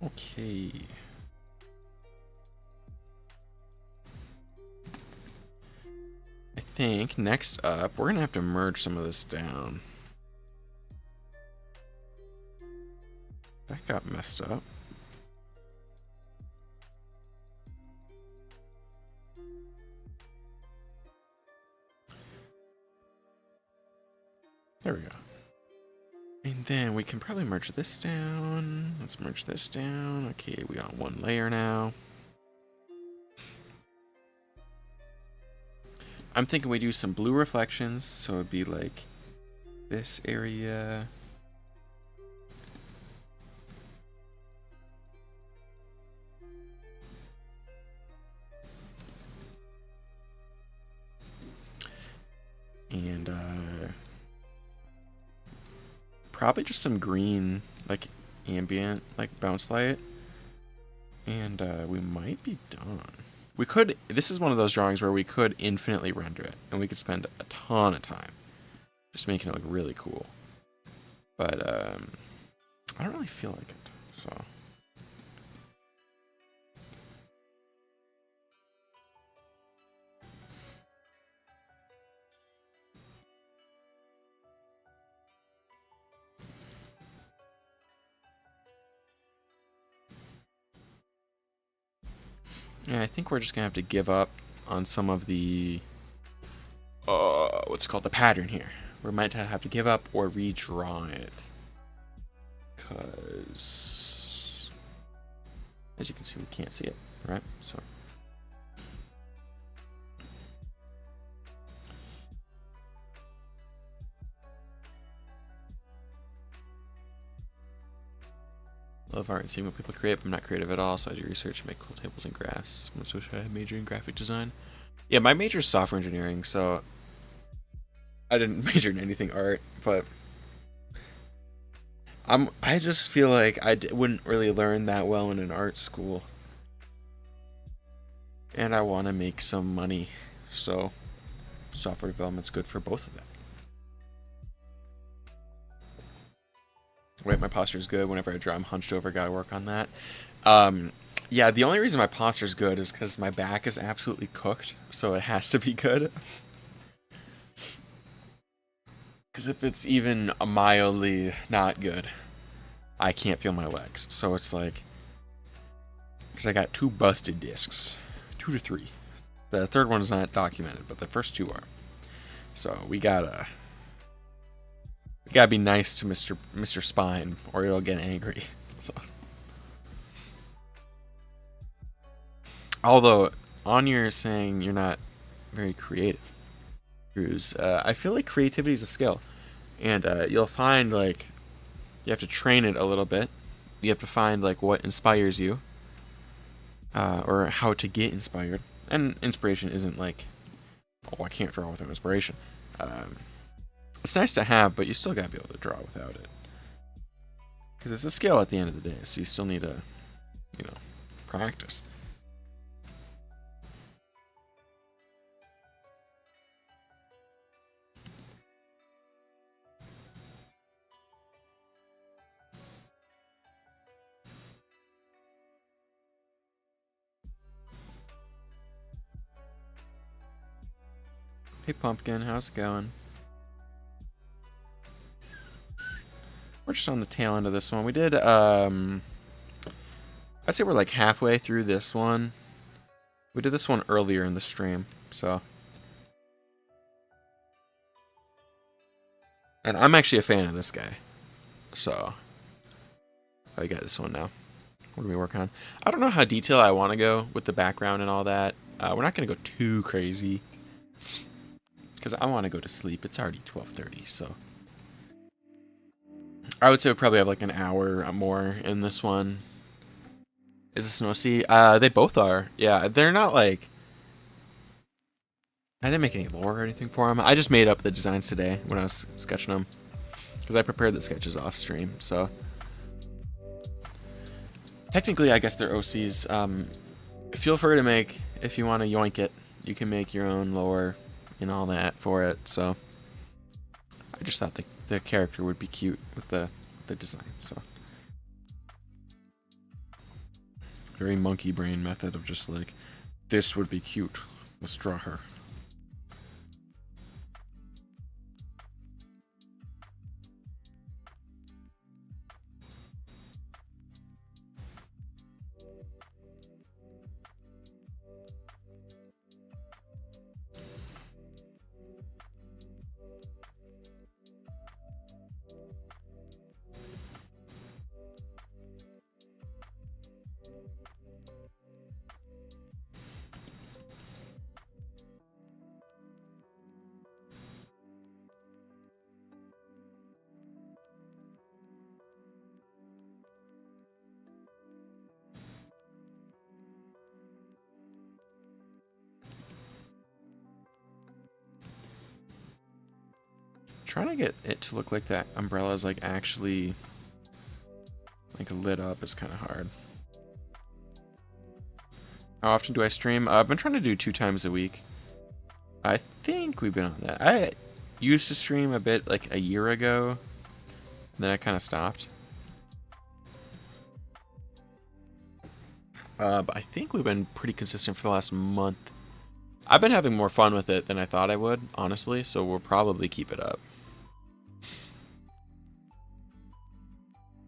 Okay. I think next up, we're gonna have to merge some of this down. That got messed up. There we go. And then we can probably merge this down. Let's merge this down. Okay, we got one layer now. I'm thinking we do some blue reflections, so it'd be like this area. And probably just some green, like ambient, like bounce light. And we might be done. We could, this is one of those drawings where we could infinitely render it, and we could spend a ton of time just making it look really cool. But I don't really feel like it, so. Yeah, I think we're just gonna have to give up on some of the what's it called, the pattern here. We might have to give up or redraw it, because as you can see, we can't see it, right? So love art and seeing what people create, but I'm not creative at all, so I do research and make cool tables and graphs. So I major in graphic design. Yeah, my major is software engineering, so I didn't major in anything art, but I just feel like I wouldn't really learn that well in an art school. And I want to make some money, so software development's good for both of them. Right, my posture is good. Whenever I draw, I'm hunched over. Gotta work on that. Yeah, the only reason my posture is good is because my back is absolutely cooked, so it has to be good. Because if it's even mildly not good, I can't feel my legs. So it's like, because I got 2 busted discs, 2 to 3. The third one is not documented, but the first 2 are. So we gotta be nice to Mr. Spine, or it'll get angry. So, although on your saying you're not very creative, Cruz, I feel like creativity is a skill, and you'll find like you have to train it a little bit. You have to find like what inspires you, or how to get inspired. And inspiration isn't like, oh, I can't draw without inspiration. It's nice to have, but you still gotta be able to draw without it. Because it's a skill at the end of the day, so you still need to, you know, practice. Hey Pumpkin, how's it going? We're just on the tail end of this one. We did, I'd say we're like halfway through this one. We did this one earlier in the stream, so. And I'm actually a fan of this guy. So, I got this one now. What are we working on? I don't know how detailed I want to go with the background and all that. We're not going to go too crazy. Because I want to go to sleep. It's already 12:30, so... I would say we'll probably have like an hour more in this one. Is this Snow Sea? They both are. Yeah, they're not like... I didn't make any lore or anything for them. I just made up the designs today when I was sketching them. Because I prepared the sketches off stream, so... Technically, I guess they're OCs. Feel free to make, if you want to yoink it, you can make your own lore and all that for it, so... I just thought the character would be cute with the design, so... Very monkey brain method of just like, this would be cute. Let's draw her. Trying to get it to look like that umbrella is like actually like lit up is kind of hard. How often do I stream? I've been trying to do 2 times a week. I think we've been on that. I used to stream a bit like a year ago, then I kind of stopped. But I think we've been pretty consistent for the last month. I've been having more fun with it than I thought I would, honestly, so we'll probably keep it up.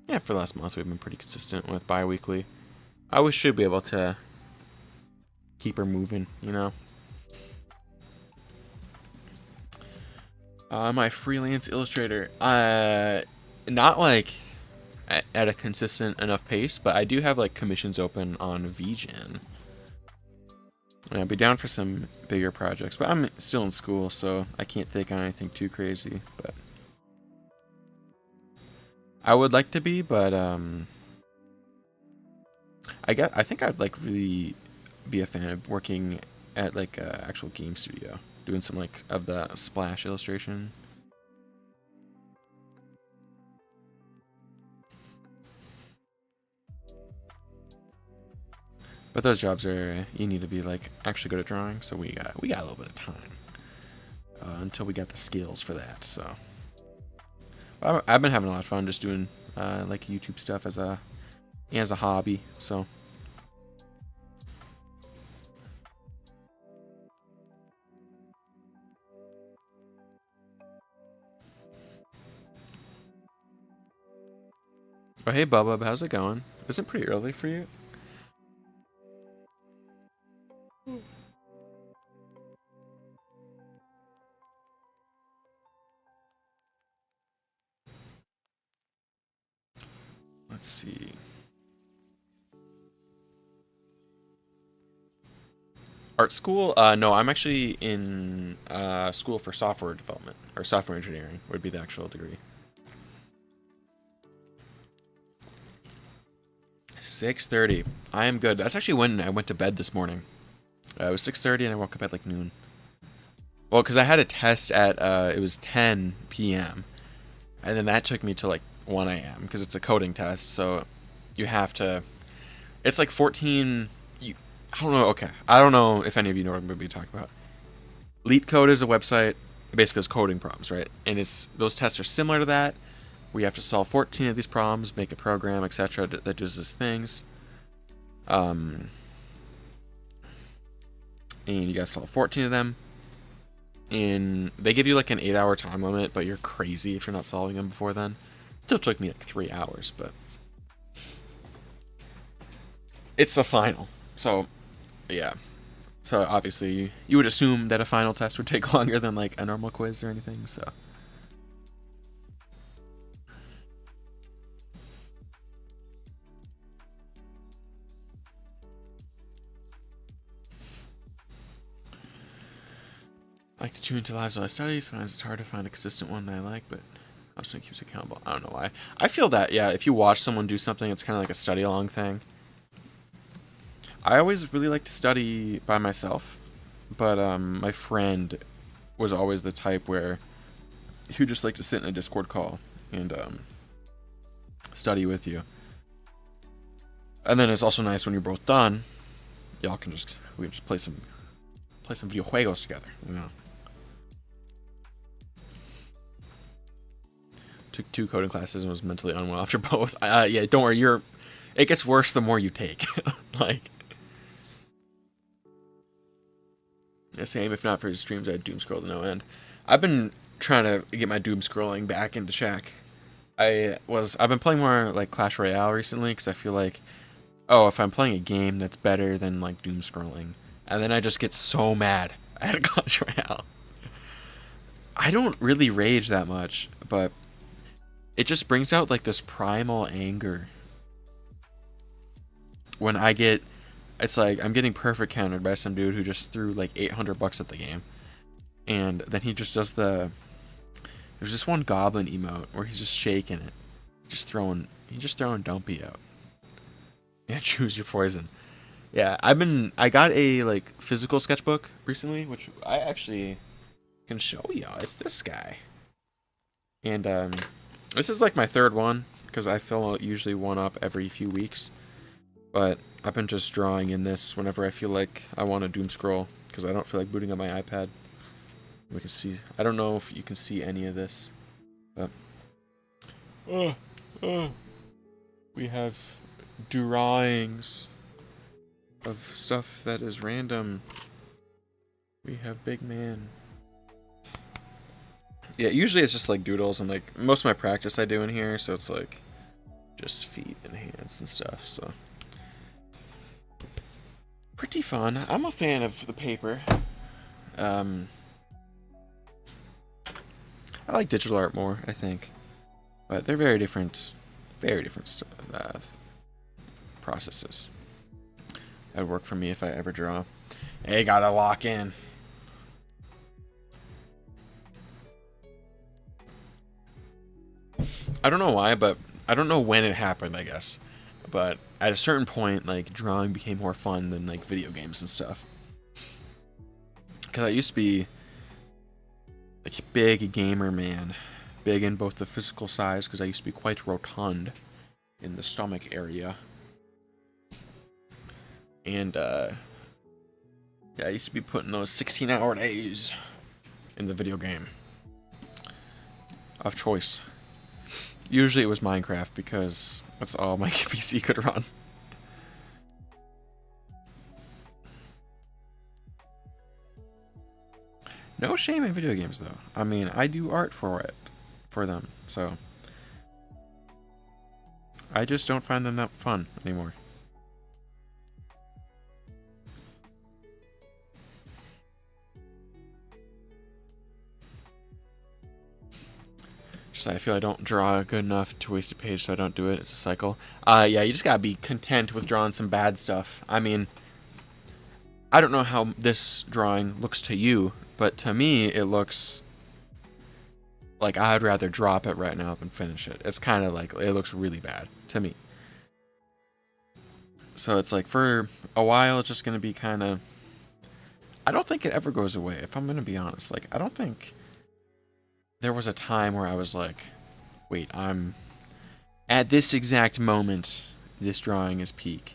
Yeah, for the last month we've been pretty consistent with bi-weekly. We should be able to keep her moving, you know? My freelance illustrator. Not like at a consistent enough pace, but I do have like commissions open on VGen. And I'll be down for some bigger projects, but I'm still in school, so I can't take on anything too crazy, but I would like to be, but I think I'd like really be a fan of working at like a actual game studio, doing some like of the splash illustration. But those jobs are, you need to be like actually good at drawing, so we got a little bit of time until we got the skills for that. So I've been having a lot of fun just doing like YouTube stuff as a hobby. So oh hey Bubba, how's it going? Isn't it pretty early for you? Let's see. Art school? No, I'm actually in school for software development, or software engineering would be the actual degree. 6:30. I am good. That's actually when I went to bed this morning. It was 6:30 and I woke up at like noon. Well, because I had a test at, it was 10 p.m. And then that took me to like 1 a.m. because it's a coding test, so you have to... It's like 14... I don't know, okay. I don't know if any of you know what I'm going to be talking about. LeetCode is a website. It basically has coding problems, right? And those tests are similar to that. We have to solve 14 of these problems, make a program, etc. that does these things. And you gotta solve 14 of them. And they give you like an 8-hour time limit, but you're crazy if you're not solving them before then. It still took me like 3 hours, but it's a final. So, yeah. So obviously, you would assume that a final test would take longer than like a normal quiz or anything, so. I like to tune into lives while I study. Sometimes it's hard to find a consistent one that I like, but also keeps it accountable. I don't know why. I feel that, yeah, if you watch someone do something, it's kind of like a study along thing. I always really like to study by myself, but my friend was always the type where he would just like to sit in a Discord call and study with you. And then it's also nice when you're both done, we can just play some videojuegos together, you know. Took 2 coding classes and was mentally unwell after both. Yeah, don't worry, it gets worse the more you take. Like, the same, if not for his streams, I'd doom scroll to no end. I've been trying to get my doom scrolling back into check. I've been playing more like Clash Royale recently because I feel like, oh, if I'm playing a game that's better than like doom scrolling, and then I just get so mad at Clash Royale. I don't really rage that much, but it just brings out like this primal anger when it's like I'm getting perfect countered by some dude who just threw like $800 at the game, and then he just does there's this one goblin emote where he's just shaking it, he's just throwing Dumpy out. Yeah, choose your poison. Yeah, I got a like physical sketchbook recently, which I actually can show y'all. It's this guy, and this is like my 3rd one because I fill out usually one up every few weeks. But I've been just drawing in this whenever I feel like I want to doom scroll because I don't feel like booting up my iPad. We can see. I don't know if you can see any of this, but we have drawings of stuff that is random. We have Big Man. Yeah, usually it's just like doodles and like most of my practice I do in here, so it's like just feet and hands and stuff. So pretty fun. I'm a fan of the paper. I like digital art more, I think, but they're very different processes. That would work for me if I ever draw. Hey, gotta lock in. I don't know why, but I don't know when it happened, I guess. But at a certain point, like, drawing became more fun than, like, video games and stuff. Because I used to be, like, a big gamer man. Big in both the physical size, because I used to be quite rotund in the stomach area. And, yeah, I used to be putting those 16-hour days in the video game of choice. Usually it was Minecraft because that's all my PC could run. No shame in video games though. I mean, I do art for them, so I just don't find them that fun anymore. I feel I don't draw good enough to waste a page, so I don't do it. It's a cycle. Yeah, you just gotta be content with drawing some bad stuff. I mean, I don't know how this drawing looks to you, but to me, it looks like I'd rather drop it right now than finish it. It's kind of like, it looks really bad to me. So it's like, for a while, it's just gonna be kind of... I don't think it ever goes away, if I'm gonna be honest. Like, I don't think... There was a time where I was like, wait, I'm at this exact moment, this drawing is peak.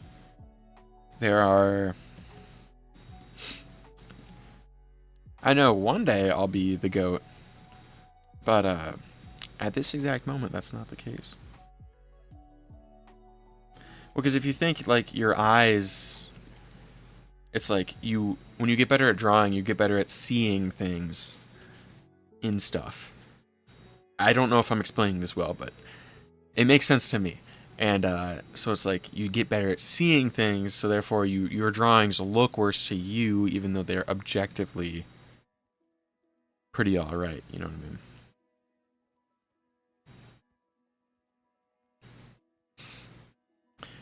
I know one day I'll be the GOAT, but at this exact moment, that's not the case. Well, because if you think like your eyes, it's like when you get better at drawing, you get better at seeing things in stuff. I don't know if I'm explaining this well, but it makes sense to me. And so it's like you get better at seeing things, so therefore your drawings look worse to you, even though they're objectively pretty alright, you know what I mean?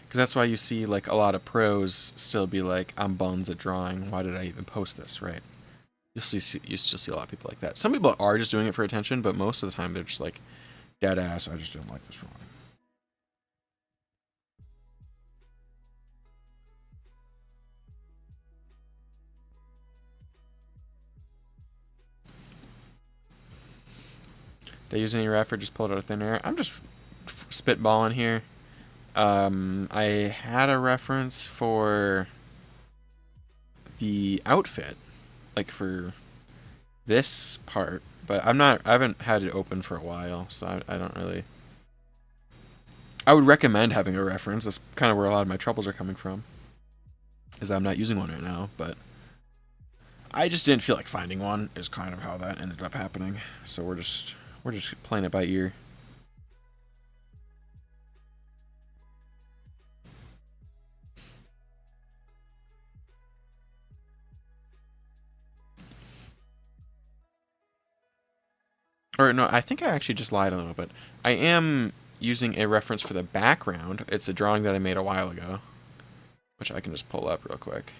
Because that's why you see like a lot of pros still be like, I'm buns at drawing, why did I even post this, right? You still see a lot of people like that. Some people are just doing it for attention, but most of the time they're just like, dead ass, I just didn't like this drawing. Did I use any ref or just pull it out of thin air? I'm just spitballing here. I had a reference for the outfit, like for this part, but I haven't had it open for a while, so I don't really. I would recommend having a reference. That's kind of where a lot of my troubles are coming from, is I'm not using one right now, but I just didn't feel like finding one, is kind of how that ended up happening. So we're just playing it by ear. Or no, I think I actually just lied a little bit. I am using a reference for the background. It's a drawing that I made a while ago, which I can just pull up real quick.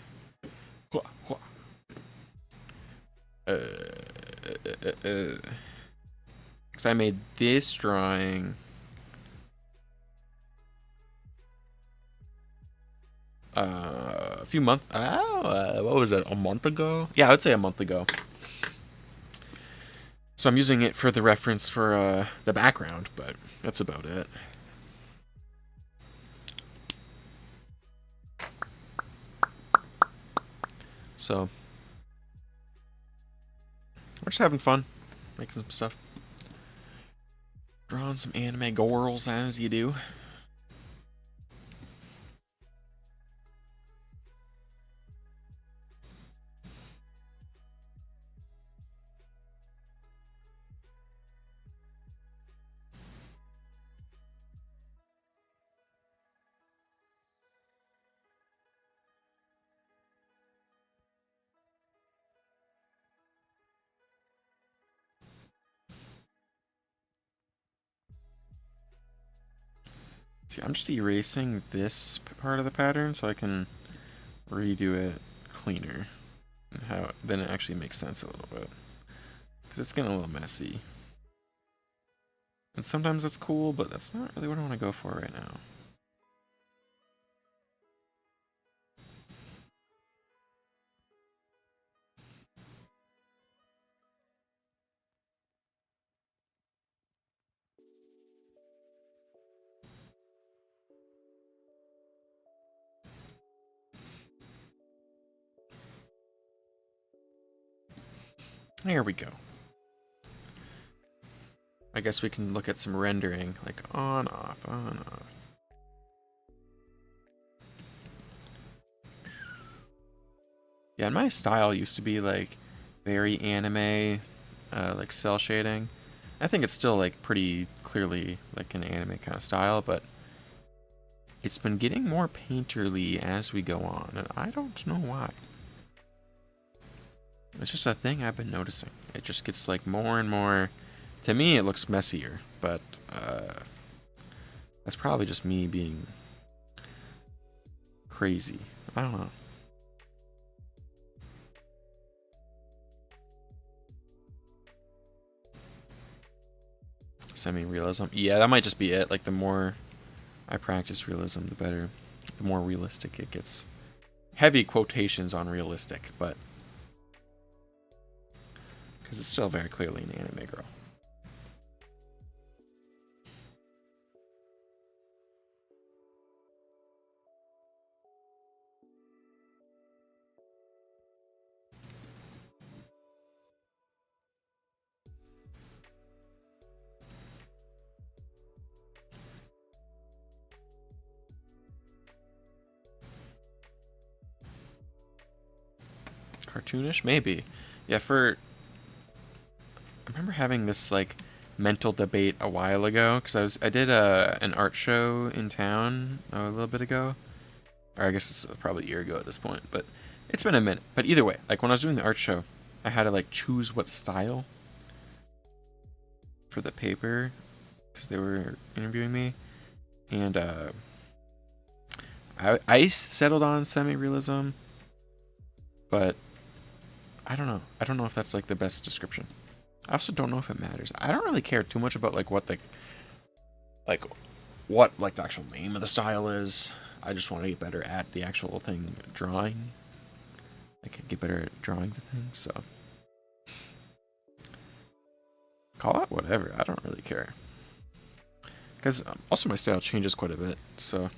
Because I made this drawing a few months. What was it? A month ago? Yeah, I would say a month ago. So I'm using it for the reference for the background, but that's about it. So we're just having fun, making some stuff. Drawing some anime girls as you do. See, I'm just erasing this part of the pattern so I can redo it cleaner. And then it actually makes sense a little bit. Because it's getting a little messy. And sometimes that's cool, but that's not really what I want to go for right now. There we go. I guess we can look at some rendering, like on, off, on, off. Yeah, and my style used to be like very anime, like cell shading. I think it's still like pretty clearly like an anime kind of style, but it's been getting more painterly as we go on, and I don't know why. It's just a thing I've been noticing. It just gets like more and more. To me, it looks messier, but that's probably just me being crazy. I don't know. Semi-realism. Yeah, that might just be it. Like, the more I practice realism, the better. The more realistic it gets. Heavy quotations on realistic, but because it's still very clearly an anime girl. Cartoonish? Maybe. Yeah, I remember having this, like, mental debate a while ago, because I did an art show in town a little bit ago. Or I guess it's probably a year ago at this point, but it's been a minute. But either way, like, when I was doing the art show, I had to, like, choose what style for the paper, because they were interviewing me. And I settled on semi-realism, but I don't know. I don't know if that's like the best description. I also don't know if it matters. I don't really care too much about like what the actual name of the style is. I just want to get better at the actual thing drawing. I can get better at drawing the thing, so call it whatever. I don't really care. Because also my style changes quite a bit, so.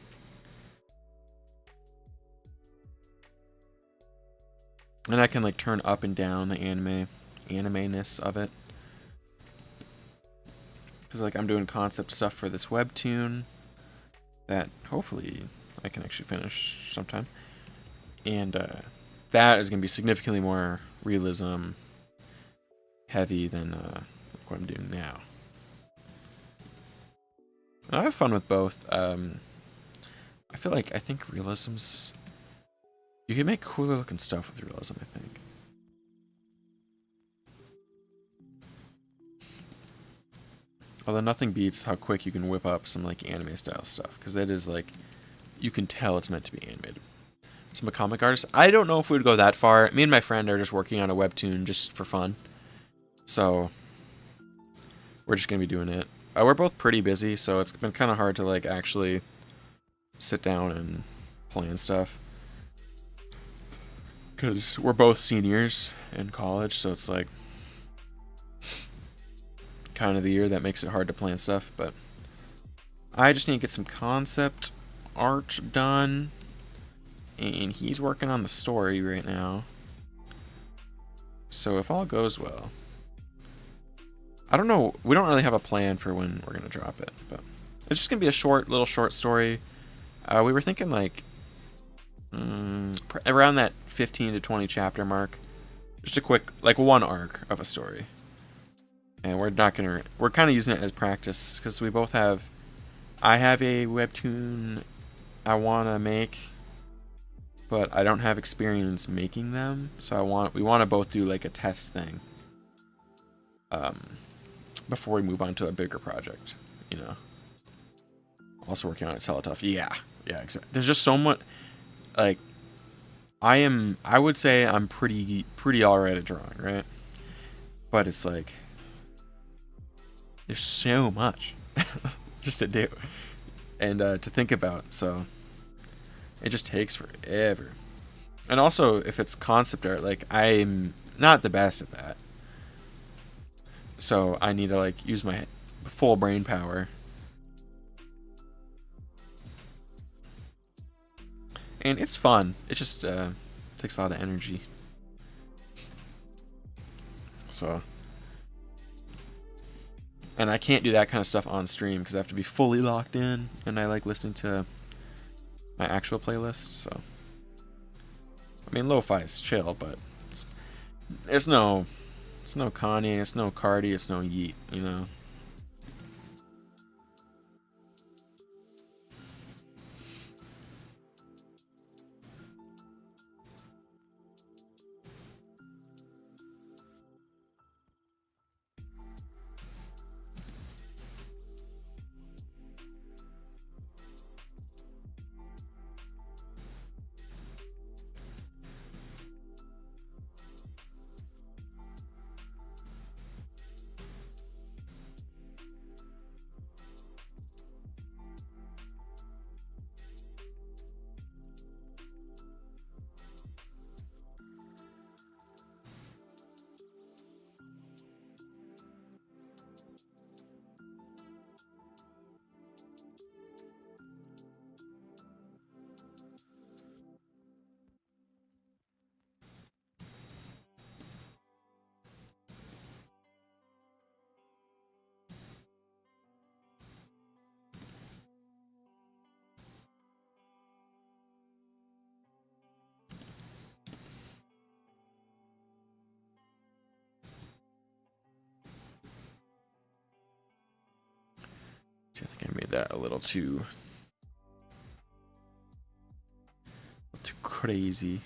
And I can like turn up and down the anime-ness of it. Because like I'm doing concept stuff for this webtoon that hopefully I can actually finish sometime. And that is going to be significantly more realism heavy than what I'm doing now. And I have fun with both. I think realism's... You can make cooler looking stuff with realism, I think. Although nothing beats how quick you can whip up some like anime style stuff, because it is like, you can tell it's meant to be animated. So I'm a comic artist. I don't know if we would go that far. Me and my friend are just working on a webtoon just for fun. So we're just going to be doing it. We're both pretty busy, so it's been kind of hard to like actually sit down and plan stuff. Because we're both seniors in college, so it's like kind of the year that makes it hard to plan stuff. But I just need to get some concept art done. And he's working on the story right now. So if all goes well, I don't know. We don't really have a plan for when we're going to drop it. But it's just going to be a little short story. We were thinking like around that 15 to 20 chapter mark. Just a quick, like one arc of a story. And we're kind of using it as practice because we both have, I have a webtoon I want to make, but I don't have experience making them. So we want to both do like a test thing. Before we move on to a bigger project, you know. Also working on it, Hella Tough. Yeah, exactly. There's just so much, like, I would say I'm pretty alright at drawing, right? But it's like, there's so much just to do and to think about, so it just takes forever. And also, if it's concept art, like, I'm not the best at that. So I need to, like, use my full brain power. And it's fun. It just takes a lot of energy. So... And I can't do that kind of stuff on stream because I have to be fully locked in, and I like listening to my actual playlists, so... I mean, lo-fi is chill, but it's no Kanye, it's no Cardi, it's no Yeet, you know? See, I think I made that a little too crazy.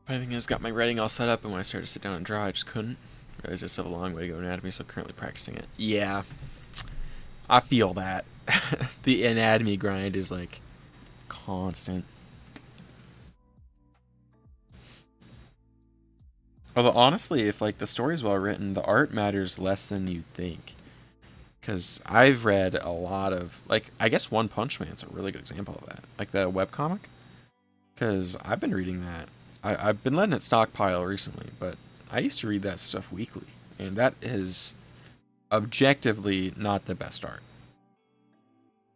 Funny thing is, got my writing all set up, and when I started to sit down and draw, I just couldn't. Realized I still have a long way to go in anatomy, so I'm currently practicing it. Yeah, I feel that. The anatomy grind is like constant. Although honestly, if like the story's well written, the art matters less than you think. Because I've read a lot of like I guess One Punch Man's a really good example of that, like the webcomic. Because I've been reading that. I've been letting it stockpile recently, but I used to read that stuff weekly, and that is objectively not the best art.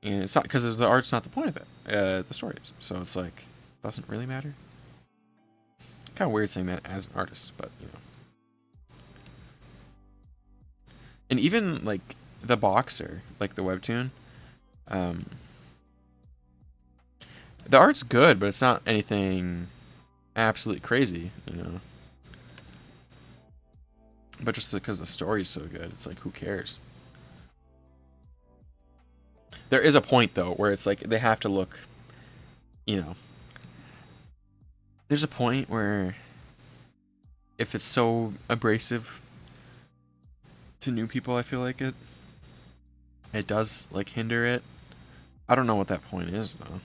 And it's not because the art's not the point of it. The story is. So it's like doesn't really matter. Kind of weird saying that as an artist, but you know. And even like the Boxer, like the webtoon, um, the art's good, but it's not anything absolutely crazy, you know. But just because the story's so good, it's like who cares? There is a point though where it's like they have to look, you know. There's a point where if it's so abrasive to new people, I feel like it does like hinder it. I don't know what that point is though.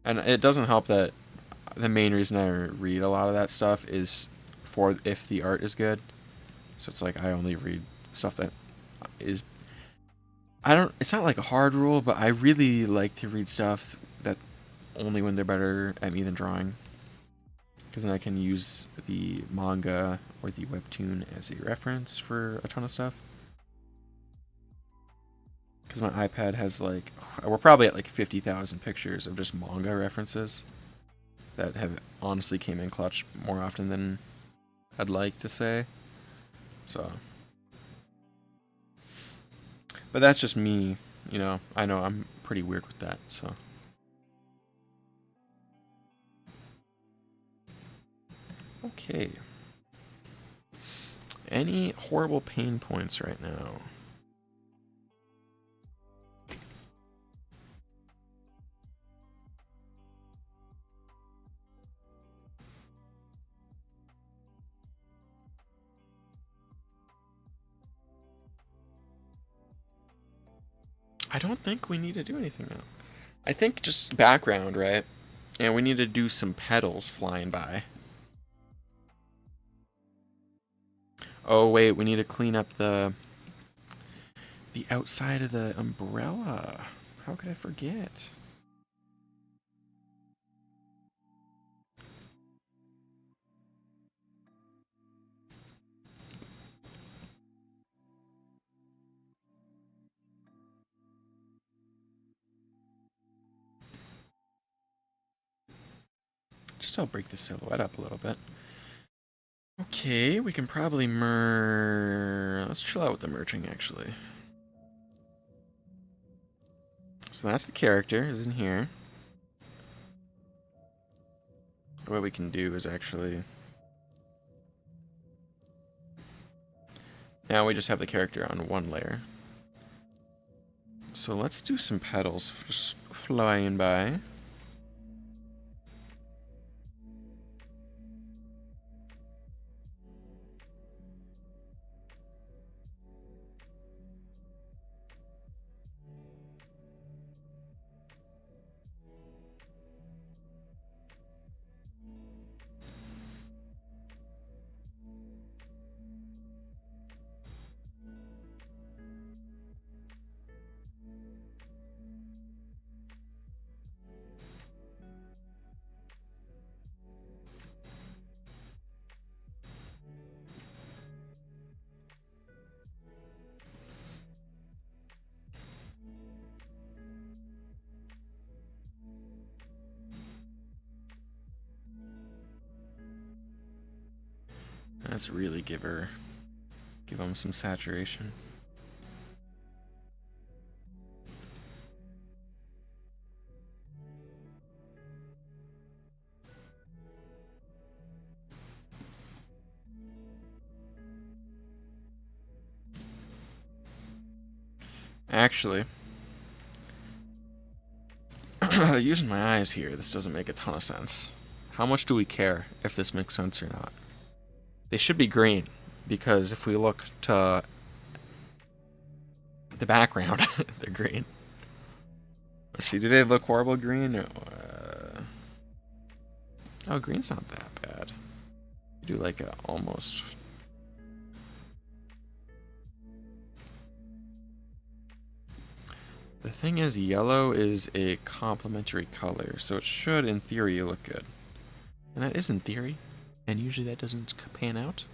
And it doesn't help that the main reason I read a lot of that stuff is for if the art is good. So it's like I only read stuff that is I don't it's not like a hard rule, but I really like to read stuff that only when they're better at me than drawing. Because then I can use the manga or the webtoon as a reference for a ton of stuff. Because my iPad has like, we're probably at like 50,000 pictures of just manga references that have honestly came in clutch more often than I'd like to say. So, but that's just me, you know. I know I'm pretty weird with that, so. Okay. Any horrible pain points right now? I don't think we need to do anything now. I think just background, right? And we need to do some petals flying by. Oh wait, we need to clean up the outside of the umbrella. How could I forget? Just I'll break the silhouette up a little bit. Okay, we can probably let's chill out with the merging actually. So that's the character is in here. What we can do is actually now we just have the character on one layer. So let's do some petals just flying by. Let's really give them some saturation. Actually, using my eyes here, this doesn't make a ton of sense. How much do we care if this makes sense or not? They should be green, because if we look to the background, they're green. Let's see, do they look horrible green? Oh, green's not that bad. Do like a almost. The thing is, yellow is a complementary color, so it should, in theory, look good. And that is in theory, and usually that doesn't pan out.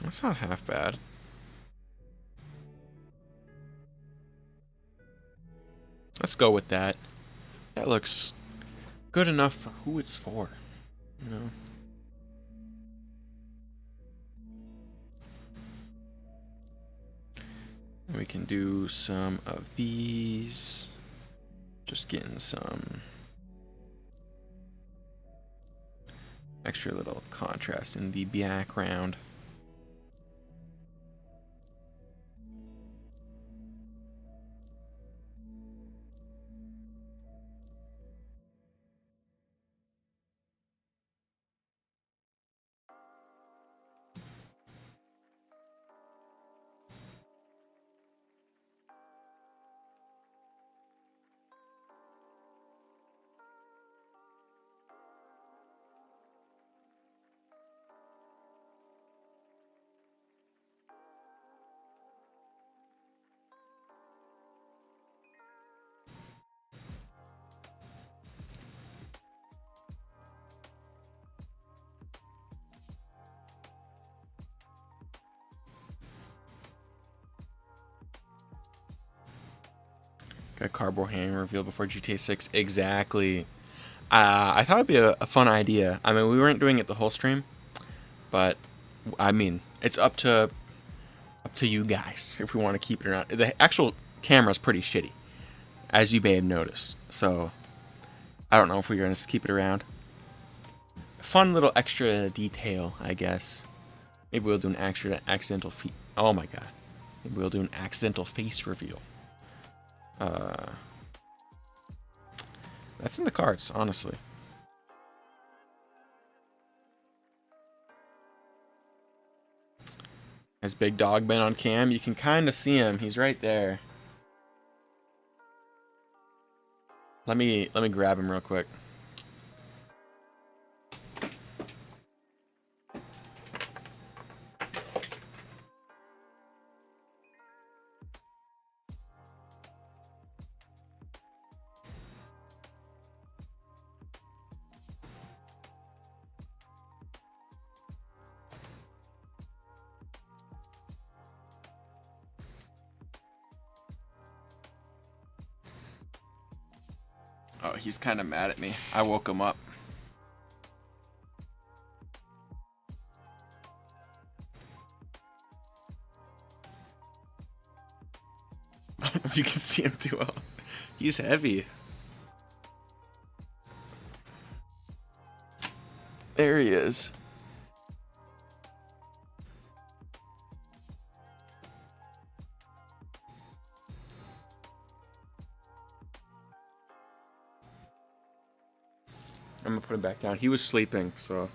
That's not half bad. Let's go with that. That looks good enough for who it's for, you know? And we can do some of these. Just getting some extra little contrast in the background. Got cardboard hand revealed before GTA 6. Exactly. I thought it'd be a fun idea. I mean, we weren't doing it the whole stream, but I mean, it's up to you guys if we want to keep it or not. The actual camera's pretty shitty, as you may have noticed. So I don't know if we're gonna just keep it around. Fun little extra detail, I guess. Maybe we'll do an extra accidental feet. Oh my god. Maybe we'll do an accidental face reveal. That's in the cards, honestly. Has Big Dog been on cam? You can kind of see him. He's right there. Let me grab him real quick. Oh, he's kind of mad at me. I woke him up. I don't know if you can see him too well. He's heavy. There he is. I'm gonna put him back down. He was sleeping, so.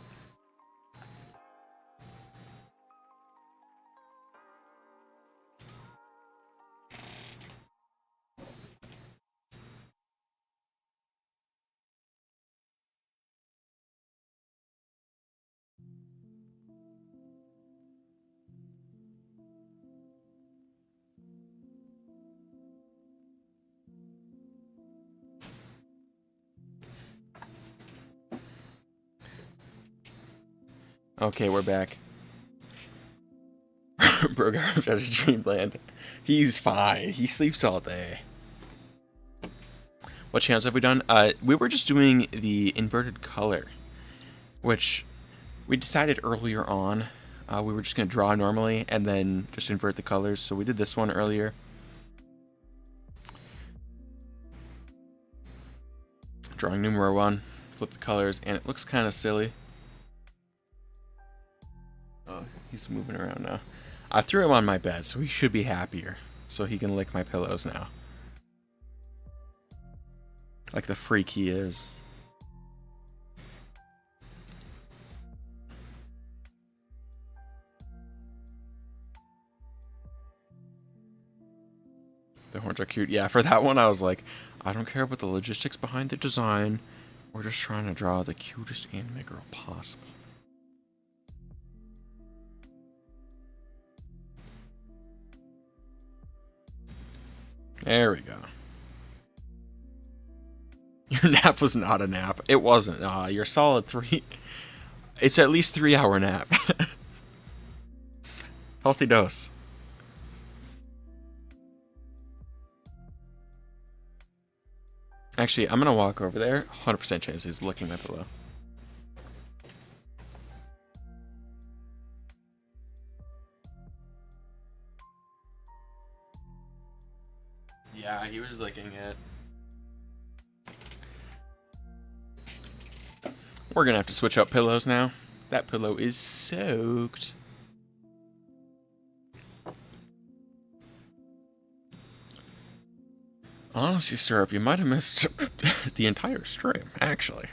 Okay, we're back. Bro got out of dreamland. He's fine. He sleeps all day. What channels have we done? We were just doing the inverted color, which we decided earlier on. We were just going to draw normally and then just invert the colors. So we did this one earlier. Drawing numero 1. Flip the colors, and it looks kind of silly. Oh, he's moving around now. I threw him on my bed, so he should be happier. So he can lick my pillows now. Like the freak he is. The horns are cute. Yeah, for that one, I was like, I don't care about the logistics behind the design. We're just trying to draw the cutest anime girl possible. There we go. Your nap was not a nap. It wasn't. You're solid 3. It's at least 3-hour nap. Healthy dose. Actually, I'm gonna walk over there. 100% chance he's licking my pillow. Yeah, he was licking it. We're gonna have to switch up pillows now. That pillow is soaked. Honestly, Syrup, you might have missed the entire stream, actually.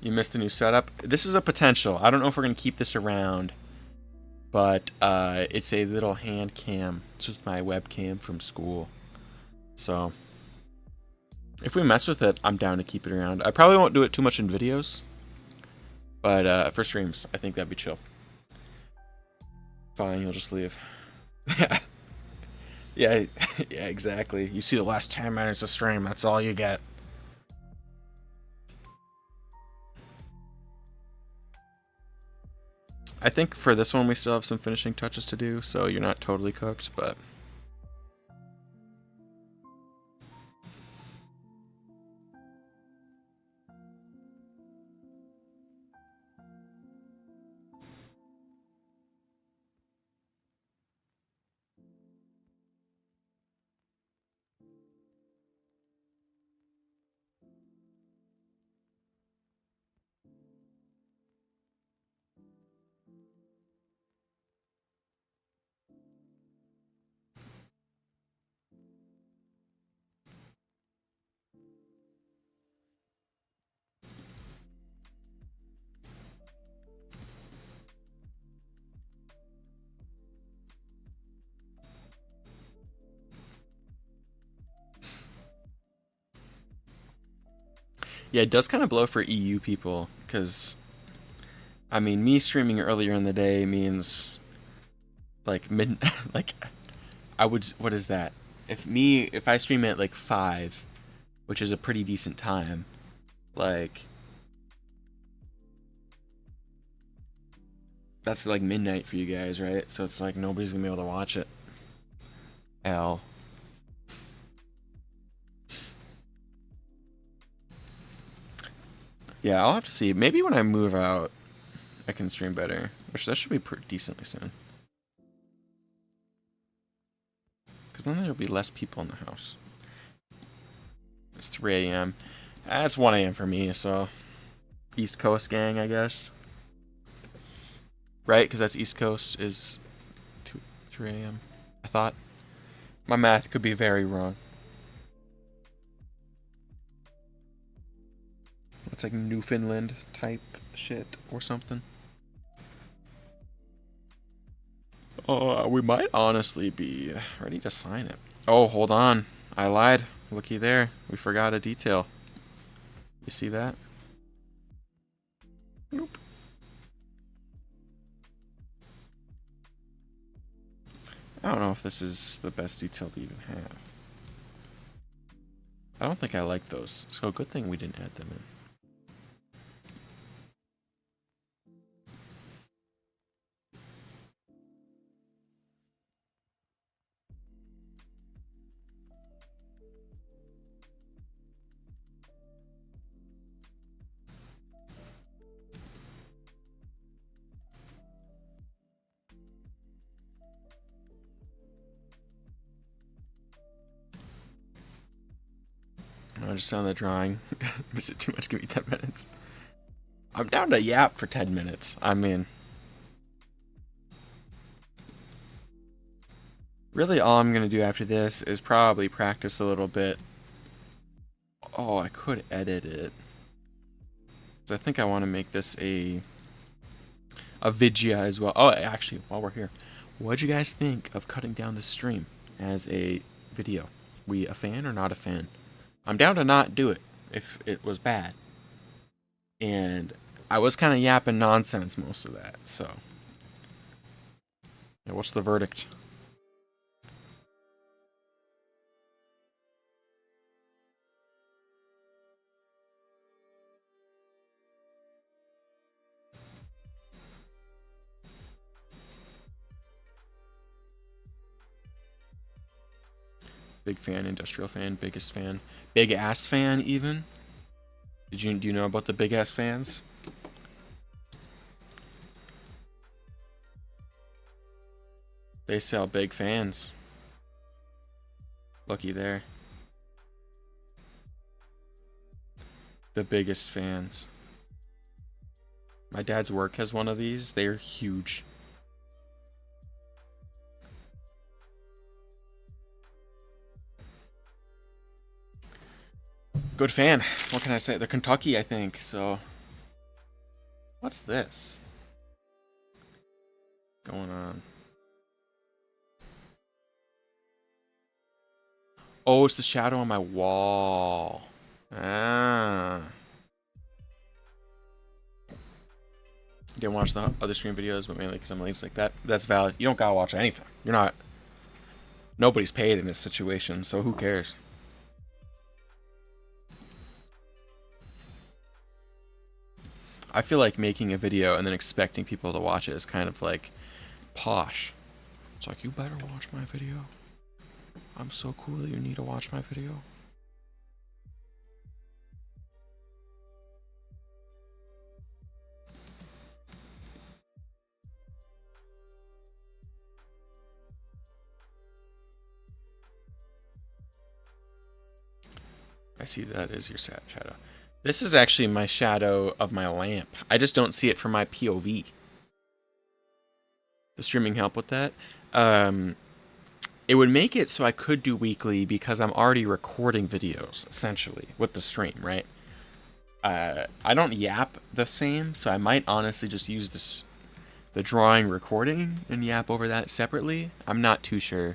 You missed the new setup. This is a potential. I don't know if we're going to keep this around, but it's a little hand cam. It's with my webcam from school. So, if we mess with it, I'm down to keep it around. I probably won't do it too much in videos, but for streams, I think that'd be chill. Fine, you'll just leave. Yeah, yeah, exactly. You see the last 10 minutes of stream, that's all you get. I think for this one we still have some finishing touches to do, so you're not totally cooked, but... Yeah, it does kind of blow for EU people, because, I mean, me streaming earlier in the day means, like, like, I would, what is that? If I stream at, like, 5, which is a pretty decent time, like, that's, like, midnight for you guys, right? So it's like, nobody's gonna be able to watch it. L. Yeah, I'll have to see. Maybe when I move out, I can stream better. Which that should be pretty decently soon. Because then there'll be less people in the house. It's 3 a.m. It's 1 a.m. for me, so... East Coast gang, I guess. Right? Because that's East Coast is 3 a.m. I thought. My math could be very wrong. It's like Newfoundland type shit or something. We might honestly be ready to sign it. Oh, hold on. I lied. Looky there. We forgot a detail. You see that? Nope. I don't know if this is the best detail to even have. I don't think I like those, so good thing we didn't add them in. just on the drawing. Miss it too much. Give me 10 minutes. I'm down to yap for 10 minutes. I mean, really all I'm going to do after this is probably practice a little bit. Oh, I could edit it. I think I want to make this a Vidya as well. Oh, actually, while we're here, what'd you guys think of cutting down the stream as a video? We a fan or not a fan? I'm down to not do it if it was bad. And I was kind of yapping nonsense most of that, so. Yeah, what's the verdict? Big fan, industrial fan, biggest fan, big ass fan even. Do you know about the big ass fans? They sell big fans. Lucky there. The biggest fans. My dad's work has one of these. They're huge. Good fan. What can I say? They're Kentucky, I think, so. What's this? Going on. Oh, it's the shadow on my wall. Ah. Didn't watch the other stream videos, but mainly because I'm lazy like that. That's valid. You don't gotta watch anything. You're not. Nobody's paid in this situation, so who cares? I feel like making a video and then expecting people to watch it is kind of like posh. It's like, you better watch my video. I'm so cool that you need to watch my video. I see that is your shadow. This is actually my shadow of my lamp. I just don't see it from my POV. The streaming help with that? It would make it so I could do weekly because I'm already recording videos, essentially, with the stream, right? I don't yap the same, so I might honestly just use the drawing recording and yap over that separately. I'm not too sure.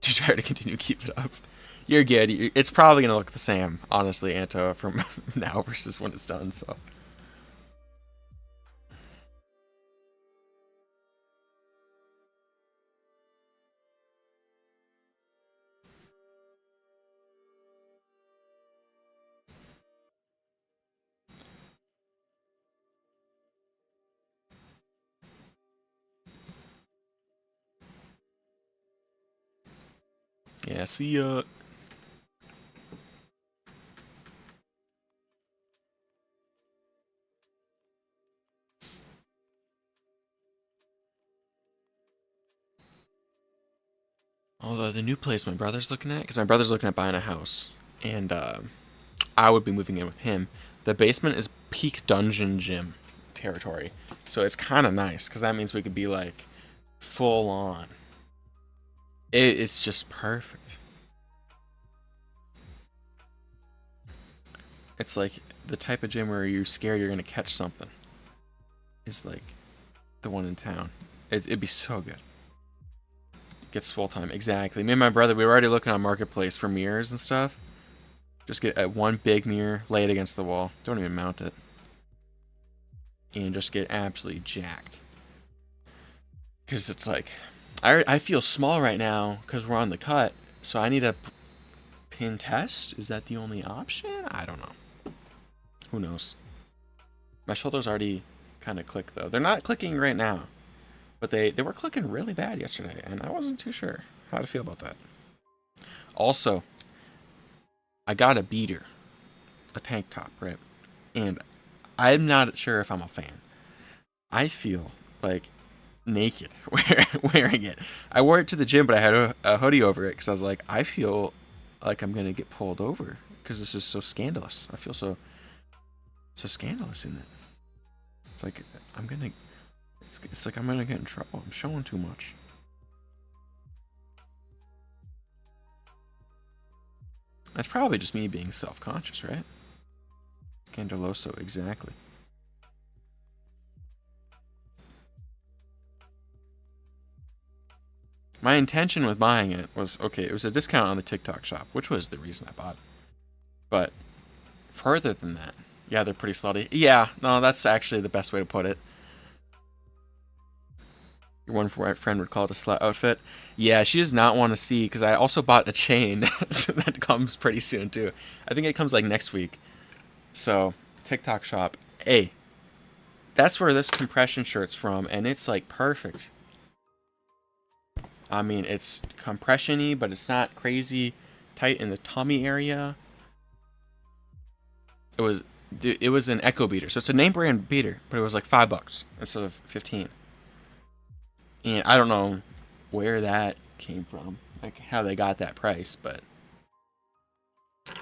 To try to continue to keep it up. You're good. It's probably going to look the same, honestly, Anto, from now versus when it's done, so. Yeah, see ya. Oh, the new place my brother's looking at, because my brother's looking at buying a house, and I would be moving in with him. The basement is peak dungeon gym territory, so it's kind of nice, because that means we could be like full on. It's just perfect. It's like the type of gym where you're scared you're gonna catch something. It's like the one in town. It'd be so good. Gets full time. Exactly. Me and my brother, we were already looking on Marketplace for mirrors and stuff. Just get one big mirror, lay it against the wall. Don't even mount it. And just get absolutely jacked. Because it's like, I feel small right now because we're on the cut. So I need a pin test. Is that the only option? I don't know. Who knows? My shoulders already kind of click though. They're not clicking right now. But they were clicking really bad yesterday, and I wasn't too sure how to feel about that. Also, I got a beater, a tank top, right? And I'm not sure if I'm a fan. I feel like naked wearing it. I wore it to the gym, but I had a hoodie over it because I was like, I feel like I'm gonna get pulled over because this is so scandalous. I feel so scandalous in it. It's like I'm gonna. It's like I'm gonna get in trouble. I'm showing too much. That's probably just me being self-conscious, right? Scandaloso, exactly. My intention with buying it was, okay, it was a discount on the TikTok shop, which was the reason I bought it. But further than that, yeah, they're pretty slutty. Yeah, no, that's actually the best way to put it. Your one friend would call it a slut outfit. Yeah, she does not want to see, because I also bought a chain, so that comes pretty soon too. I think it comes like next week. So, TikTok shop. Hey, that's where this compression shirt's from, and it's like perfect. I mean, it's compression-y, but it's not crazy tight in the tummy area. It was an Echo beater, so it's a name brand beater, but it was like $5 instead of 15. And I don't know where that came from, like how they got that price, but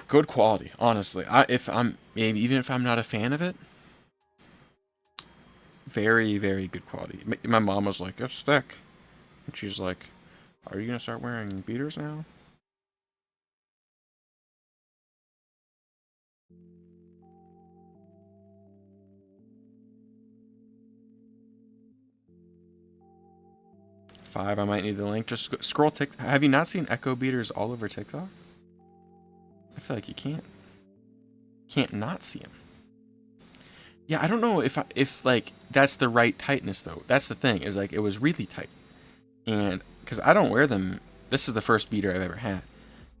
good quality, honestly. Even if I'm not a fan of it, very, very good quality. My mom was like, "It's thick," and she's like, "Are you gonna start wearing beaters now?" Five, I might need the link. Just scroll TikTok. Have you not seen Echo beaters all over TikTok? I feel like you can't not see them. Yeah, I don't know if like that's the right tightness though. That's the thing, is like it was really tight, and because I don't wear them, this is the first beater I've ever had,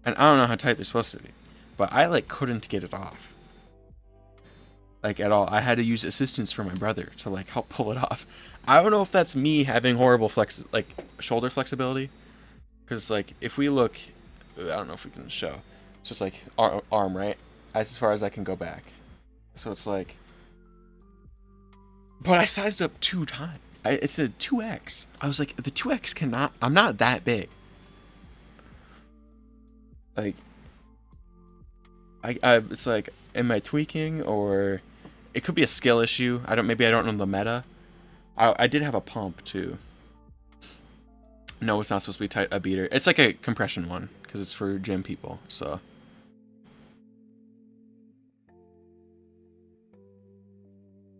and I don't know how tight they're supposed to be, but I like couldn't get it off, like at all. I had to use assistance from my brother to like help pull it off. I don't know if that's me having horrible shoulder flexibility, because like if we look, I don't know if we can show. So it's like arm, right, as far as I can go back. So it's like, but I sized up 2 times. It's a 2X. I was like, the 2X cannot. I'm not that big. Like, it's like, am I tweaking, or it could be a skill issue. Maybe I don't know the meta. I did have a pump too. No, it's not supposed to be tight. A beater. It's like a compression one because it's for gym people. So.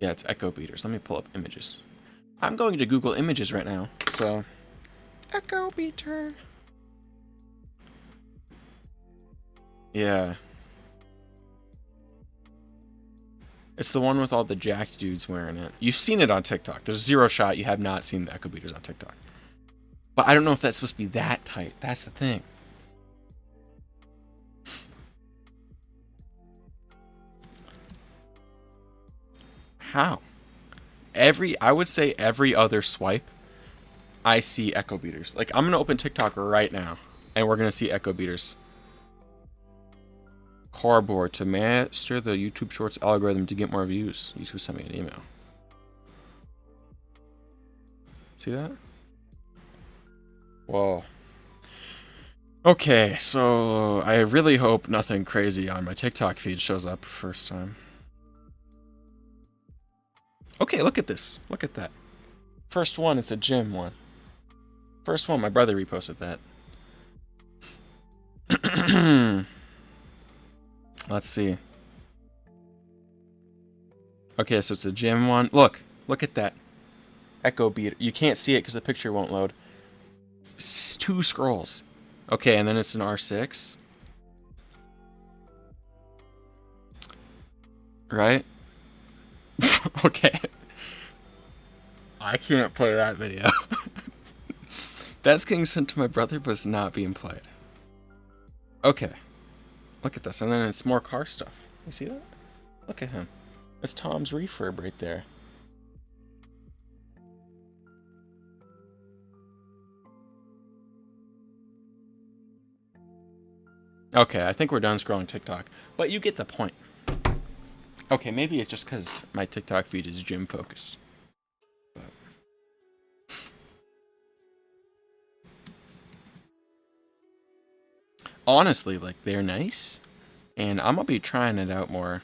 Yeah, it's Echo beaters. Let me pull up images. I'm going to Google Images right now. So, Echo beater. Yeah. It's the one with all the jacked dudes wearing it. You've seen it on TikTok. There's zero shot you have not seen the Echo beaters on TikTok. But I don't know if that's supposed to be that tight. That's the thing. How? I would say every other swipe, I see Echo beaters. Like, I'm gonna open TikTok right now, and we're gonna see Echo beaters. Cardboard to master the YouTube Shorts algorithm to get more views. YouTube sent me an email. See that? Whoa. Okay, so I really hope nothing crazy on my TikTok feed shows up first time. Okay, look at this. Look at that. First one, it's a gym one. First one, my brother reposted that. Let's see. Okay, so it's a gym one. Look at that. Echo beater. You can't see it because the picture won't load. 2 scrolls. Okay, and then it's an R6. Right? Okay. I can't play that video. That's getting sent to my brother, but it's not being played. Okay. Look at this. And then it's more car stuff. You see that? Look at him. That's Tom's refurb right there. Okay, I think we're done scrolling TikTok. But you get the point. Okay, maybe it's just because my TikTok feed is gym focused. But... honestly, like, they're nice, and I'm gonna be trying it out more.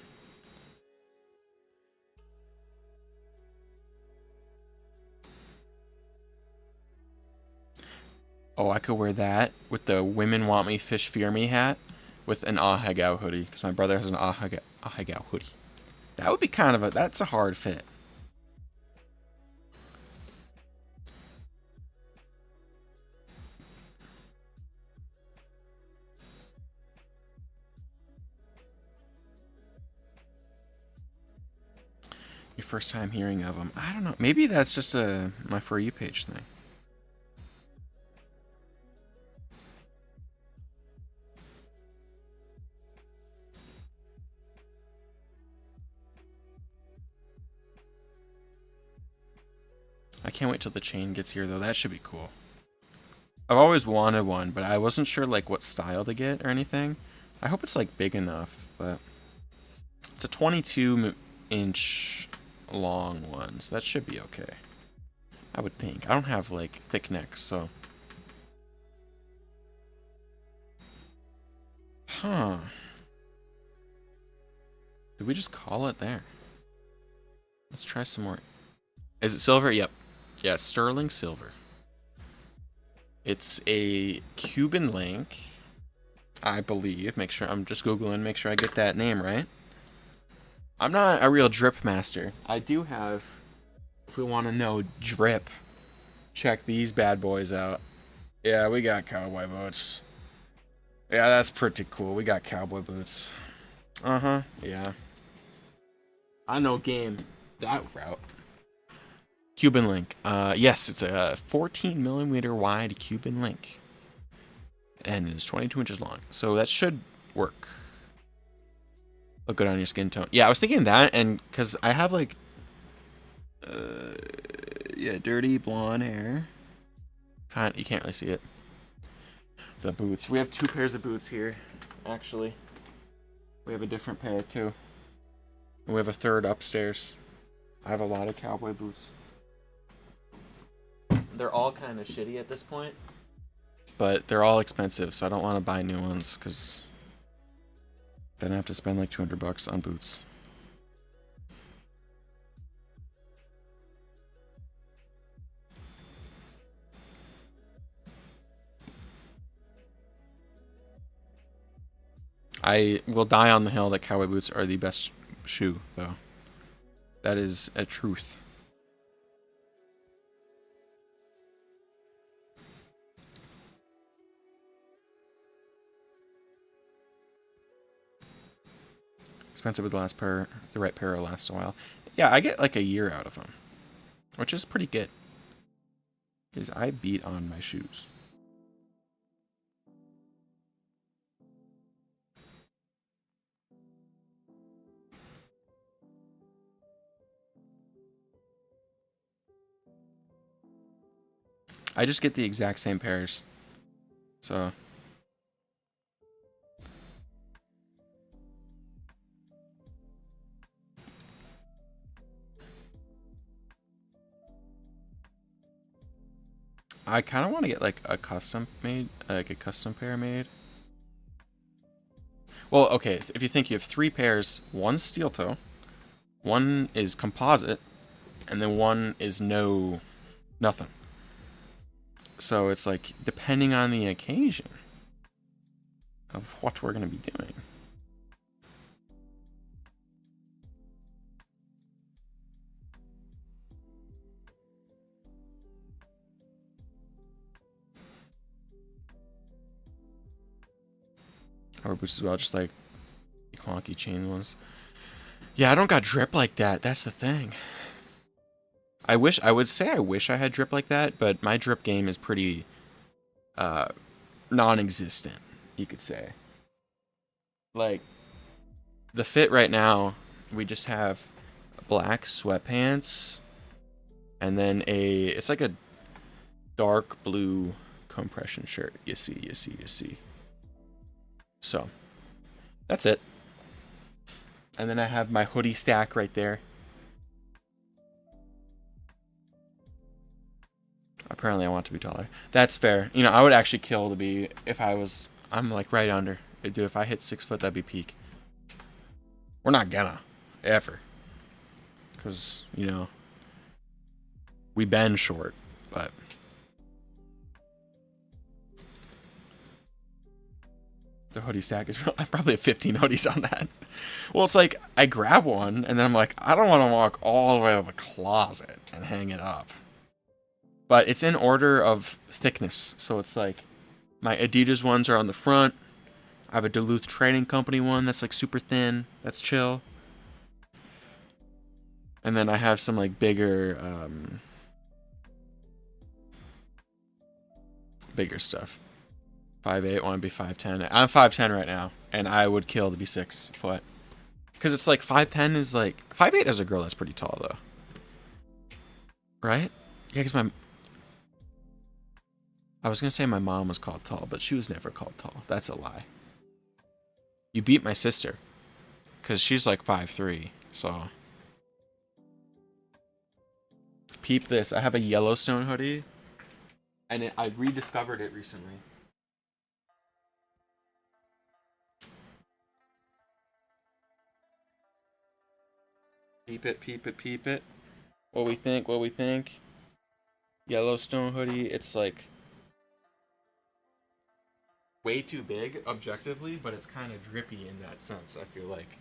Oh, I could wear that with the Women Want Me, Fish Fear Me hat with an Ahegao hoodie, because my brother has an Ahegao hoodie. That would be kind of that's a hard fit. Your first time hearing of them. I don't know. Maybe that's just my For You page thing. I can't wait till the chain gets here, though. That should be cool. I've always wanted one, but I wasn't sure like what style to get or anything. I hope it's like big enough, but it's a 22-inch long one, so that should be okay. I would think. I don't have like thick neck, so. Huh. Did we just call it there? Let's try some more. Is it silver? Yep. Yeah, sterling silver. It's a Cuban link, I believe. Make sure I'm just Googling, make sure I get that name right. I'm not a real drip master. I do have, if we want to know drip, check these bad boys out. Yeah, we got cowboy boots. Yeah, that's pretty cool. We got cowboy boots. Uh-huh, yeah. I know game that route. Cuban link. Yes, it's a 14mm wide Cuban link. And it is 22 inches long. So that should work. Look good on your skin tone. Yeah, I was thinking that, and because I have like, yeah, dirty blonde hair. You can't really see it. The boots. We have 2 pairs of boots here, actually. We have a different pair too. And we have a third upstairs. I have a lot of cowboy boots. They're all kind of shitty at this point, but they're all expensive, so I don't want to buy new ones because then I have to spend like $200 on boots. I will die on the hill that cowboy boots are the best shoe, though. That is a truth. Expensive, but the right pair will last a while. Yeah, I get like a year out of them, which is pretty good. Because I beat on my shoes. I just get the exact same pairs. So. I kind of want to get like a custom pair made. Well, okay, if you think you have 3 pairs, one's steel toe, one is composite, and then one is nothing. So it's like, depending on the occasion of what we're going to be doing. Power boots as well, just like clunky chain ones. Yeah, I don't got drip like that. That's the thing. I wish I had drip like that, but my drip game is pretty non-existent, you could say. Like the fit right now, we just have black sweatpants and then it's like a dark blue compression shirt. You see. So, that's it. And then I have my hoodie stack right there. Apparently I want to be taller. That's fair. You know, I would actually kill to be, if I was I'm like right under. Dude, if I hit 6 foot, that'd be peak. We're not gonna. Ever. Because, you know, we been short, but... The hoodie stack is I probably have 15 hoodies on that. Well, it's like I grab one and then I'm like, I don't want to walk all the way to the closet and hang it up. But it's in order of thickness. So it's like my Adidas ones are on the front. I have a Duluth Trading Company one that's like super thin. That's chill. And then I have some like bigger stuff. 5'8", want to be 5'10". I'm 5'10" right now, and I would kill to be 6 foot. Because it's like 5'10" is like... 5'8" as a girl, that's pretty tall, though. Right? Yeah, because my... I was going to say my mom was called tall, but she was never called tall. That's a lie. You beat my sister. Because she's like 5'3", so... Peep this. I have a Yellowstone hoodie, and I rediscovered it recently. Peep it, peep it, peep it. What we think, what we think. Yellowstone hoodie, it's like way too big objectively, but it's kind of drippy in that sense, I feel like.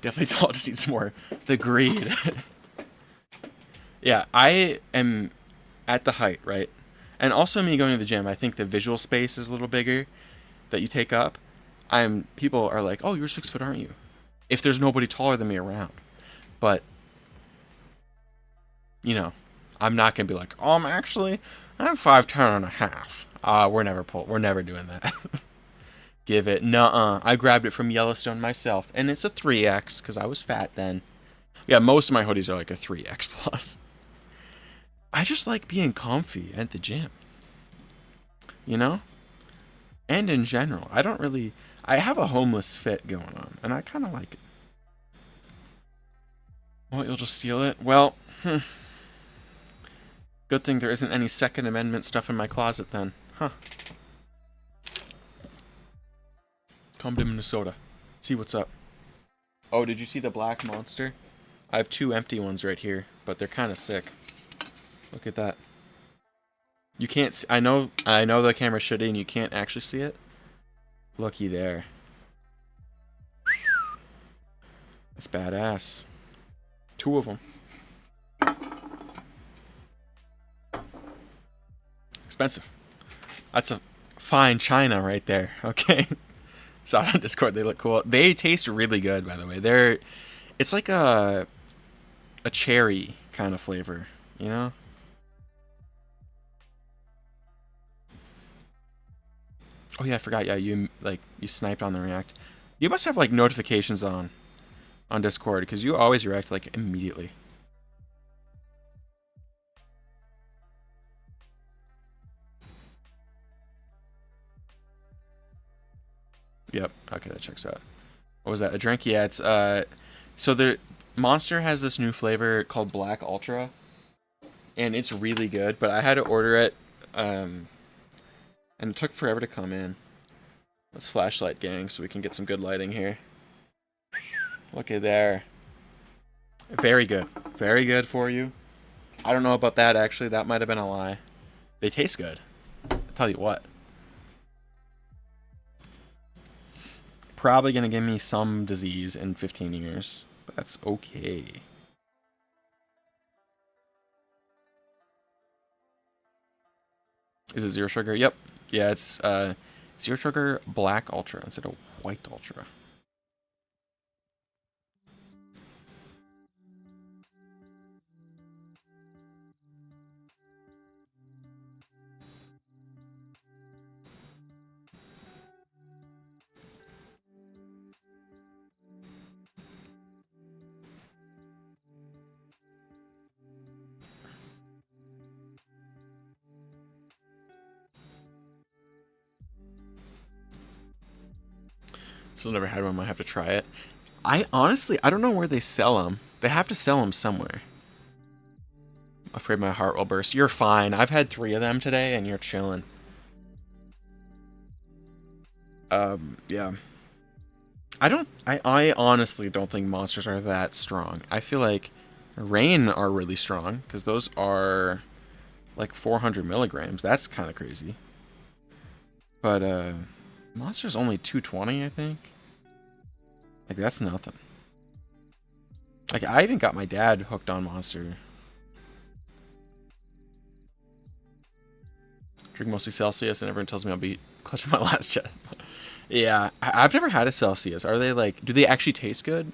Definitely tall, just need some more. The greed. Yeah, I am at the height, right? And also me going to the gym, I think the visual space is a little bigger that you take up. People are like, oh, you're 6 foot, aren't you? If there's nobody taller than me around. But, you know, I'm not going to be like, oh, I'm 5'10" and a half. We're never doing that. Give it, nuh-uh. I grabbed it from Yellowstone myself, and it's a 3X, because I was fat then. Yeah, most of my hoodies are like a 3X plus. I just like being comfy at the gym. You know? And in general, I have a homeless fit going on, and I kind of like it. Well, you'll just steal it? Well, good thing there isn't any Second Amendment stuff in my closet then. Huh. Come to Minnesota. See what's up. Oh, did you see the black monster? I have 2 empty ones right here, but they're kind of sick. Look at that. You can't see, I know the camera's shitty and you can't actually see it. Looky there. That's badass. 2 of them. Expensive. That's a fine china right there. Okay. Saw it on Discord. They look cool. They taste really good, by the way. It's like a cherry kind of flavor, you know? Oh yeah, I forgot. Yeah, you sniped on the react. You must have like notifications on Discord because you always react like immediately. Yep. Okay, that checks out. What was that? A drink? Yeah, it's so the Monster has this new flavor called Black Ultra, and it's really good. But I had to order it, and it took forever to come in. Let's flashlight gang so we can get some good lighting here. Look at there. Very good. Very good for you. I don't know about that actually. That might have been a lie. They taste good. I'll tell you what. Probably gonna give me some disease in 15 years, but that's okay. Is it zero sugar? Yep. Yeah, it's zero sugar Black Ultra instead of White Ultra. Still never had one. Might have to try it. I don't know where they sell them. They have to sell them somewhere. I'm afraid my heart will burst. You're fine. I've had 3 of them today, and you're chilling. Yeah. I honestly don't think monsters are that strong. I feel like rain are really strong because those are like 400 milligrams. That's kind of crazy. But monster's only 220, I think. Like that's nothing. Like I even got my dad hooked on Monster. Drink mostly Celsius, and everyone tells me I'll be clutching my last jet. Yeah, I've never had a Celsius. Are they like? Do they actually taste good?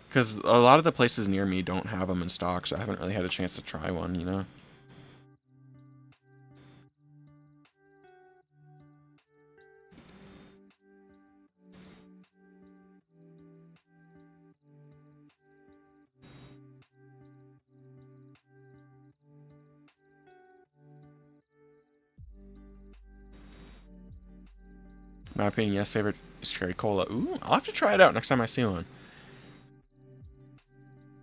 Because a lot of the places near me don't have them in stock, so I haven't really had a chance to try one. You know. My opinion, yes. Favorite is cherry cola. Ooh, I'll have to try it out next time I see one.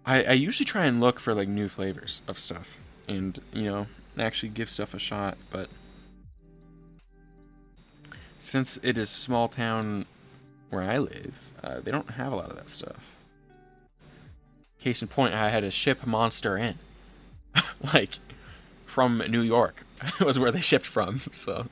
I usually try and look for like new flavors of stuff, and actually give stuff a shot. But since it is small town where I live, they don't have a lot of that stuff. Case in point, I had to ship Monster in, like from New York was where they shipped from. So,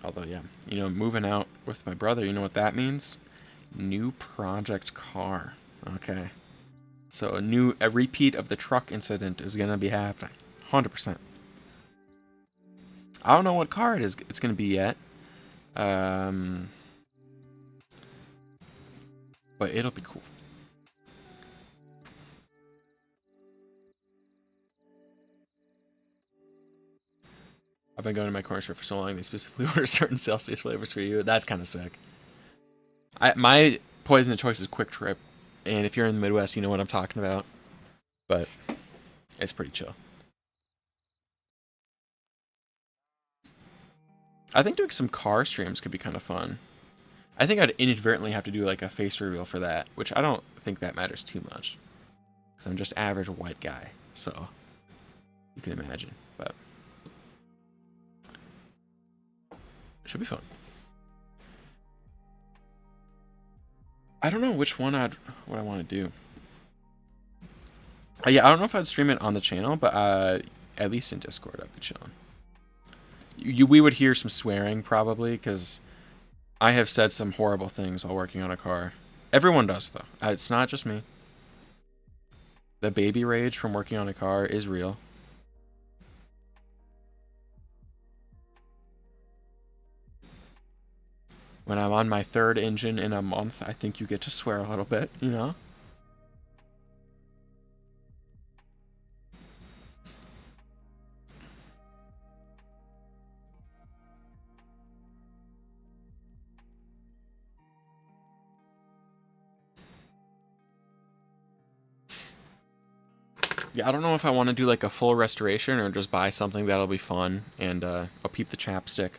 although yeah, moving out with my brother, you know what that means? New project car. Okay, so a repeat of the truck incident is gonna be happening, 100%. I don't know what car it is. It's gonna be yet. Um, but it'll be cool. I've been going to my corner store for so long. They specifically order certain Celsius flavors for you. That's kind of sick. My poison of choice is Quick Trip, and if you're in the Midwest, you know what I'm talking about. But it's pretty chill. I think doing some car streams could be kind of fun. I think I'd inadvertently have to do like a face reveal for that, which I don't think that matters too much. Because I'm just average white guy, so you can imagine. But it should be fun. I don't know which one what I want to do. Yeah, I don't know if I'd stream it on the channel, but at least in Discord I'd be chilling. We would hear some swearing probably because I have said some horrible things while working on a car. Everyone does though. It's not just me. The baby rage from working on a car is real. When I'm on my third engine in a month, I think you get to swear a little bit, you know? Yeah, I don't know if I want to do like a full restoration or just buy something that'll be fun and I'll peep the chapstick.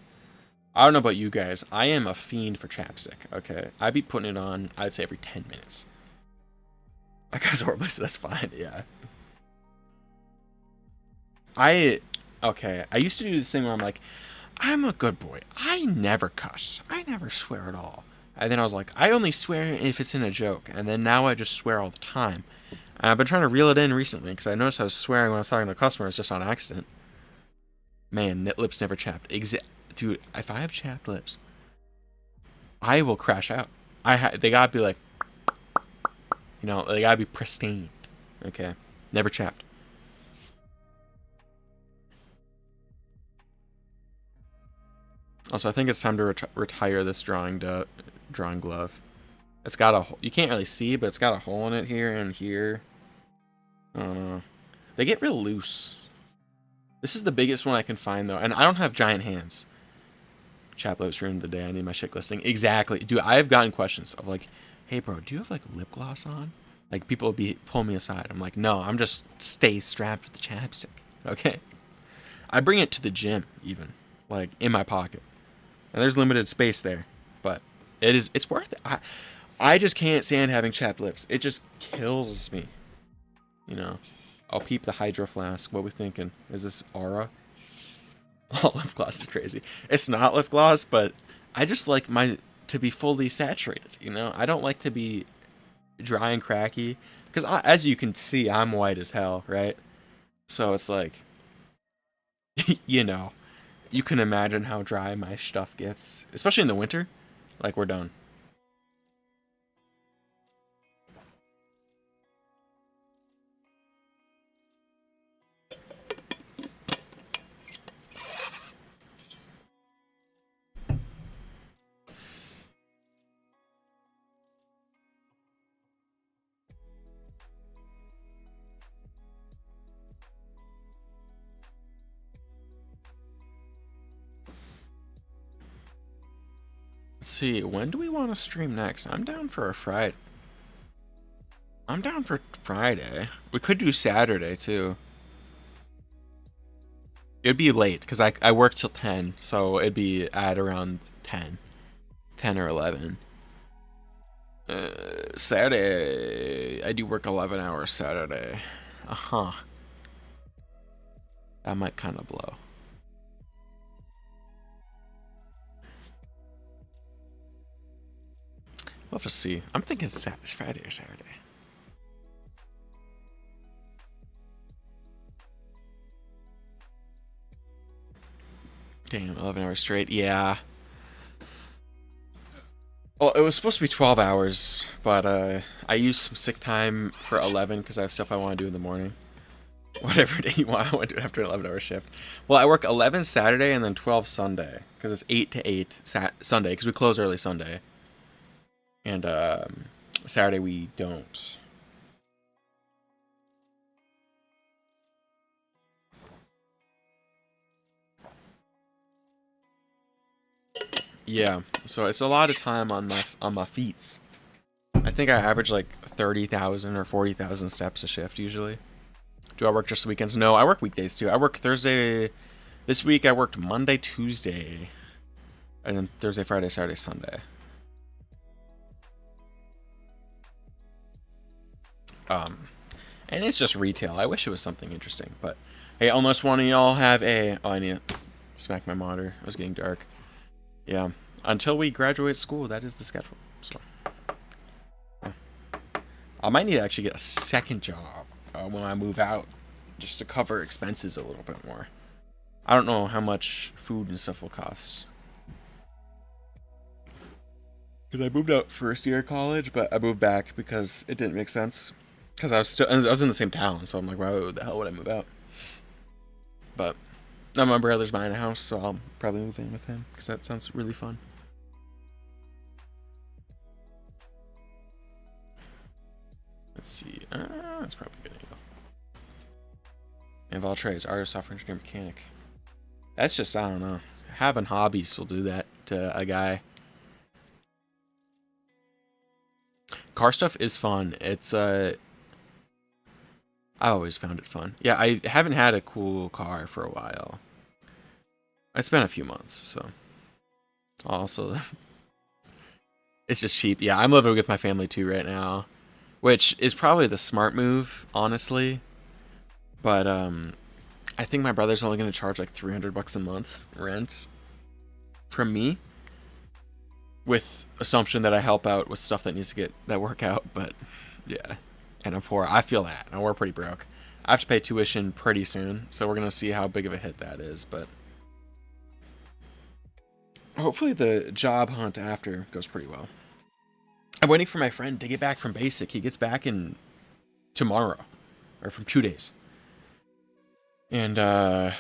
I don't know about you guys. I am a fiend for chapstick, okay? I'd be putting it on, I'd say, every 10 minutes. That guy's horrible, so that's fine, yeah. Okay, I used to do this thing where I'm like, I'm a good boy. I never cuss. I never swear at all. And then I was like, I only swear if it's in a joke. And then now I just swear all the time. And I've been trying to reel it in recently because I noticed I was swearing when I was talking to customers just on accident. Man, lips never chapped. Dude, if I have chapped lips, I will crash out. They gotta be like, they gotta be pristine. Okay, never chapped. Also, I think it's time to retire this drawing glove. It's got you can't really see, but it's got a hole in it here and here. I don't know. They get real loose. This is the biggest one I can find though, and I don't have giant hands. Chap lips ruined the day. I need my shit listing. Exactly, dude. I have gotten questions of like, "Hey, bro, do you have like lip gloss on?" Like people will pull me aside. I'm like, "No, I'm just stay strapped with the chapstick." Okay. I bring it to the gym even, like in my pocket. And there's limited space there, but it's worth it. I just can't stand having chapped lips. It just kills me. You know. I'll peep the Hydro Flask. What we thinking? Is this Aura? Oh, lip gloss is crazy. It's not lip gloss, but I just like my to be fully saturated. You know, I don't like to be dry and cracky because as you can see, I'm white as hell, right? So it's like, you know, you can imagine how dry my stuff gets, especially in the winter. Like we're done. Let's see, when do we want to stream next? I'm down for a Friday. I'm down for Friday. We could do Saturday too. It'd be late because I work till 10, so it'd be at around 10, 10 or 11. Saturday, I do work 11 hours Saturday. Uh huh. That might kind of blow. We'll have to see. I'm thinking Friday or Saturday. Damn, 11 hours straight. Yeah. Well, it was supposed to be 12 hours, but I used some sick time for 11 because I have stuff I want to do in the morning. Whatever day you want, I want to do it after an 11-hour shift. Well, I work 11 Saturday and then 12 Sunday because it's 8 to 8 Sunday because we close early Sunday. And Saturday we don't. Yeah, so it's a lot of time on my feet. I think I average like 30,000 or 40,000 steps a shift usually. Do I work just weekends? No, I work weekdays too. I work Thursday. This week I worked Monday, Tuesday, and then Thursday, Friday, Saturday, Sunday. And it's just retail. I wish it was something interesting, but hey, almost one of y'all have a. Oh, I need to smack my monitor. It was getting dark. Yeah, until we graduate school, that is the schedule. So, yeah. I might need to actually get a second job when I move out, just to cover expenses a little bit more. I don't know how much food and stuff will cost. Because I moved out first year of college, but I moved back because it didn't make sense. Because I was in the same town, so I'm like, why the hell would I move out? But now my brother's buying a house, so I'll probably move in with him because that sounds really fun. Let's see. That's probably a good angle. And Valtrez, artist, software engineer, mechanic. That's just, I don't know. Having hobbies will do that to a guy. Car stuff is fun. It's I always found it fun. Yeah, I haven't had a cool car for a while. It's been a few months, so also it's just cheap. Yeah, I'm living with my family too right now, which is probably the smart move, honestly. But I think my brother's only going to charge like $300 a month rent from me, with assumption that I help out with stuff that needs to get that work out. But yeah, and I'm poor. I feel that, and we're pretty broke. I have to pay tuition pretty soon, so we're gonna see how big of a hit that is. But hopefully, the job hunt after goes pretty well. I'm waiting for my friend to get back from basic. He gets back in tomorrow, or from 2 days. And yeah,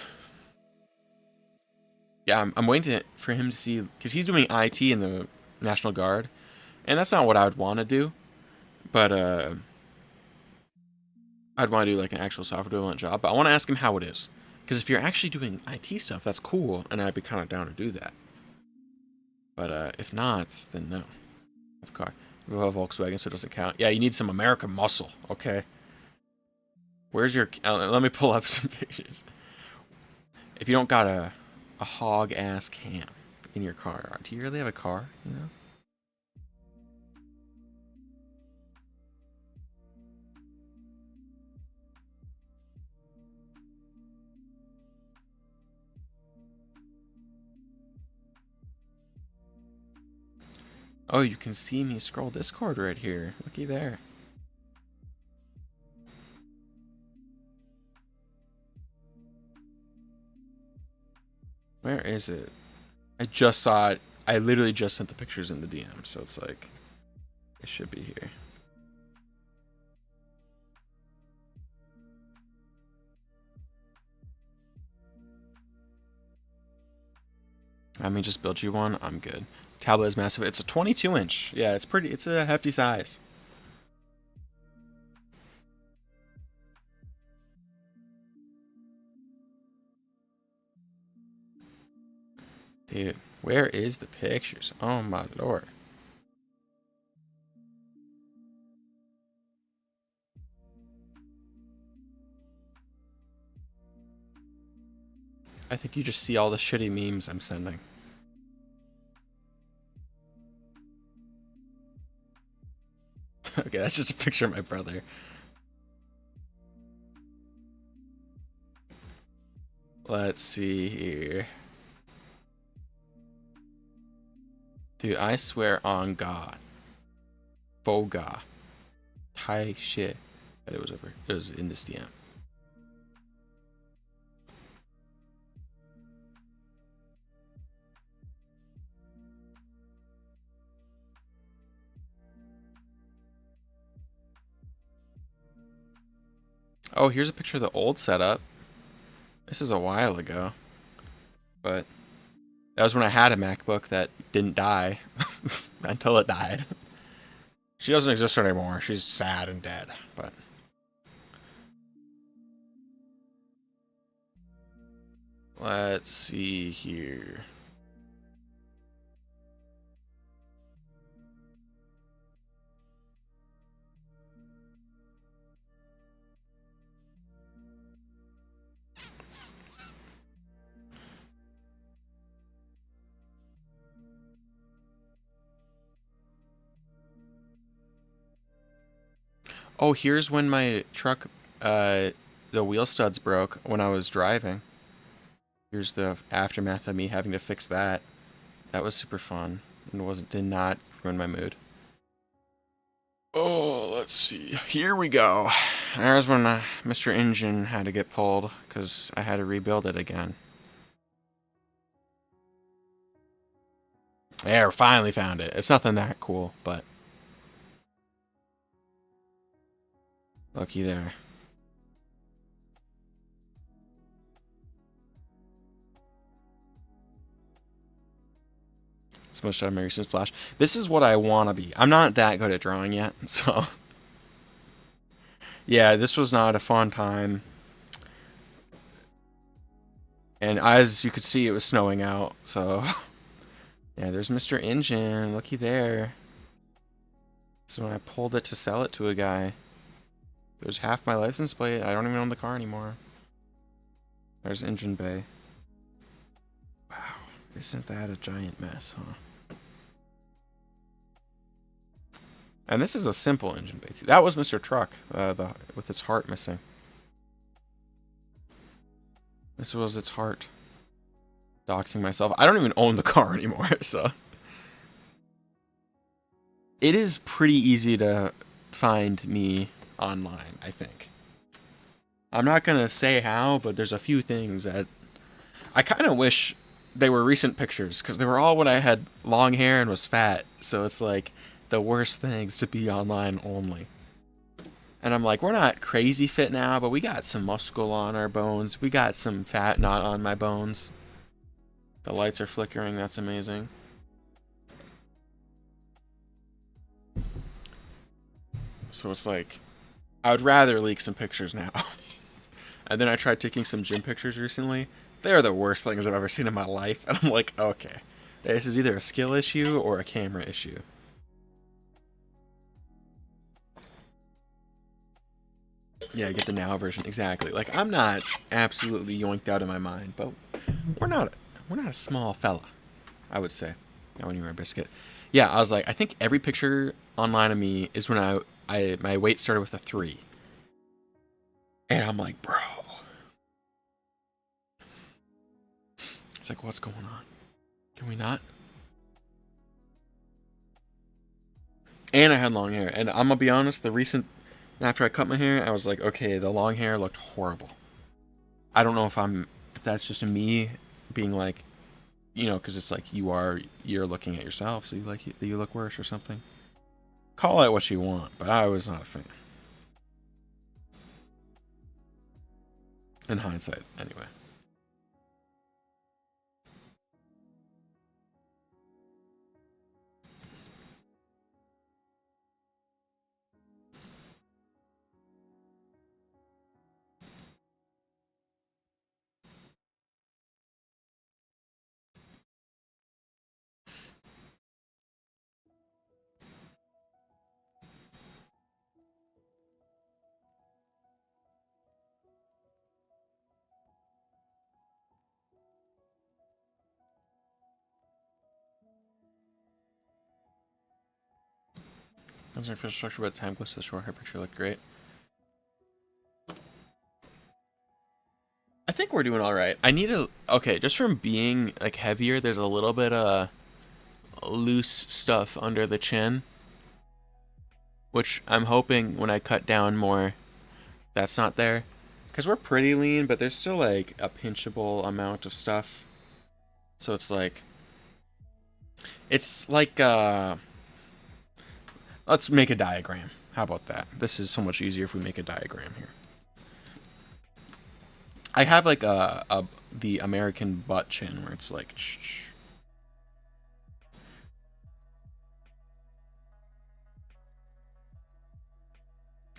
I'm waiting for him to see because he's doing IT in the National Guard, and that's not what I would want to do. But I'd want to do like an actual software development job. But I want to ask him how it is, because if you're actually doing IT stuff, that's cool, and I'd be kind of down to do that. But if not, then no. Of car. We have a Volkswagen, so it doesn't count. Yeah, you need some American muscle. Okay. Where's your? Let me pull up some pictures. if you don't got a hog ass cam in your car, do you really have a car? You know. Oh, you can see me scroll Discord right here. Looky there. Where is it? I just saw it. I literally just sent the pictures in the DM, so it's like, it should be here. Let me just build you one. I'm good. Tablet is massive. It's a 22 inch. Yeah, it's pretty. It's a hefty size. Dude, where is the pictures? Oh my lord. I think you just see all the shitty memes I'm sending. Okay, that's just a picture of my brother. Let's see here. Dude, I swear on God. Boga. Thai shit. But it was in this DM. Oh, here's a picture of the old setup. This is a while ago. But that was when I had a MacBook that didn't die until it died. She doesn't exist anymore. She's sad and dead. But let's see here. Oh, here's when my truck, the wheel studs broke when I was driving. Here's the aftermath of me having to fix that. That was super fun and did not ruin my mood. Oh, let's see. Here we go. There's when Mr. Engine had to get pulled because I had to rebuild it again. There, finally found it. It's nothing that cool, but looky there. Smush out of Mary Sim Splash. This is what I want to be. I'm not that good at drawing yet, so yeah, this was not a fun time. And as you could see, it was snowing out, so yeah, there's Mr. Engine. Looky there. So when I pulled it to sell it to a guy, there's half my license plate. I don't even own the car anymore. There's Engine Bay. Wow, isn't that a giant mess, huh? And this is a simple engine bay. That was Mr. Truck, with its heart missing. This was its heart. Doxing myself. I don't even own the car anymore, so. It is pretty easy to find me online, I think. I'm not going to say how, but there's a few things that I kind of wish they were recent pictures, because they were all when I had long hair and was fat, so it's like the worst things to be online only. And I'm like, we're not crazy fit now, but we got some muscle on our bones. We got some fat not on my bones. The lights are flickering, that's amazing. So it's like, I would rather leak some pictures now. And then I tried taking some gym pictures recently. They're the worst things I've ever seen in my life. And I'm like, okay, this is either a skill issue or a camera issue. Yeah, get the now version. Exactly. Like, I'm not absolutely yoinked out of my mind, but we're not a small fella, I would say. Now when you were a biscuit. Yeah, I was like, I think every picture online of me is when I my weight started with a 3. And I'm like, bro. It's like, what's going on? Can we not? And I had long hair. And I'm gonna be honest, after I cut my hair, I was like, okay, the long hair looked horrible. I don't know if that's just me being like, because it's like you're looking at yourself, so you look worse or something. Call it what you want, but I was not a fan. In hindsight, anyway. How's our infrastructure, but time close to the shore hair picture look great? I think we're doing all right. I need to okay, just from being like heavier, there's a little bit of loose stuff under the chin, which I'm hoping when I cut down more, that's not there. Because we're pretty lean, but there's still like a pinchable amount of stuff. So it's like let's make a diagram. How about that? This is so much easier if we make a diagram here. I have like the American butt chin where it's like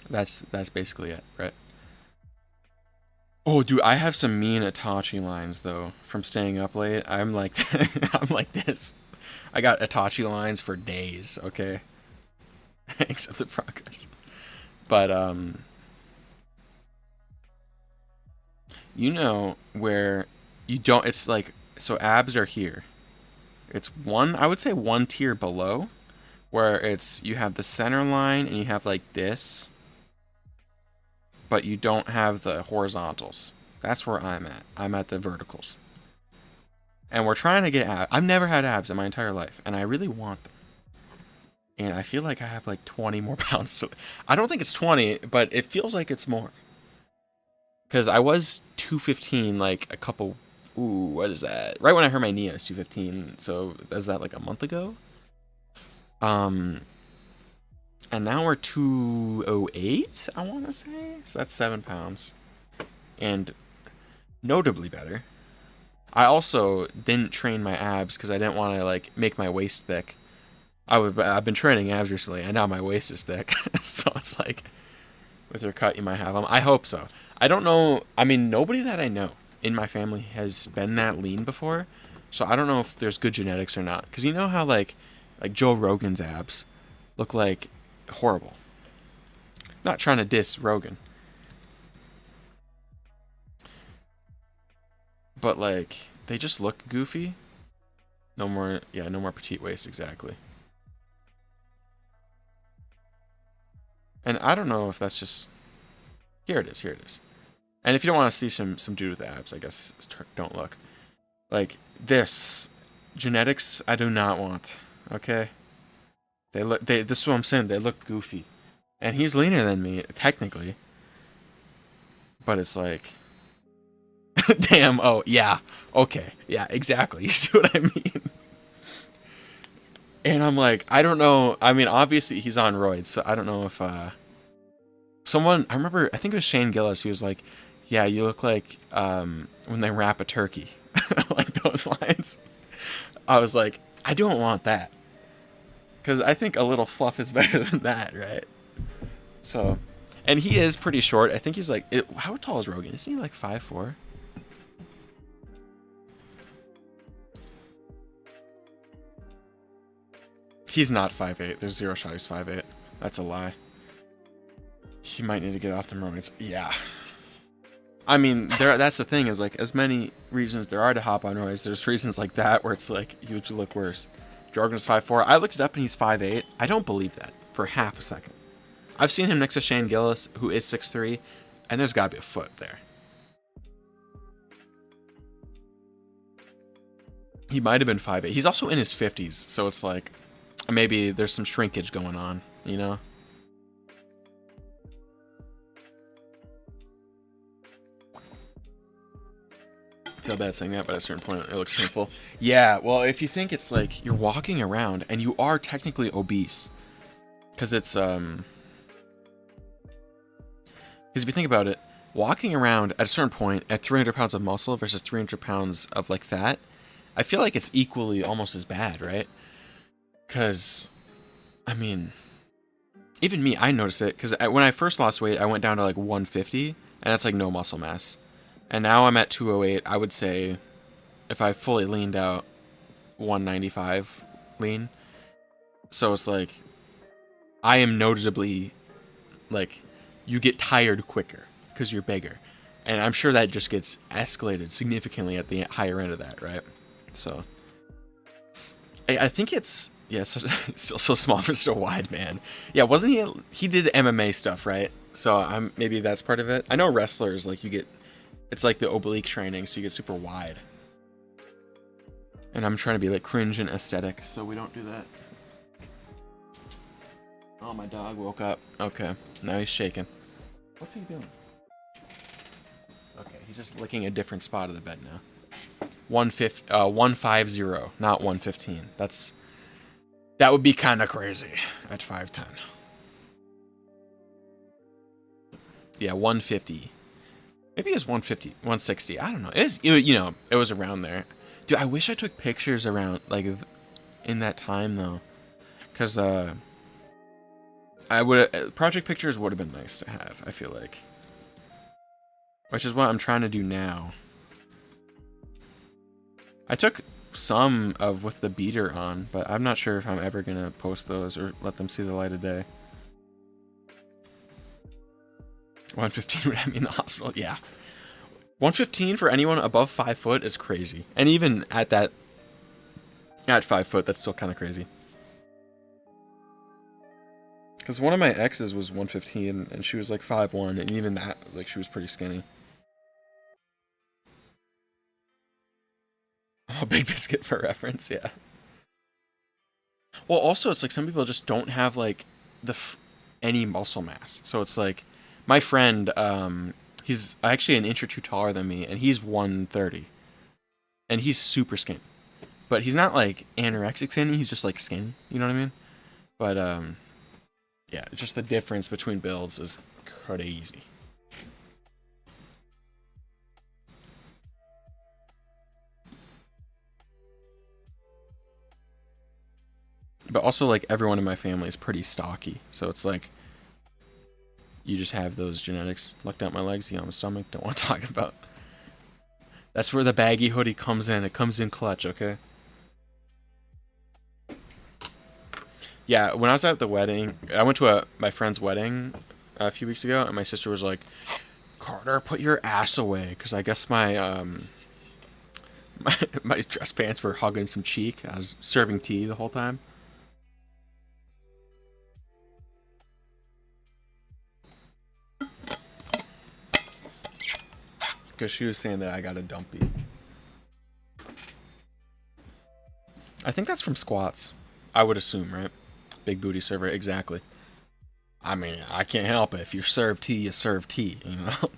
that's basically it, right? Oh, dude, I have some mean Itachi lines though from staying up late. I'm like I'm like this. I got Itachi lines for days, okay? Except the progress. But where you don't it's like so abs are here. It's I would say one tier below where it's you have the center line and you have like this, but you don't have the horizontals. That's where I'm at. I'm at the verticals. And we're trying to get abs. I've never had abs in my entire life, and I really want them. And I feel like I have like 20 more pounds. I don't think it's 20, but it feels like it's more. Because I was 215 like a couple. Ooh, what is that? Right when I hurt my knee, I was 215. So is that like a month ago? And now we're 208, I want to say. So that's 7 pounds. And notably better. I also didn't train my abs because I didn't want to like make my waist thick. I've been training abs recently, and now my waist is thick. So it's like, with your cut, you might have them. I hope so. I don't know. I mean, nobody that I know in my family has been that lean before. So I don't know if there's good genetics or not. Because you know how like Joe Rogan's abs look like horrible. Not trying to diss Rogan. But like, they just look goofy. No more petite waist, exactly. And I don't know if that's just... Here it is. And if you don't want to see some dude with abs, I guess don't look. Like, this. Genetics, I do not want. Okay? This is what I'm saying, they look goofy. And he's leaner than me, technically. But it's like... Damn, oh, yeah. Okay, yeah, exactly. You see what I mean? And I'm like, I don't know. I mean, obviously he's on roids, so I don't know if someone, I remember, I think it was Shane Gillis, he was like, yeah, you look like when they wrap a turkey. Like those lines. I was like, I don't want that. Because I think a little fluff is better than that, right? So, and he is pretty short. I think he's like, how tall is Rogan? Isn't he like 5'4"? He's not 5'8". There's zero shot he's 5'8". That's a lie. He might need to get off the roids. Yeah. I mean, that's the thing is like as many reasons there are to hop on Royce, there's reasons like that where it's like you would look worse. Jorgen is 5'4". I looked it up and he's 5'8". I don't believe that for half a second. I've seen him next to Shane Gillis, who is 6'3", and there's got to be a foot there. He might have been 5'8". He's also in his 50s, so it's like maybe there's some shrinkage going on, you know? I feel bad saying that, but at a certain point it looks painful. Yeah, well, if you think it's like you're walking around and you are technically obese, because it's because if you think about it, walking around at a certain point at 300 pounds of muscle versus 300 pounds of like fat, I feel like it's equally almost as bad, right? Because, I mean, even me, I noticed it because when I first lost weight, I went down to like 150, and that's like no muscle mass. And now I'm at 208. I would say if I fully leaned out, 195 lean. So it's like I am noticeably like you get tired quicker because you're bigger. And I'm sure that just gets escalated significantly at the higher end of that, right? So I think it's still so small for so wide, man. Yeah, wasn't he did MMA stuff, right? So maybe that's part of it. I know wrestlers like it's like the oblique training, so you get super wide. And I'm trying to be like cringe and aesthetic, so we don't do that. Oh, my dog woke up. Okay, now he's shaking. What's he doing? Okay, he's just licking a different spot of the bed now. 150, not 115. That would be kind of crazy at 5'10". Yeah, 150. Maybe it was 150, 160. I don't know. It was around there. Dude, I wish I took pictures around like in that time though, because project pictures would have been nice to have. I feel like, which is what I'm trying to do now. I took some of with the beater on, but I'm not sure if I'm ever gonna post those or let them see the light of day. 115 would have me in the hospital. Yeah. 115 for anyone above 5 foot is crazy. And even at 5 foot, that's still kind of crazy. Because one of my exes was 115 and she was like 5'1", and even that, like, she was pretty skinny. Oh, Big Biscuit for reference, yeah. Well, also, it's like some people just don't have like any muscle mass. So it's like my friend, he's actually an inch or two taller than me, and he's 130, and he's super skinny. But he's not like anorexic skinny. He's just like skinny. You know what I mean? But yeah, just the difference between builds is crazy. But also, like, everyone in my family is pretty stocky, so it's like you just have those genetics. Looked out my legs, my stomach. Don't want to talk about. That's where the baggy hoodie comes in. It comes in clutch, okay? Yeah, when I was at the wedding, I went to my friend's wedding a few weeks ago, and my sister was like, "Carter, put your ass away," because I guess my my dress pants were hugging some cheek. I was serving tea the whole time. Because she was saying that I got a dumpy. I think that's from squats. I would assume, right? Big booty server, exactly. I mean, I can't help it. If you serve tea, you serve tea, you know?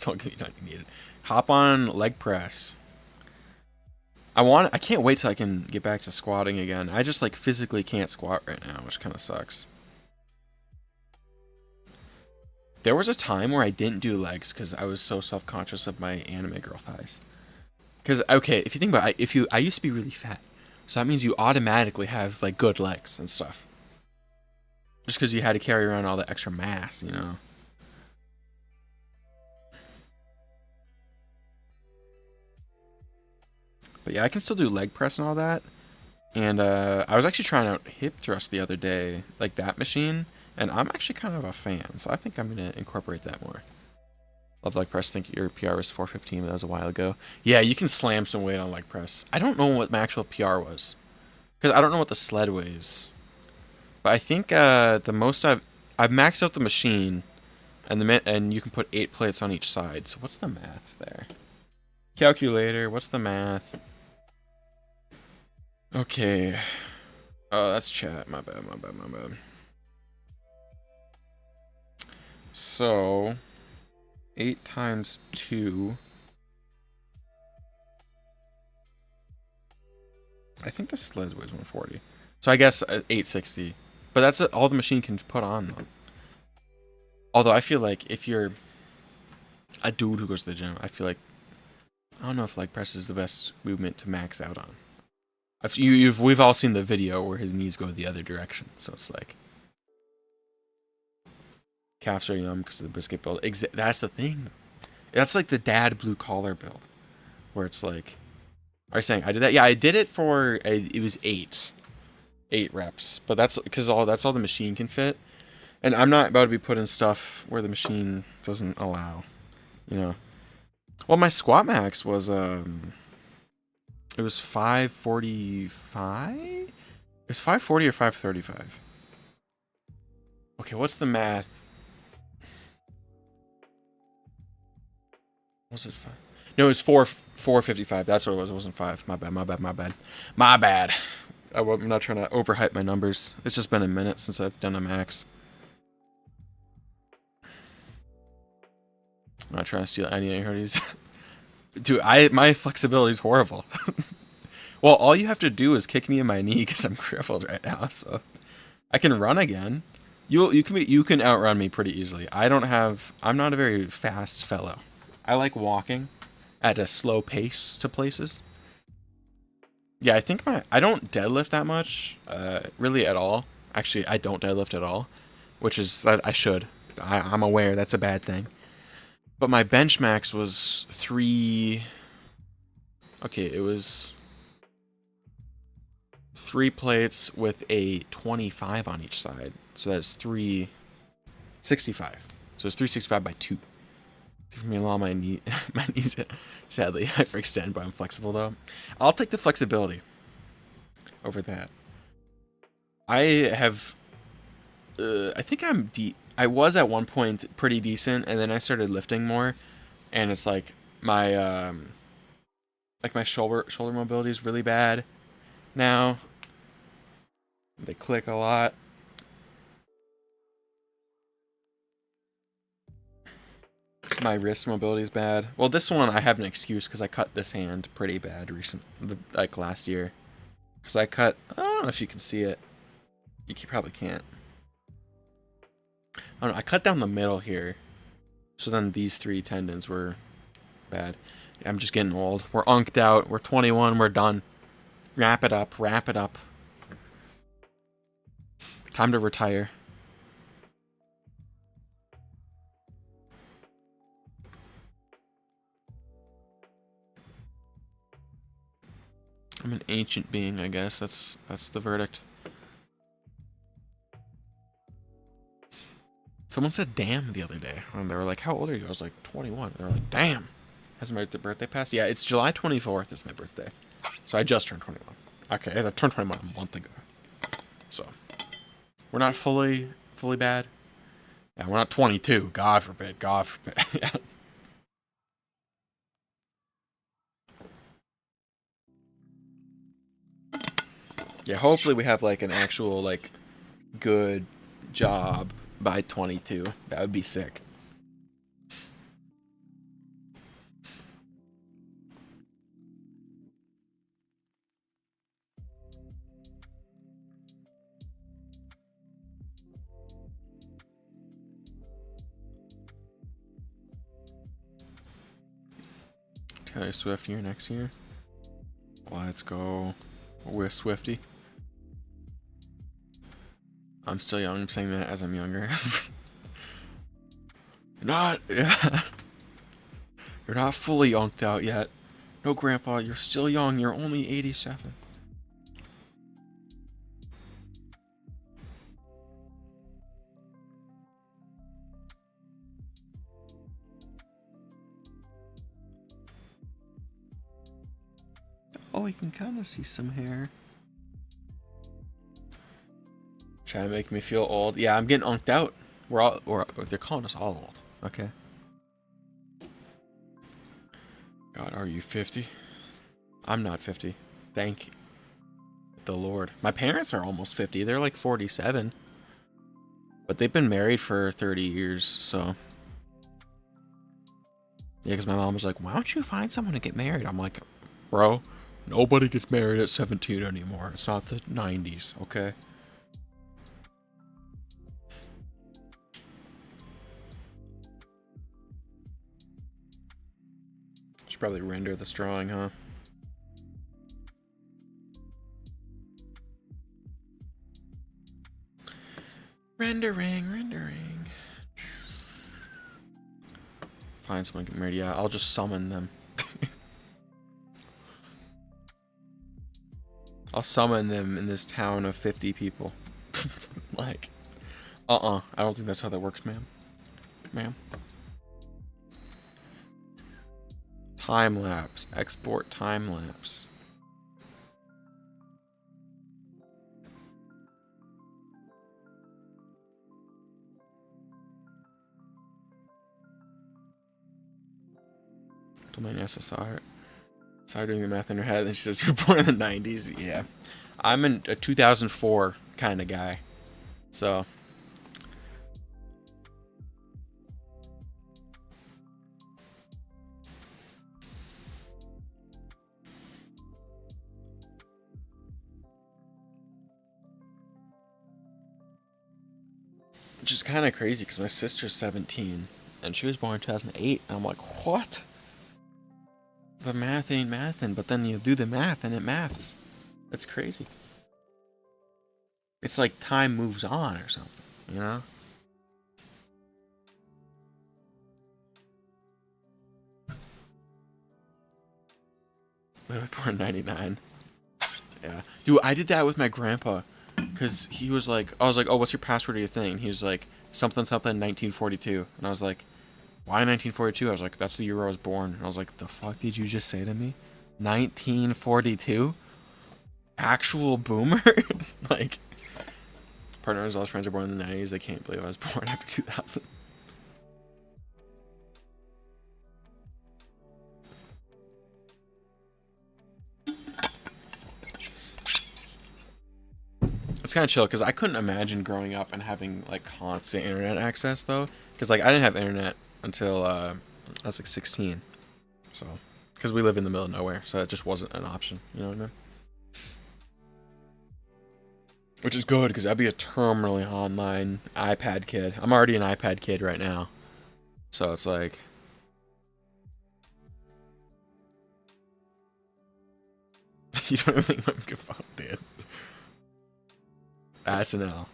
Don't give me nothing you need it. Hop on leg press. I can't wait till I can get back to squatting again. I just like physically can't squat right now, which kind of sucks. There was a time where I didn't do legs because I was so self-conscious of my anime girl thighs. Because okay, if you think about it, I used to be really fat, so that means you automatically have like good legs and stuff. Just because you had to carry around all the extra mass, you know. But yeah, I can still do leg press and all that. And I was actually trying out hip thrust the other day, like that machine, and I'm actually kind of a fan, so I think I'm gonna incorporate that more. Love leg press. I think your PR was 415, but that was a while ago. Yeah, you can slam some weight on leg press. I don't know what my actual PR was, because I don't know what the sled weighs. But I think the most I've maxed out the machine, and you can put 8 plates on each side. So what's the math there? Calculator. What's the math? Okay. Oh, that's chat. My bad. My bad. My bad. So 8 times 2. I think the sled weighs 140. So I guess 860. But that's all the machine can put on, though. Although I feel like if you're a dude who goes to the gym, I feel like I don't know if leg press is the best movement to max out on. We've all seen the video where his knees go the other direction, so it's like calves are numb because of the brisket build. That's the thing. That's like the dad blue collar build, where it's like, are you saying I did that? Yeah, I did it for it was 8 reps, but that's because that's all the machine can fit, and I'm not about to be putting stuff where the machine doesn't allow, you know. Well, my squat max was it was 545. It was 540 or 535. Okay, what's the math? Was it 5? No, it was 455. That's what it was. It wasn't 5. My bad. My bad. My bad. My bad. I'm not trying to overhype my numbers. It's just been a minute since I've done a max. I'm not trying to steal any of your hoodies. Dude, my flexibility is horrible. Well, all you have to do is kick me in my knee because I'm crippled right now, so I can run again. You can outrun me pretty easily. I'm not a very fast fellow. I like walking at a slow pace to places. Yeah, I think I don't deadlift that much, really at all. Actually, I don't deadlift at all, which is I should. I'm aware that's a bad thing. But my bench max was 3. Okay, it was 3 plates with a 25 on each side. So that's 365. So it's 365 by 2. For me, along my knees, sadly, I overextend, but I'm flexible though. I'll take the flexibility over that. I think I was at one point pretty decent, and then I started lifting more, and it's like my shoulder mobility is really bad now. They click a lot. My wrist mobility is bad. Well, this one I have an excuse because I cut this hand pretty bad like last year. Because I don't know if you can see it. You probably can't. I don't know, I cut down the middle here. So then these 3 tendons were bad. I'm just getting old. We're unked out. We're 21. We're done. Wrap it up. Wrap it up. Time to retire. I'm an ancient being, I guess. That's the verdict. Someone said damn the other day. And they were like, how old are you? I was like, 21. They were like, damn. Has my birthday passed? Yeah, it's July 24th is my birthday. So I just turned 21. Okay, I turned 21 a month ago. So we're not fully bad. Yeah, we're not 22. God forbid. God forbid. Yeah. Yeah, hopefully we have like an actual like good job by 22. That would be sick. Taylor Swift year next year. Let's go. We're Swifty. I'm still young. I'm saying that as I'm younger. You're not fully yonked out yet. No, Grandpa, you're still young. You're only 87. Oh, we can kind of see some hair. Trying to make me feel old. Yeah, I'm getting unked out. They're calling us all old. Okay. God, are you 50? I'm not 50. Thank the Lord. My parents are almost 50. They're like 47. But they've been married for 30 years, so. Yeah, because my mom was like, why don't you find someone to get married? I'm like, bro, nobody gets married at 17 anymore. It's not the 90s, okay? Should probably render this drawing, huh? Rendering. Find someone to get married. Yeah, I'll just summon them. I'll summon them in this town of 50 people. Like, I don't think that's how that works, ma'am. Ma'am. Time lapse. Export time lapse. Domain SSR. Sorry doing the math in her head. And she says, you're born in the 90s. Yeah. I'm a 2004 kind of guy. So. Which is kind of crazy because my sister's 17 and she was born in 2008. And I'm like, what? The math ain't mathin', but then you do the math and it maths. That's crazy. It's like time moves on or something, you know? Literally born in 99. Yeah. Dude, I did that with my grandpa. Because he was like, I was like, oh, what's your password to your thing? And he was like, something, 1942. And I was like, why 1942? I was like, that's the year I was born. And I was like, the fuck did you just say to me? 1942? Actual boomer? Like, partners, all his friends are born in the 90s. They can't believe I was born after 2000. It's kind of chill because I couldn't imagine growing up and having like constant internet access though. Because like I didn't have internet until I was like 16. So, because we live in the middle of nowhere, so it just wasn't an option. You know what I mean? Which is good because I'd be a terminally online iPad kid. I'm already an iPad kid right now, so it's like. You don't even think I'm good about, dude. That's an L.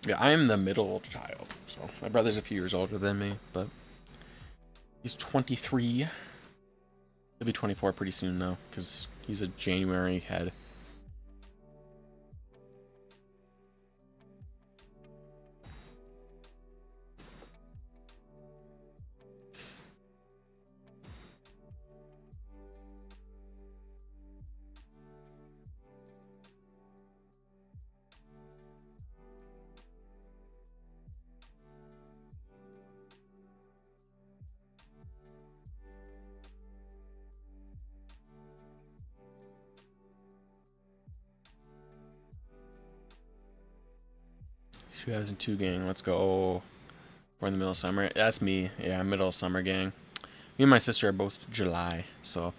Yeah, I am the middle child, so my brother's a few years older than me, but he's 23. He'll be 24 pretty soon though, because he's a January head. Two 2002 gang, let's go. We're in the middle of summer. That's me. Yeah, middle of summer gang. Me and my sister are both July, so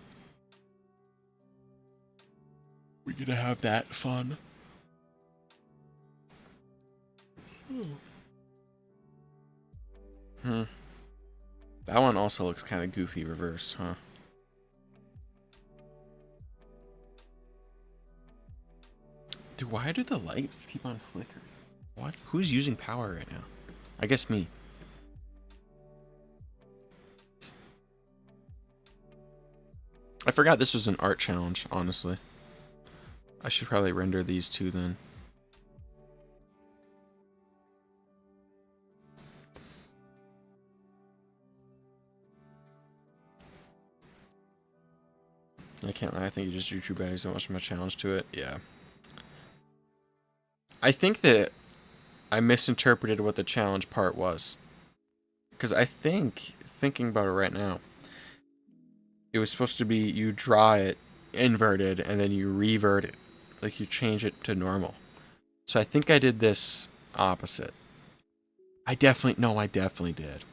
we get to have that fun. Hmm. That one also looks kind of goofy reversed, huh? Dude, why do the lights keep on flickering? What? Who's using power right now? I guess me. I forgot this was an art challenge, honestly. I should probably render these two then. I can't lie, I think you just YouTube bags don't much of a challenge to it. Yeah. I think that I misinterpreted what the challenge part was. Because I think, thinking about it right now, it was supposed to be you draw it inverted and then you revert it. Like you change it to normal. So I think I did this opposite. I definitely did.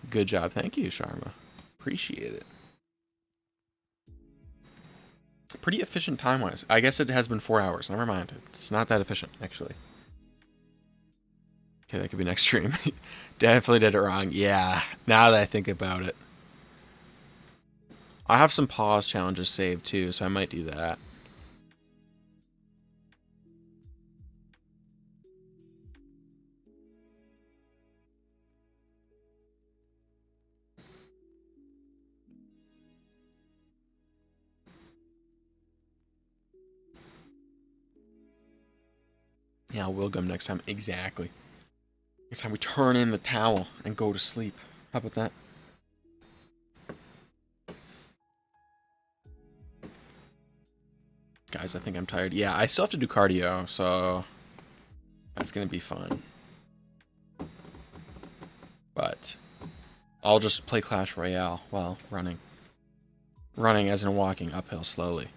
Good job. Thank you, Sharma. Appreciate it. Pretty efficient time-wise. I guess it has been 4 hours. Never mind. It's not that efficient, actually. Okay, that could be next stream. Definitely did it wrong. Yeah, now that I think about it. I have some pause challenges saved, too, so I might do that. Yeah, we'll go next time. Exactly. Next time we turn in the towel and go to sleep. How about that? Guys, I think I'm tired. Yeah, I still have to do cardio, so that's going to be fun. But I'll just play Clash Royale while running. Running as in walking uphill slowly.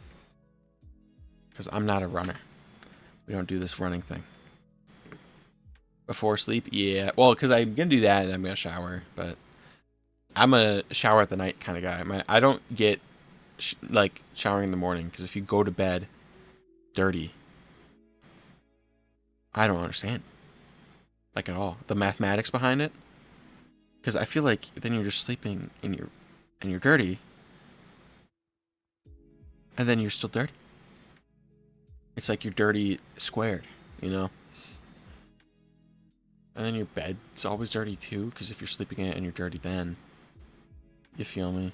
Because I'm not a runner. We don't do this running thing. Before sleep? Yeah. Well, because I'm going to do that and I'm going to shower. But I'm a shower at the night kind of guy. I don't get like showering in the morning. Because if you go to bed dirty, I don't understand. Like at all. The mathematics behind it. Because I feel like then you're just sleeping and you're dirty. And then you're still dirty. It's like you're dirty squared, you know? And then your bed's always dirty too, because if you're sleeping in it and you're dirty then. You feel me?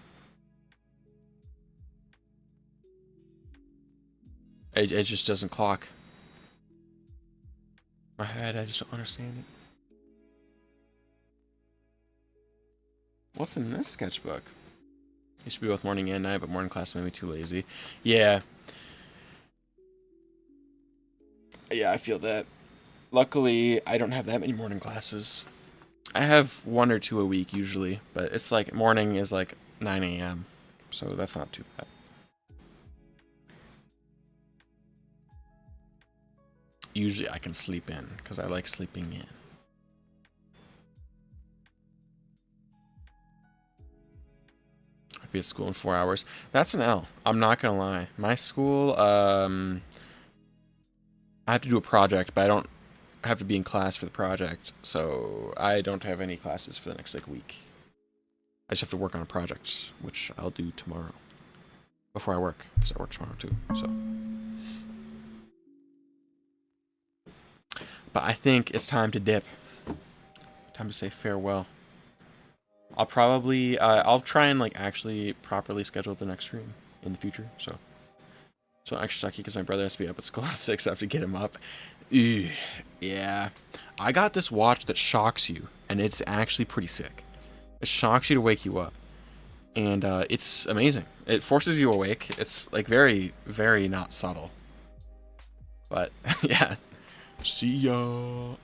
It just doesn't clock. My head, I just don't understand it. What's in this sketchbook? It should be both morning and night, but morning class made me too lazy. Yeah. Yeah, I feel that. Luckily, I don't have that many morning classes. I have 1 or 2 a week usually, but it's like morning is like 9 a.m. So that's not too bad. Usually I can sleep in because I like sleeping in. I'd be at school in 4 hours. That's an L. I'm not gonna lie. My school, I have to do a project, but I don't have to be in class for the project, so I don't have any classes for the next like week. I just have to work on a project, which I'll do tomorrow before I work, because I work tomorrow too. So, but I think it's time to dip. Time to say farewell. I'll probably I'll try and like actually properly schedule the next stream in the future. So extra sucky because my brother has to be up at school at 6. I have to get him up. Ew, yeah. I got this watch that shocks you, and it's actually pretty sick. It shocks you to wake you up, and it's amazing. It forces you awake. It's like very, very not subtle. But yeah. See ya.